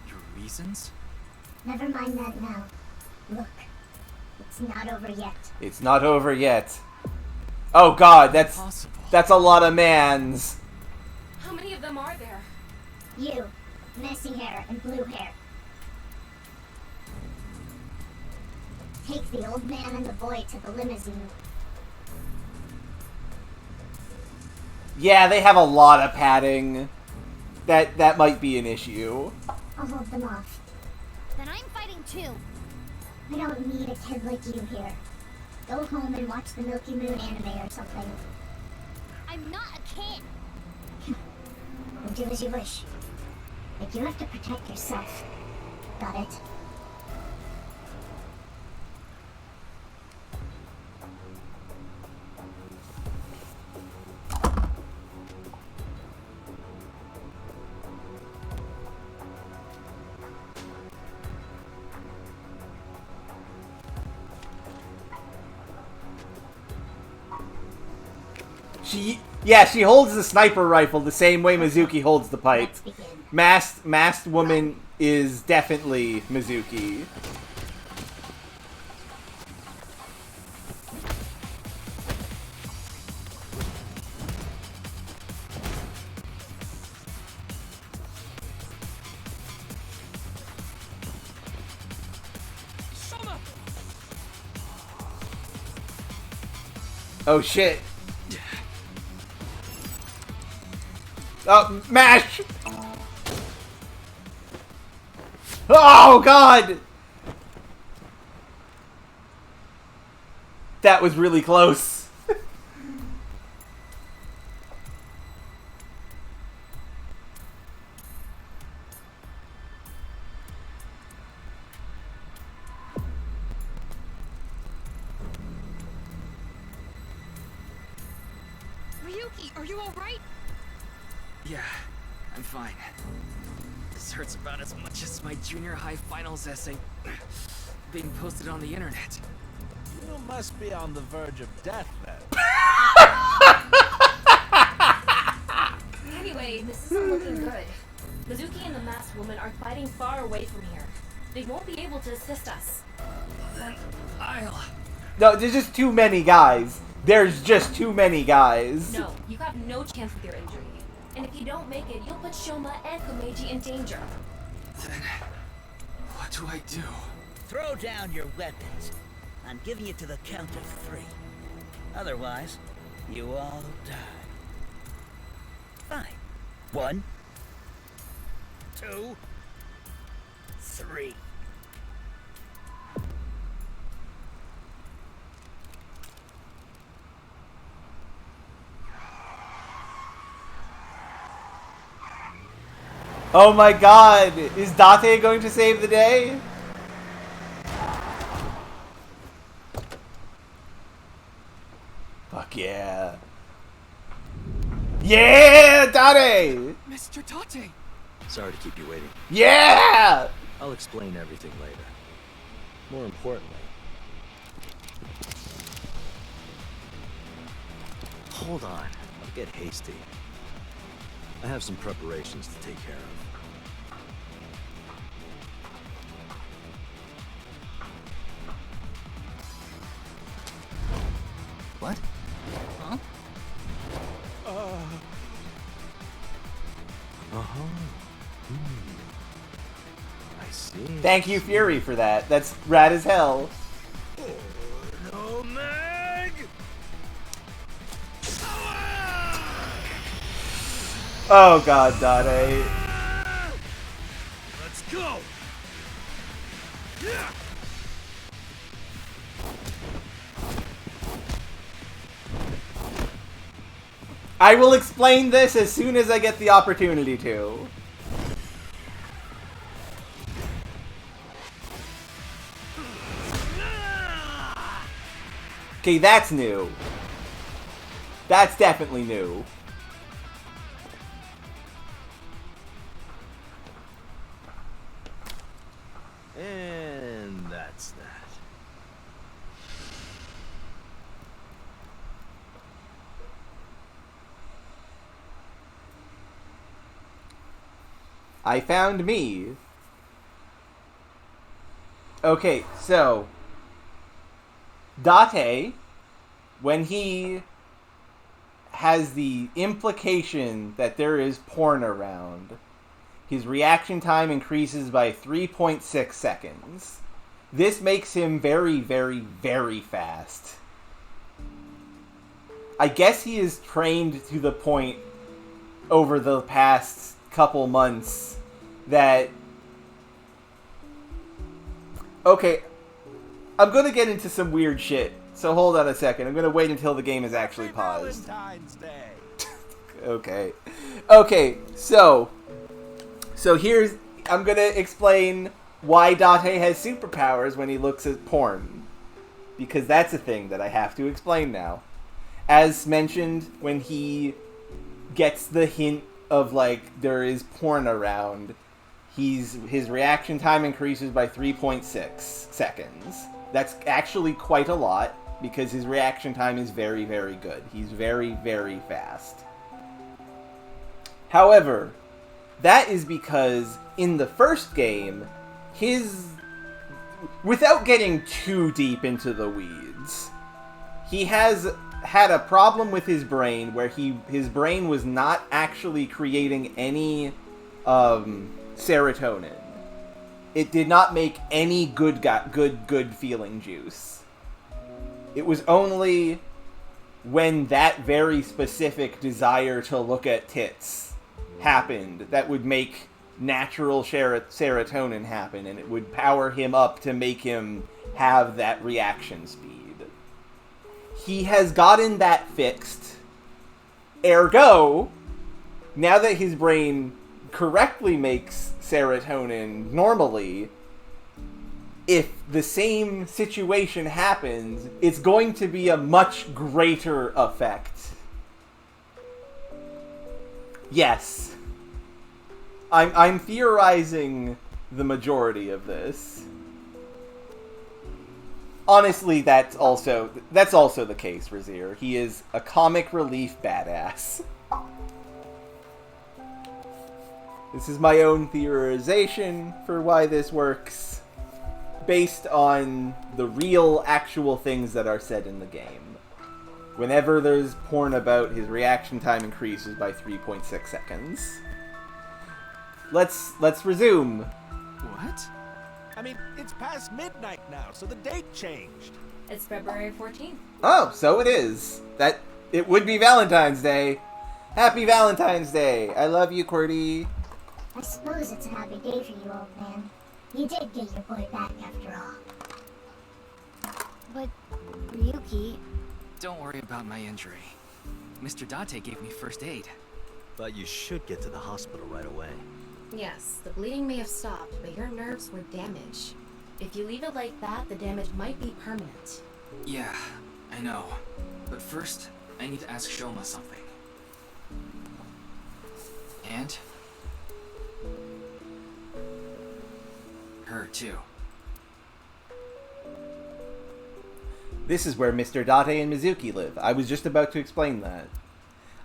Your reasons? Never mind that now. Look, it's not over yet. It's not over yet. Oh god, that's a lot of mans. How many of them are there? You, messy hair and blue hair. Take the old man and the boy to the limousine. Yeah, they have a lot of padding. That might be an issue. I'll hold them off. Then I'm fighting too. I don't need a kid like you here. Go home and watch the Milky Moon anime or something. I'm not a kid. Or do as you wish. But you have to protect yourself. Got it? She holds the sniper rifle the same way Mizuki holds the pipe. Masked woman is definitely Mizuki. Oh shit. Oh, mash! Oh, God! That was really close. Ryuki, are you alright? Yeah, I'm fine. This hurts about as much as my junior high finals essay being posted on the internet. You must be on the verge of death, then. Anyway, this isn't looking good. Mizuki and the masked woman are fighting far away from here. They won't be able to assist us. Then I'll... No, there's just too many guys. There's just too many guys. No, you have no chance with your injury. And if you don't make it, you'll put Shoma and Komeji in danger. Then, what do I do? Throw down your weapons. I'm giving you to the count of 3. Otherwise, you all die. Fine. 1, 2, 3. Oh my god! Is Date going to save the day? Fuck yeah. Yeah, Dade! Mr. Tate! Sorry to keep you waiting. Yeah! I'll explain everything later. More importantly... Hold on. Don't get hasty. I have some preparations to take care of. What? Huh? I see. Thank you, Fury, for that. That's rad as hell. No, Meg! Oh god, Dade. Let's go! Yeah! I will explain this as soon as I get the opportunity to. Okay, that's new. That's definitely new. And that's that. I found me. Okay, so Date, when he has the implication that there is porn around, his reaction time increases by 3.6 seconds. This makes him very, very, very fast. I guess he is trained to the point over the past couple months that... Okay, I'm gonna get into some weird shit, so hold on a second. I'm gonna wait until the game is actually paused. Valentine's Day. Okay. Okay, so here's... I'm gonna explain why Date has superpowers when he looks at porn. Because that's a thing that I have to explain now. As mentioned, when he gets the hint of, like, there is porn around, his reaction time increases by 3.6 seconds. That's actually quite a lot, because his reaction time is very, very good. He's very, very fast. However, that is because in the first game, without getting too deep into the weeds, he has had a problem with his brain where his brain was not actually creating any serotonin. It did not make any good feeling juice. It was only when that very specific desire to look at tits happened that would make natural serotonin happen, and it would power him up to make him have that reaction speed. He has gotten that fixed. Ergo, now that his brain correctly makes serotonin normally, if the same situation happens, it's going to be a much greater effect. Yes. I'm theorizing the majority of this. Honestly, that's also the case, Razir. He is a comic relief badass. This is my own theorization for why this works, based on the real, actual things that are said in the game. Whenever there's porn about, his reaction time increases by 3.6 seconds. Let's resume. What? I mean, it's past midnight now, so the date changed. It's February 14th. Oh, so it is. It would be Valentine's Day. Happy Valentine's Day. I love you, Qwerty. I suppose it's a happy day for you, old man. You did get your boy back after all. But, Ryuki... Don't worry about my injury. Mr. Date gave me first aid. But you should get to the hospital right away. Yes, the bleeding may have stopped, but your nerves were damaged. If you leave it like that, the damage might be permanent. Yeah, I know. But first, I need to ask Shoma something. too. This is where Mr. Date and Mizuki live. I was just about to explain that.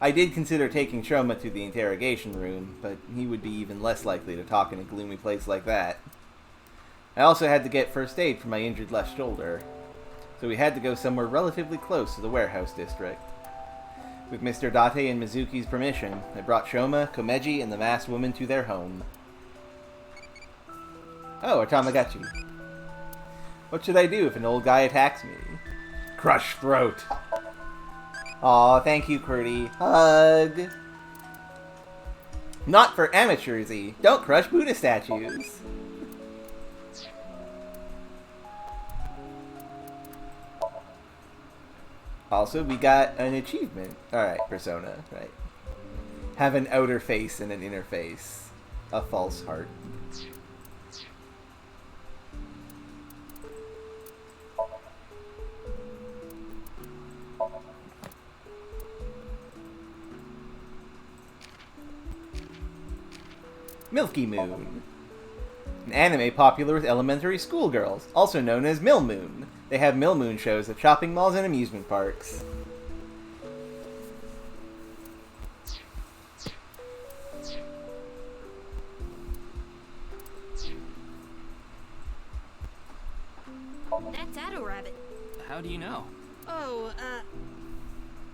I did consider taking Shoma to the interrogation room, but he would be even less likely to talk in a gloomy place like that. I also had to get first aid for my injured left shoulder, so we had to go somewhere relatively close to the warehouse district. With Mr. Date and Mizuki's permission, I brought Shoma, Komeji, and the masked woman to their home. Oh, a Tamagotchi. What should I do if an old guy attacks me? Crush throat. Aw, thank you, Qwerty. Hug. Not for amateursy. Don't crush Buddha statues. Also, we got an achievement. Alright, Persona, right. Have an outer face and an inner face. A false heart. Milky Moon. An anime popular with elementary schoolgirls, also known as Mill Moon. They have Mill Moon shows at shopping malls and amusement parks. That's Addo Rabbit. How do you know? Oh,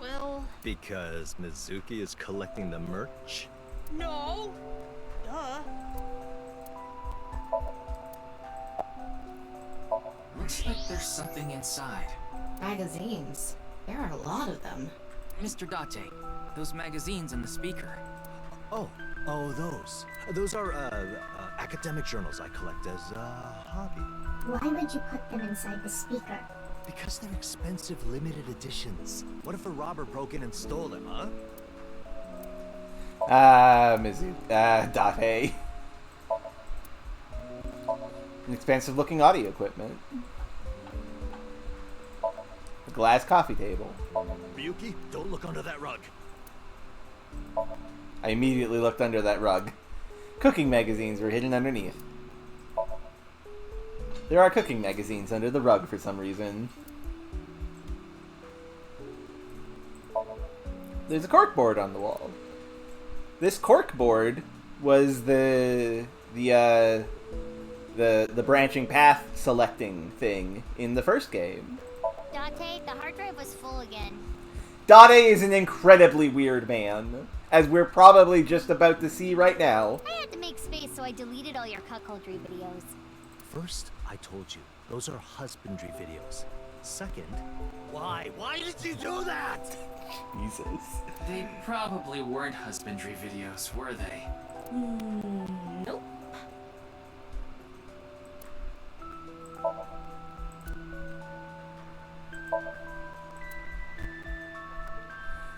well... Because Mizuki is collecting the merch? No! Duh. Looks like there's something inside. Magazines. There are a lot of them. Mr. Date, those magazines and the speaker. Oh, those. Those are, academic journals I collect as a hobby. Why would you put them inside the speaker? Because they're expensive limited editions. What if a robber broke in and stole them, huh? Date. An expensive looking audio equipment. A glass coffee table. Ryuki, don't look under that rug. I immediately looked under that rug. Cooking magazines were hidden underneath. There are cooking magazines under the rug for some reason. There's a corkboard on the wall. This corkboard was the branching path selecting thing in the first game. Date, the hard drive was full again. Date is an incredibly weird man, as we're probably just about to see right now. I had to make space, so I deleted all your cuckoldry videos. First, I told you, those are husbandry videos. Second, why? Why did you do that? Jesus. They probably weren't husbandry videos, were they? Nope.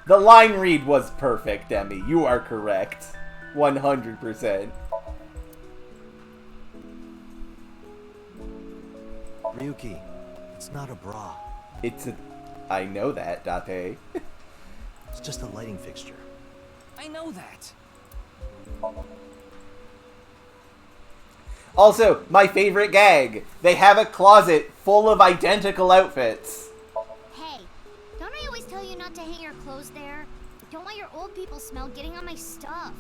The line read was perfect, Demi. You are correct. 100%. Ryuki, it's not a bra. It's a... I know that, Date. It's just a lighting fixture. I know that. Also, my favorite gag. They have a closet full of identical outfits. Hey, don't I always tell you not to hang your clothes there? I don't want your old people smell getting on my stuff.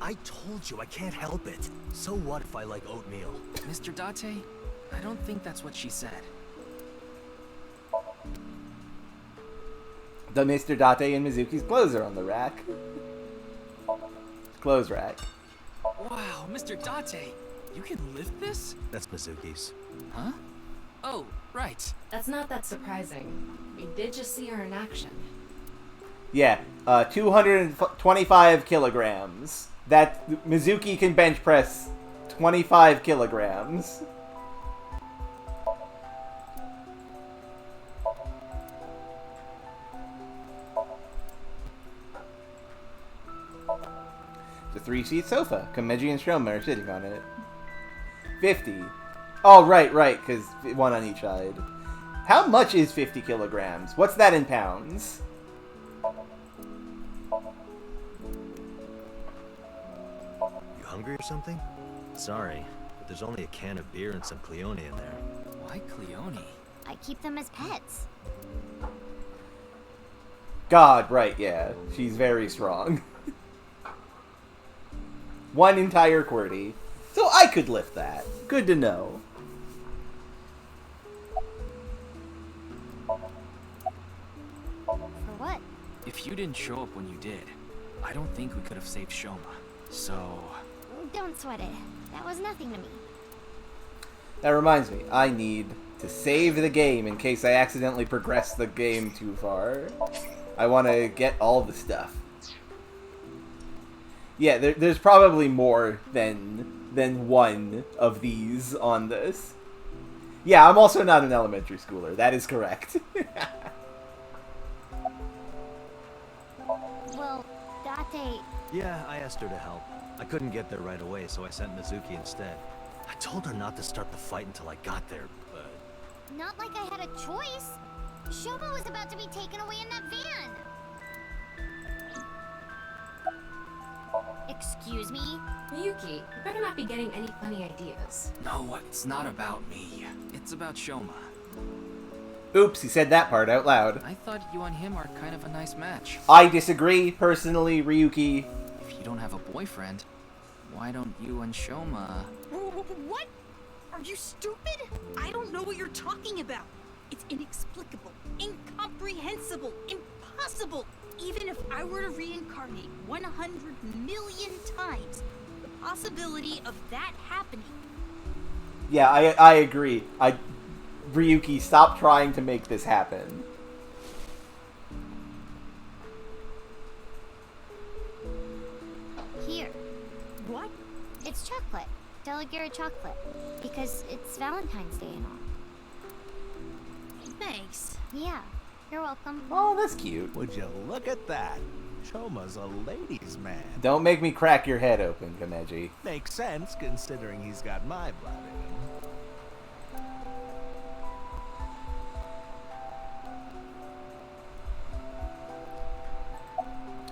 I told you I can't help it. So what if I like oatmeal? Mr. Date, I don't think that's what she said. The Mr. Date and Mizuki's clothes are on the rack. Clothes rack. Wow, Mr. Date, you can lift this? That's Mizuki's. Huh? Oh, right. That's not that surprising. We did just see her in action. Yeah, 225 kilograms. That Mizuki can bench press 25 kilograms. The 3-seat sofa. Komeji and Shoma are sitting on it. 50. Oh, right, because one on each side. How much is 50 kilograms? What's that in pounds? You hungry or something? Sorry, but there's only a can of beer and some Cleone in there. Why Cleone? I keep them as pets. God, right, yeah. She's very strong. One entire QWERTY. So I could lift that. Good to know. For what? If you didn't show up when you did, I don't think we could have saved Shoma. So... Don't sweat it. That was nothing to me. That reminds me, I need to save the game in case I accidentally progress the game too far. I want to get all the stuff. Yeah, there's probably more than one of these on this. Yeah, I'm also not an elementary schooler. That is correct. Well, Date... Yeah, I asked her to help. I couldn't get there right away, so I sent Mizuki instead. I told her not to start the fight until I got there, but... Not like I had a choice. Shoma was about to be taken away in that van. Excuse me? Miyuki, you better not be getting any funny ideas. No, it's not about me. It's about Shoma. Oops, he said that part out loud. I thought you and him are kind of a nice match. I disagree, personally, Ryuki. If you don't have a boyfriend, why don't you and Shoma... What? Are you stupid? I don't know what you're talking about. It's inexplicable, incomprehensible, impossible. Even if I were to reincarnate 100 million times, the possibility of that happening... Yeah, I agree. Ryuki, stop trying to make this happen. Here. What? It's chocolate. Deligera chocolate. Because it's Valentine's Day and all. Thanks. Yeah. You're welcome. Oh, that's cute. Would you look at that? Shoma's a ladies' man. Don't make me crack your head open, Komeji. Makes sense, considering he's got my blood in him.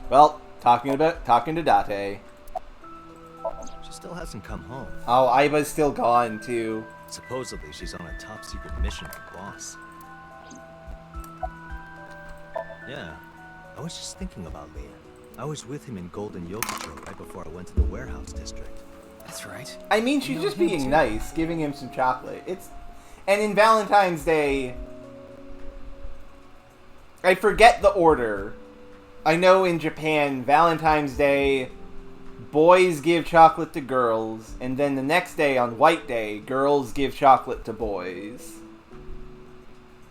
Well, talking to Date. She still hasn't come home. Oh, Aiba's still gone, too. Supposedly, she's on a top-secret mission for Boss. Yeah, I was just thinking about Leon. I was with him in Golden Yokocho right before I went to the warehouse district. That's right. I mean, she's just being nice, giving him some chocolate. And in Valentine's Day... I forget the order. I know in Japan, Valentine's Day, boys give chocolate to girls, and then the next day, on White Day, girls give chocolate to boys.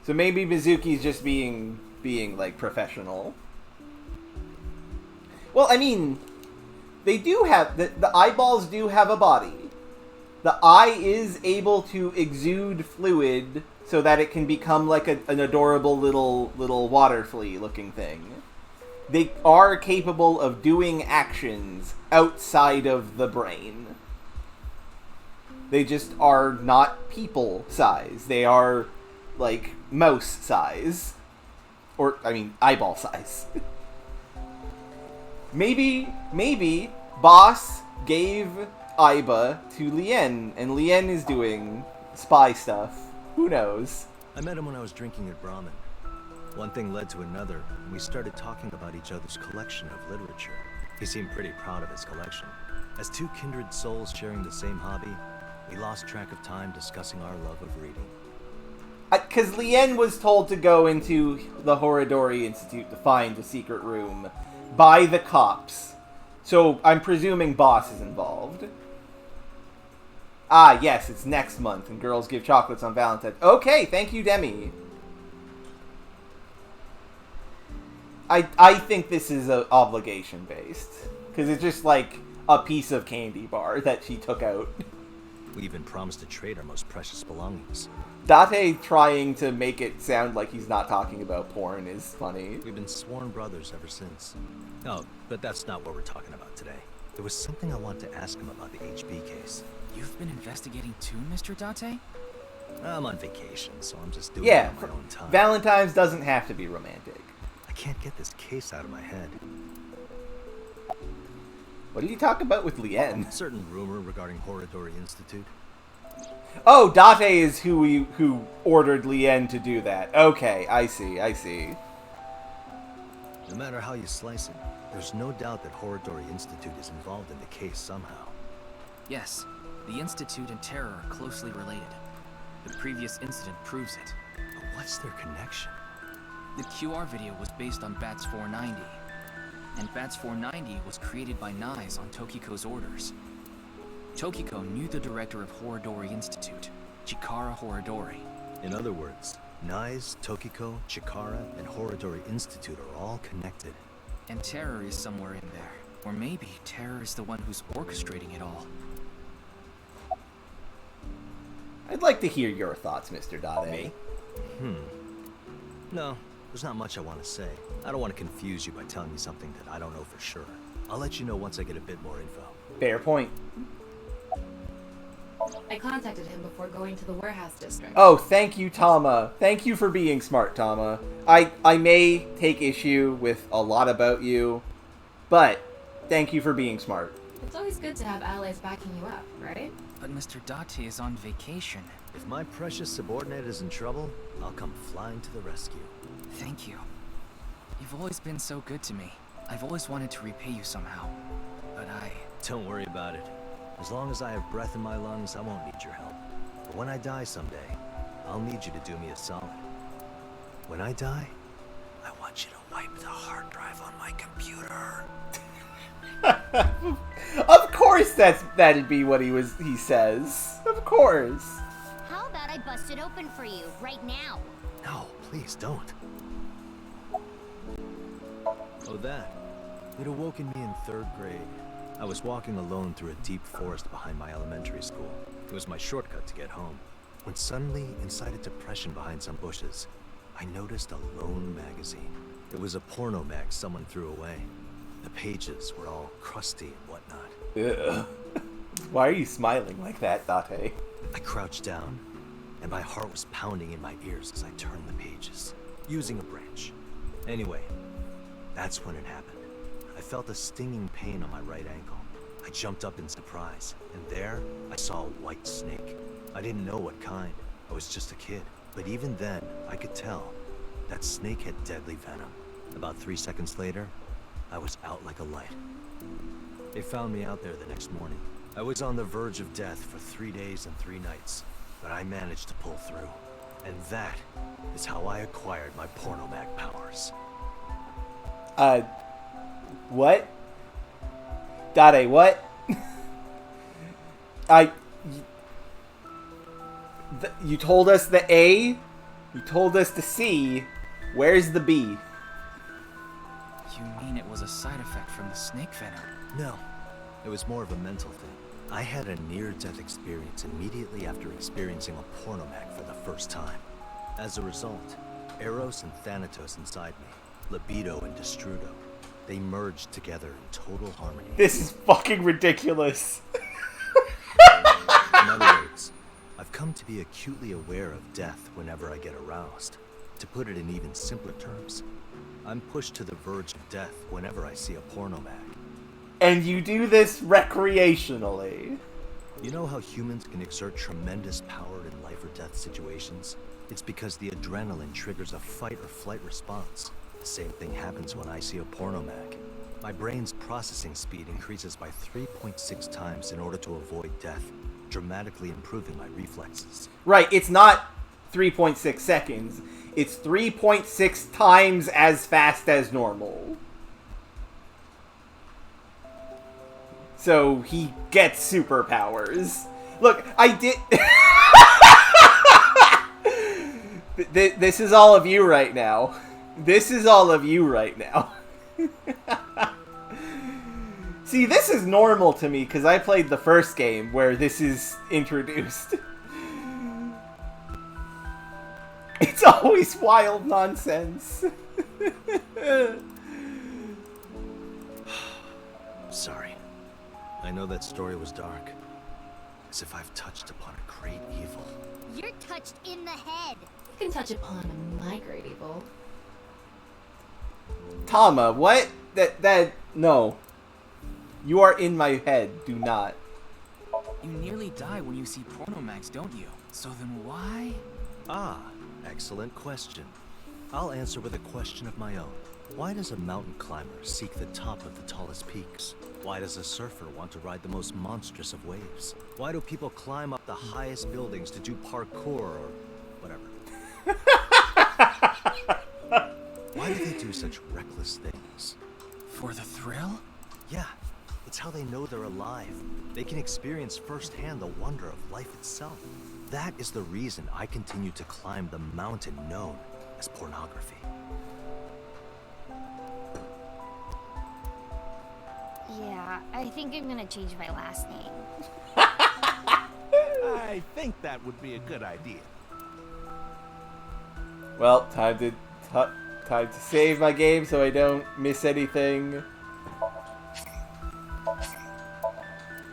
So maybe Mizuki's just being like, professional. Well, I mean, they do have... The eyeballs do have a body. The eye is able to exude fluid so that it can become like an adorable little water flea looking thing. They are capable of doing actions outside of the brain. They just are not people size. They are, like, mouse size. Or, I mean, eyeball size. Maybe Boss gave Aiba to Lien, and Lien is doing spy stuff. Who knows? I met him when I was drinking at Brahmin. One thing led to another, and we started talking about each other's collection of literature. He seemed pretty proud of his collection. As two kindred souls sharing the same hobby, we lost track of time discussing our love of reading. Because Lien was told to go into the Horodori Institute to find a secret room by the cops. So I'm presuming Boss is involved. Ah, yes, it's next month, and girls give chocolates on Valentine's. Okay, thank you, Demi. I think this is obligation-based. Because it's just like a piece of candy bar that she took out. We even promised to trade our most precious belongings. Date trying to make it sound like he's not talking about porn is funny. We've been sworn brothers ever since. Oh, but that's not what we're talking about today. There was something I wanted to ask him about the HB case. You've been investigating too, Mr. Date? I'm on vacation, so I'm just doing Yeah, it on my own time. Valentine's doesn't have to be romantic. I can't get this case out of my head. What did you talk about with Lien? A certain rumor regarding Horodori Institute. Oh, Date is who ordered Lien to do that. Okay, I see. No matter how you slice it, there's no doubt that Horadori Institute is involved in the case somehow. Yes, the Institute and Terror are closely related. The previous incident proves it. But what's their connection? The QR video was based on Bats 490. And Bats 490 was created by Nyes on Tokiko's orders. Tokiko knew the director of Horadori Institute, Chikara Horadori. In other words, Nyes, Tokiko, Chikara, and Horadori Institute are all connected. And Terror is somewhere in there. Or maybe Terror is the one who's orchestrating it all. I'd like to hear your thoughts, Mr. Dade. No, there's not much I want to say. I don't want to confuse you by telling you something that I don't know for sure. I'll let you know once I get a bit more info. Fair point. I contacted him before going to the warehouse district. Oh, thank you, Tama. Thank you for being smart, Tama. I may take issue with a lot about you, but thank you for being smart. It's always good to have allies backing you up, right? But Mr. Date is on vacation. If my precious subordinate is in trouble, I'll come flying to the rescue. Thank you. You've always been so good to me. I've always wanted to repay you somehow. But Don't worry about it. As long as I have breath in my lungs, I won't need your help. But when I die someday, I'll need you to do me a solid. When I die, I want you to wipe the hard drive on my computer. Of course that'd be what he says. Of course. How about I bust it open for you right now? No, please don't. Oh, that. It awoken me in 3rd grade. I was walking alone through a deep forest behind my elementary school. It was my shortcut to get home. When suddenly, inside a depression behind some bushes, I noticed a lone magazine. It was a porno mag someone threw away. The pages were all crusty and whatnot. Ugh. Why are you smiling like that, Date? I crouched down, and my heart was pounding in my ears as I turned the pages, using a branch. Anyway, that's when it happened. I felt a stinging pain on my right ankle. I jumped up in surprise, and there, I saw a white snake. I didn't know what kind. I was just a kid. But even then, I could tell that snake had deadly venom. About 3 seconds later, I was out like a light. They found me out there the next morning. I was on the verge of death for 3 days and 3 nights, but I managed to pull through. And that is how I acquired my pornomag powers. What? Dade, what? You told us the A, you told us the C, where's the B? You mean it was a side effect from the snake venom? No, it was more of a mental thing. I had a near-death experience immediately after experiencing a pornomag for the first time. As a result, Eros and Thanatos inside me, Libido and Destrudo, they merged together in total harmony. This is fucking ridiculous. In other words, I've come to be acutely aware of death whenever I get aroused. To put it in even simpler terms, I'm pushed to the verge of death whenever I see a pornomag. And you do this recreationally. You know how humans can exert tremendous power in life or death situations? It's because the adrenaline triggers a fight or flight response. The same thing happens when I see a pornomag. My brain's processing speed increases by 3.6 times in order to avoid death, dramatically improving my reflexes. Right, it's not 3.6 seconds. It's 3.6 times as fast as normal. So he gets superpowers. Look, I did... This is all of you right now. This is all of you right now. See, this is normal to me because I played the first game where this is introduced. It's always wild nonsense. Sorry. I know that story was dark. As if I've touched upon a great evil. You're touched in the head. You can touch upon my great evil. Tama, what? No. You are in my head. Do not. You nearly die when you see Pornomax, don't you? So then why? Ah, excellent question. I'll answer with a question of my own. Why does a mountain climber seek the top of the tallest peaks? Why does a surfer want to ride the most monstrous of waves? Why do people climb up the highest buildings to do parkour or whatever? Why do they do such reckless things? For the thrill? Yeah, it's how they know they're alive. They can experience firsthand the wonder of life itself. That is the reason I continue to climb the mountain known as pornography. Yeah, I think I'm gonna change my last name. I think that would be a good idea. Well, time to save my game so I don't miss anything.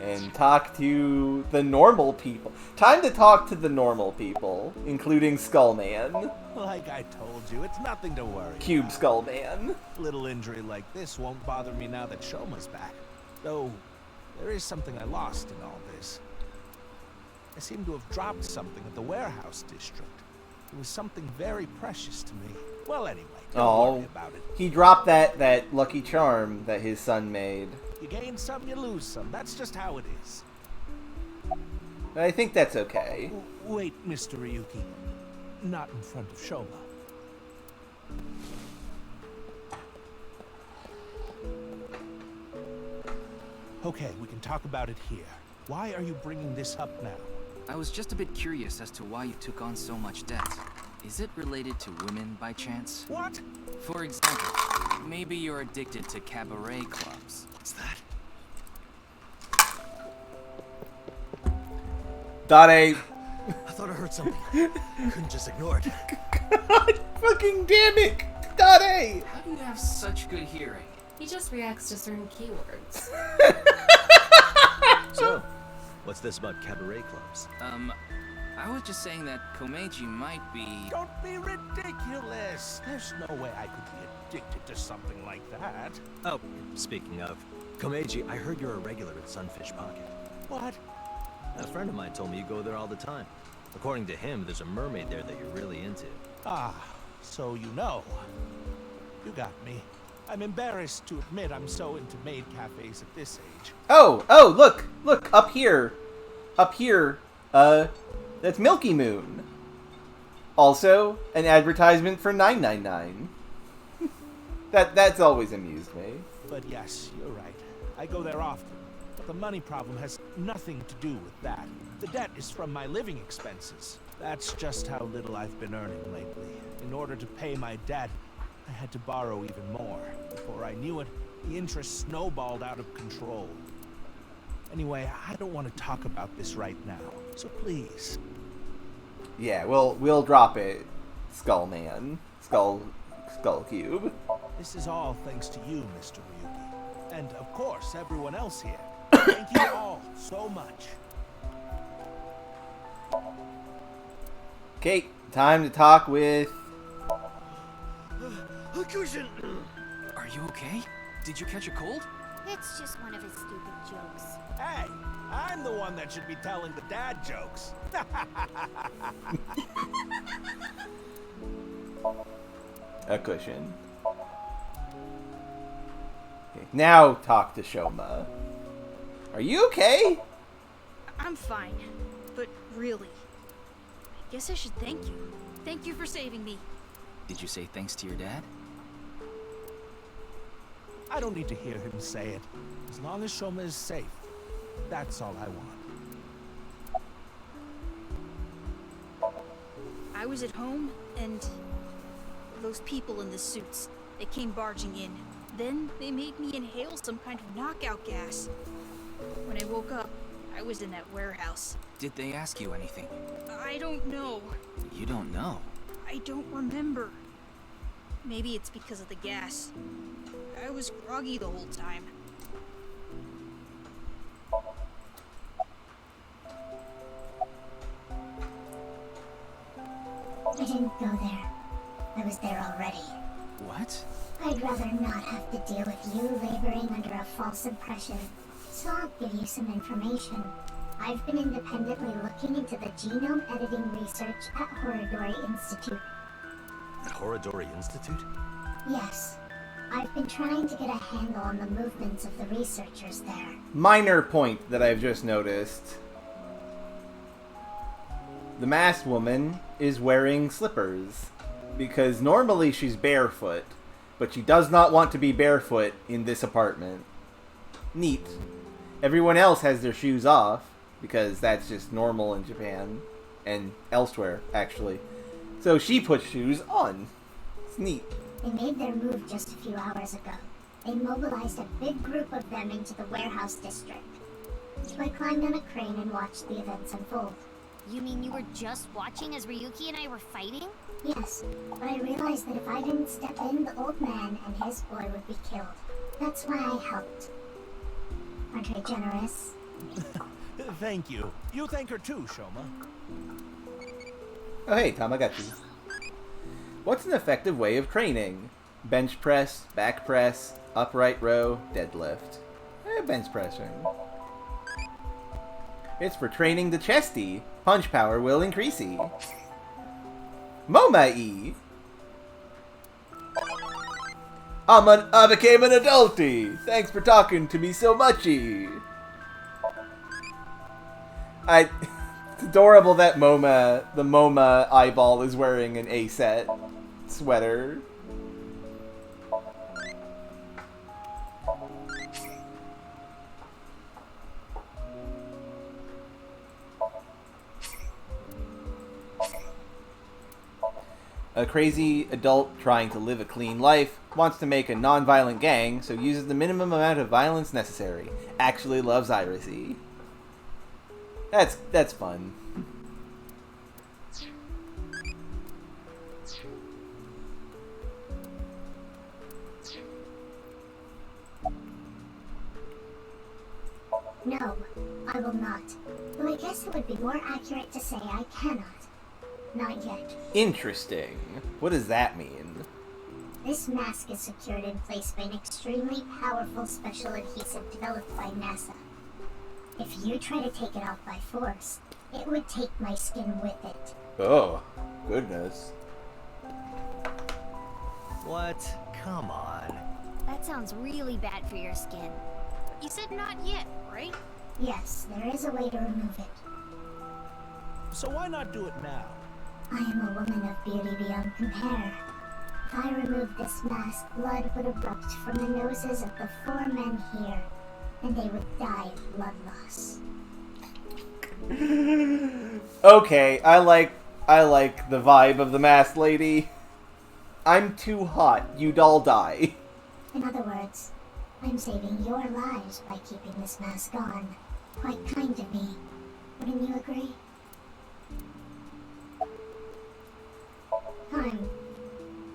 And talk to the normal people. Time to talk to the normal people, including Skullman. Like I told you, it's nothing to worry Cube about. Skullman. A little injury like this won't bother me now that Shoma's back. Though, there is something I lost in all this. I seem to have dropped something at the warehouse district. It was something very precious to me. Well, anyway, don't worry about it. He dropped that lucky charm that his son made. You gain some, you lose some. That's just how it is. I think that's okay. Wait, Mr. Ryuki. Not in front of Shoma. Okay, we can talk about it here. Why are you bringing this up now? I was just a bit curious as to why you took on so much debt. Is it related to women by chance? What? For example, maybe you're addicted to cabaret clubs. What's that? Dade. I thought I heard something. Couldn't just ignore it. God fucking damn it! Dade! How do you have such good hearing? He just reacts to certain keywords. So, what's this about cabaret clubs? I was just saying that Komeji might be... Don't be ridiculous! There's no way I could be addicted to something like that. Oh, speaking of, Komeji, I heard you're a regular at Sunfish Pocket. What? A friend of mine told me you go there all the time. According to him, there's a mermaid there that you're really into. Ah, so you know. You got me. I'm embarrassed to admit I'm so into maid cafes at this age. Oh, look, up here, that's Milky Moon. Also, an advertisement for 999. That's always amused me. But yes, you're right. I go there often. But the money problem has nothing to do with that. The debt is from my living expenses. That's just how little I've been earning lately. In order to pay my debt, I had to borrow even more. Before I knew it, the interest snowballed out of control. Anyway, I don't want to talk about this right now, so please. Yeah, we'll drop it, Skullman. Skull Cube. This is all thanks to you, Mr. Ryuki. And, of course, everyone else here. Thank you all so much. Okay, time to talk with... Are you okay? Did you catch a cold? It's just one of his stupid jokes. Hey, I'm the one that should be telling the dad jokes. A cushion. Okay, now talk to Shoma. Are you okay? I'm fine, but really, I guess I should thank you. Thank you for saving me. Did you say thanks to your dad? I don't need to hear him say it. As long as Shoma is safe, that's all I want. I was at home, and those people in the suits, they came barging in. Then they made me inhale some kind of knockout gas. When I woke up, I was in that warehouse. Did they ask you anything? I don't know. You don't know? I don't remember. Maybe it's because of the gas. I was groggy the whole time. I didn't go there. I was there already. What? I'd rather not have to deal with you laboring under a false impression. So I'll give you some information. I've been independently looking into the genome editing research at Horodori Institute. At Horodori Institute? Yes. I've been trying to get a handle on the movements of the researchers there. Minor point that I've just noticed. The masked woman is wearing slippers. Because normally she's barefoot. But she does not want to be barefoot in this apartment. Neat. Everyone else has their shoes off. Because that's just normal in Japan. And elsewhere, actually. So she puts shoes on. It's neat. They made their move just a few hours ago. They mobilized a big group of them into the warehouse district. So I climbed on a crane and watched the events unfold. You mean you were just watching as Ryuki and I were fighting? Yes, but I realized that if I didn't step in, the old man and his boy would be killed. That's why I helped. Aren't I generous? Thank you. You thank her too, Shoma. Oh hey, Tamagotchi. What's an effective way of training? Bench press, back press, upright row, deadlift. Bench pressing. It's for training the chesty. Punch power will increase-y. Momai! I became an adulty! Thanks for talking to me so muchy! It's adorable that the MoMA eyeball is wearing an A-set sweater. A crazy adult trying to live a clean life wants to make a non-violent gang, so uses the minimum amount of violence necessary. Actually loves Irisy. That's fun. No, I will not. Though I guess it would be more accurate to say I cannot. Not yet. Interesting. What does that mean? This mask is secured in place by an extremely powerful special adhesive developed by NASA. If you try to take it off by force, it would take my skin with it. Oh, goodness. What? Come on. That sounds really bad for your skin. You said not yet, right? Yes, there is a way to remove it. So why not do it now? I am a woman of beauty beyond compare. If I removed this mask, blood would erupt from the noses of the 4 men here, and they would die of blood loss. Okay, I like the vibe of the masked lady. I'm too hot. You'd all die. In other words, I'm saving your lives by keeping this mask on. Quite kind of me. Wouldn't you agree?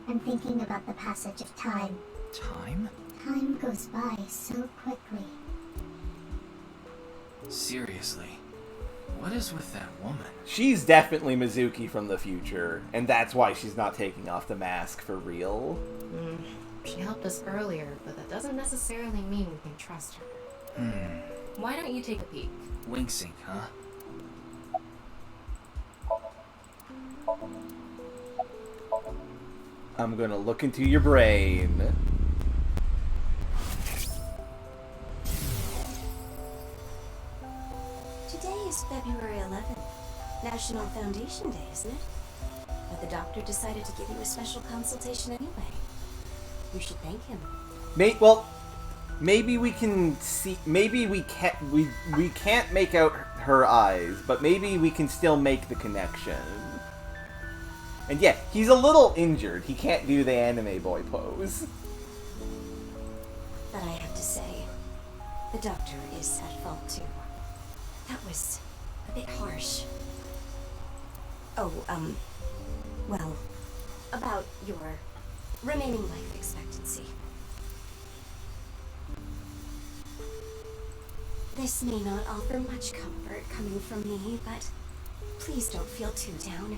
I'm thinking about the passage of time. Time? Time goes by so quickly. Seriously, what is with that woman? She's definitely Mizuki from the future, and that's why she's not taking off the mask for real. She helped us earlier, but that doesn't necessarily mean we can trust her. Why don't you take a peek? Wink sync, huh? I'm gonna look into your brain. Today is February 11th, National Foundation Day, isn't it? But the doctor decided to give you a special consultation anyway. You should thank him. Maybe we can see. Maybe we can't make out her eyes, but maybe we can still make the connection. And yeah, he's a little injured. He can't do the anime boy pose. But I have to say, the doctor is at fault too. That was a bit harsh. Oh, well, about your remaining life expectancy. This may not offer much comfort coming from me, but please don't feel too down.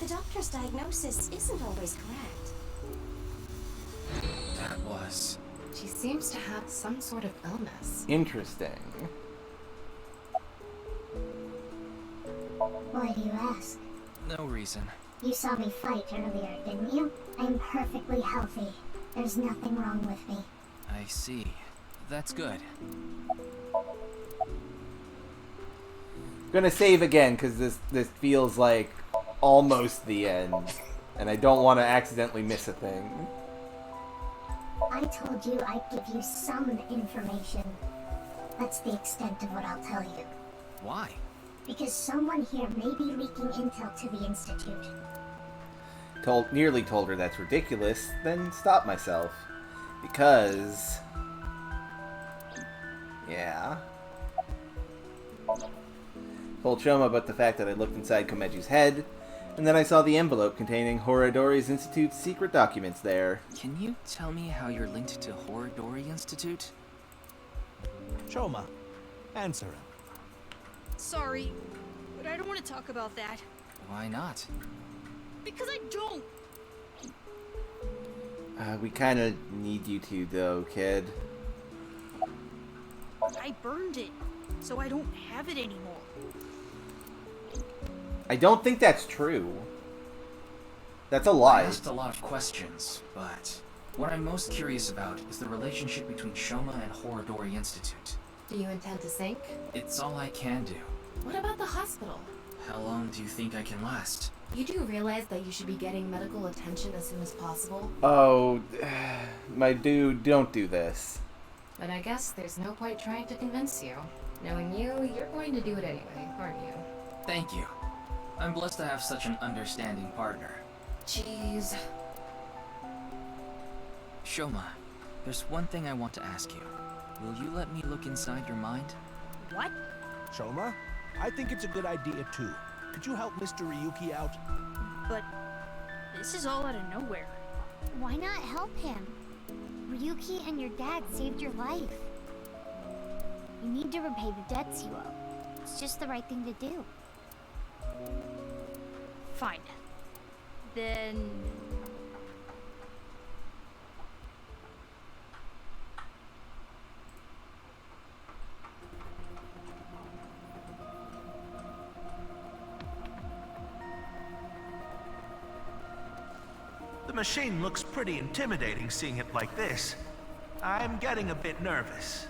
The doctor's diagnosis isn't always correct. That was... She seems to have some sort of illness. Interesting. Why do you ask? No reason. You saw me fight earlier, didn't you? I'm perfectly healthy. There's nothing wrong with me. I see. That's good. Gonna save again, because this feels like almost the end. And I don't want to accidentally miss a thing. I told you I'd give you some information. That's the extent of what I'll tell you. Why? Because someone here may be leaking intel to the Institute. Nearly told her that's ridiculous, then stopped myself. Because... yeah. Told Shoma about the fact that I looked inside Komeji's head, and then I saw the envelope containing Horadori Institute's secret documents there. Can you tell me how you're linked to Horadori Institute? Shoma, answer him. Sorry, but I don't want to talk about that. Why not? Because I don't! We kinda need you to, though, kid. I burned it, so I don't have it anymore. I don't think that's true. That's a lie. I asked a lot of questions, but what I'm most curious about is the relationship between Shoma and Horadori Institute. Do you intend to sink? It's all I can do. What about the hospital? How long do you think I can last? You do realize that you should be getting medical attention as soon as possible? Oh, my dude, don't do this. But I guess there's no point trying to convince you. Knowing you, you're going to do it anyway, aren't you? Thank you. I'm blessed to have such an understanding partner. Jeez. Shoma, there's one thing I want to ask you. Will you let me look inside your mind? What? Shoma, I think it's a good idea too. Could you help Mr. Ryuki out? But this is all out of nowhere. Why not help him? Ryuki and your dad saved your life. You need to repay the debts you owe. It's just the right thing to do. Fine. Then... The machine looks pretty intimidating seeing it like this. I'm getting a bit nervous.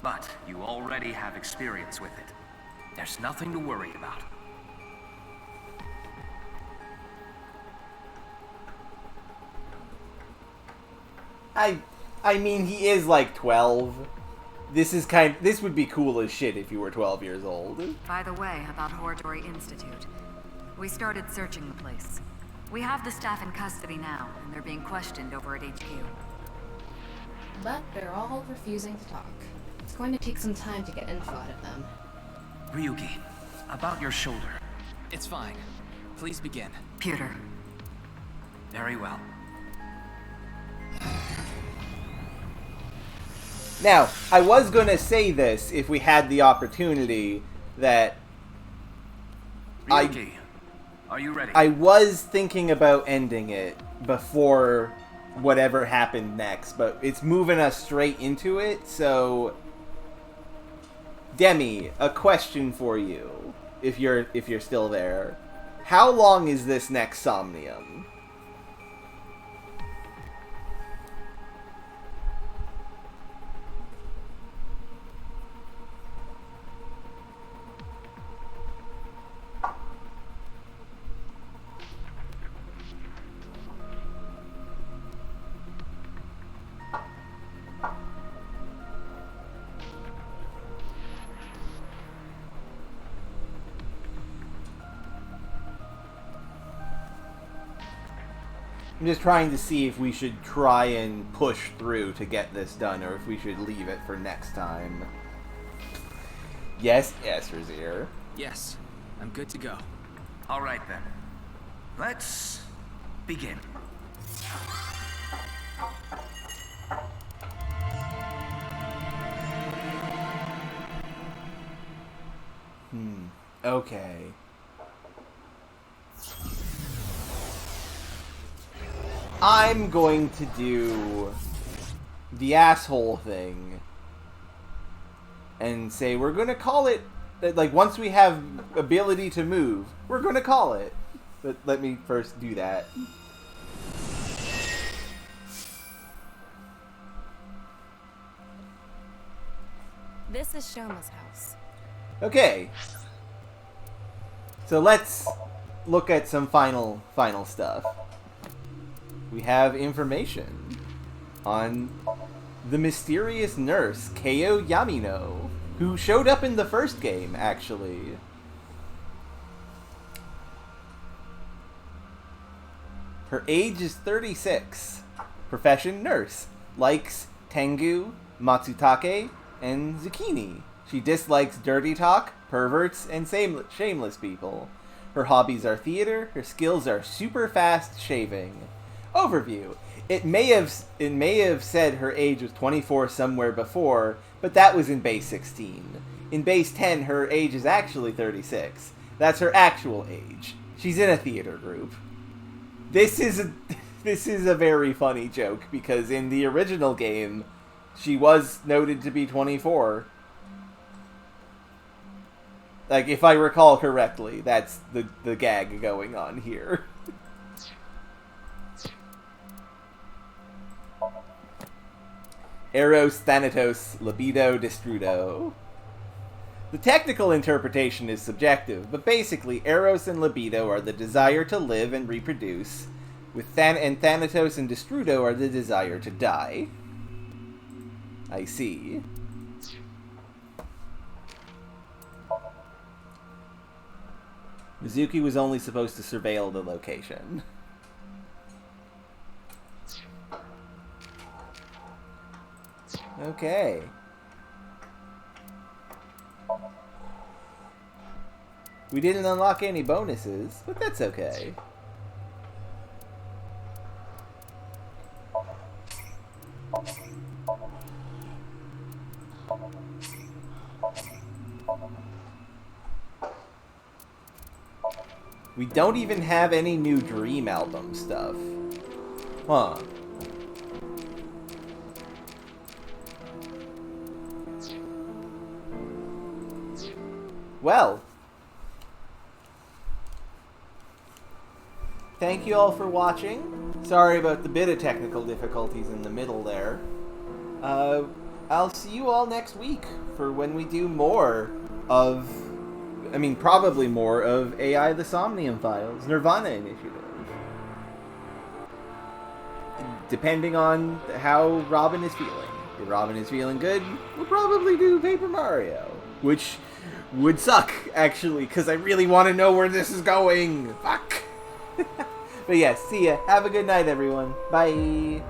But you already have experience with it. There's nothing to worry about. I mean, he is like 12. This would be cool as shit if you were 12 years old. By the way, about Horadori Institute. We started searching the place. We have the staff in custody now, and they're being questioned over at HQ. But they're all refusing to talk. It's going to take some time to get info out of them. Ryuki, about your shoulder. It's fine. Please begin. Pewter. Very well. Now, I was gonna say this if we had the opportunity that Ryuki, are you ready? I was thinking about ending it before whatever happened next, but it's moving us straight into it, so Demi, a question for you, if you're still there. How long is this next Somnium? I'm just trying to see if we should try and push through to get this done, or if we should leave it for next time. Yes, Razier. Yes, I'm good to go. All right then. Let's begin. Okay. I'm going to do the asshole thing and say we're going to call it like, once we have ability to move, we're gonna call it. But let me first do that. This is Shoma's house. Okay. So let's look at some final stuff. We have information on the mysterious nurse, Keo Yamino, who showed up in the first game, actually. Her age is 36. Profession, nurse. Likes Tengu, Matsutake, and Zucchini. She dislikes dirty talk, perverts, and shameless people. Her hobbies are theater. Her skills are super fast shaving. Overview. It may have said her age was 24 somewhere before, but that was in base 16. In base 10, her age is actually 36. That's her actual age. She's in a theater group. This is a very funny joke, because in the original game, she was noted to be 24. Like, if I recall correctly, that's the gag going on here. Eros, Thanatos, Libido, Destrudo. The technical interpretation is subjective, but basically Eros and Libido are the desire to live and reproduce, and Thanatos and Destrudo are the desire to die. I see. Mizuki was only supposed to surveil the location. Okay. We didn't unlock any bonuses, but that's okay. We don't even have any new Dream album stuff. Huh. Well, thank you all for watching. Sorry about the bit of technical difficulties in the middle there. I'll see you all next week for when we do more of, probably more of AI the Somnium Files, NirvanA Initiative. Depending on how Robin is feeling. If Robin is feeling good, we'll probably do Paper Mario, which would suck, actually, because I really want to know where this is going. Fuck. But yes, see ya. Have a good night, everyone. Bye.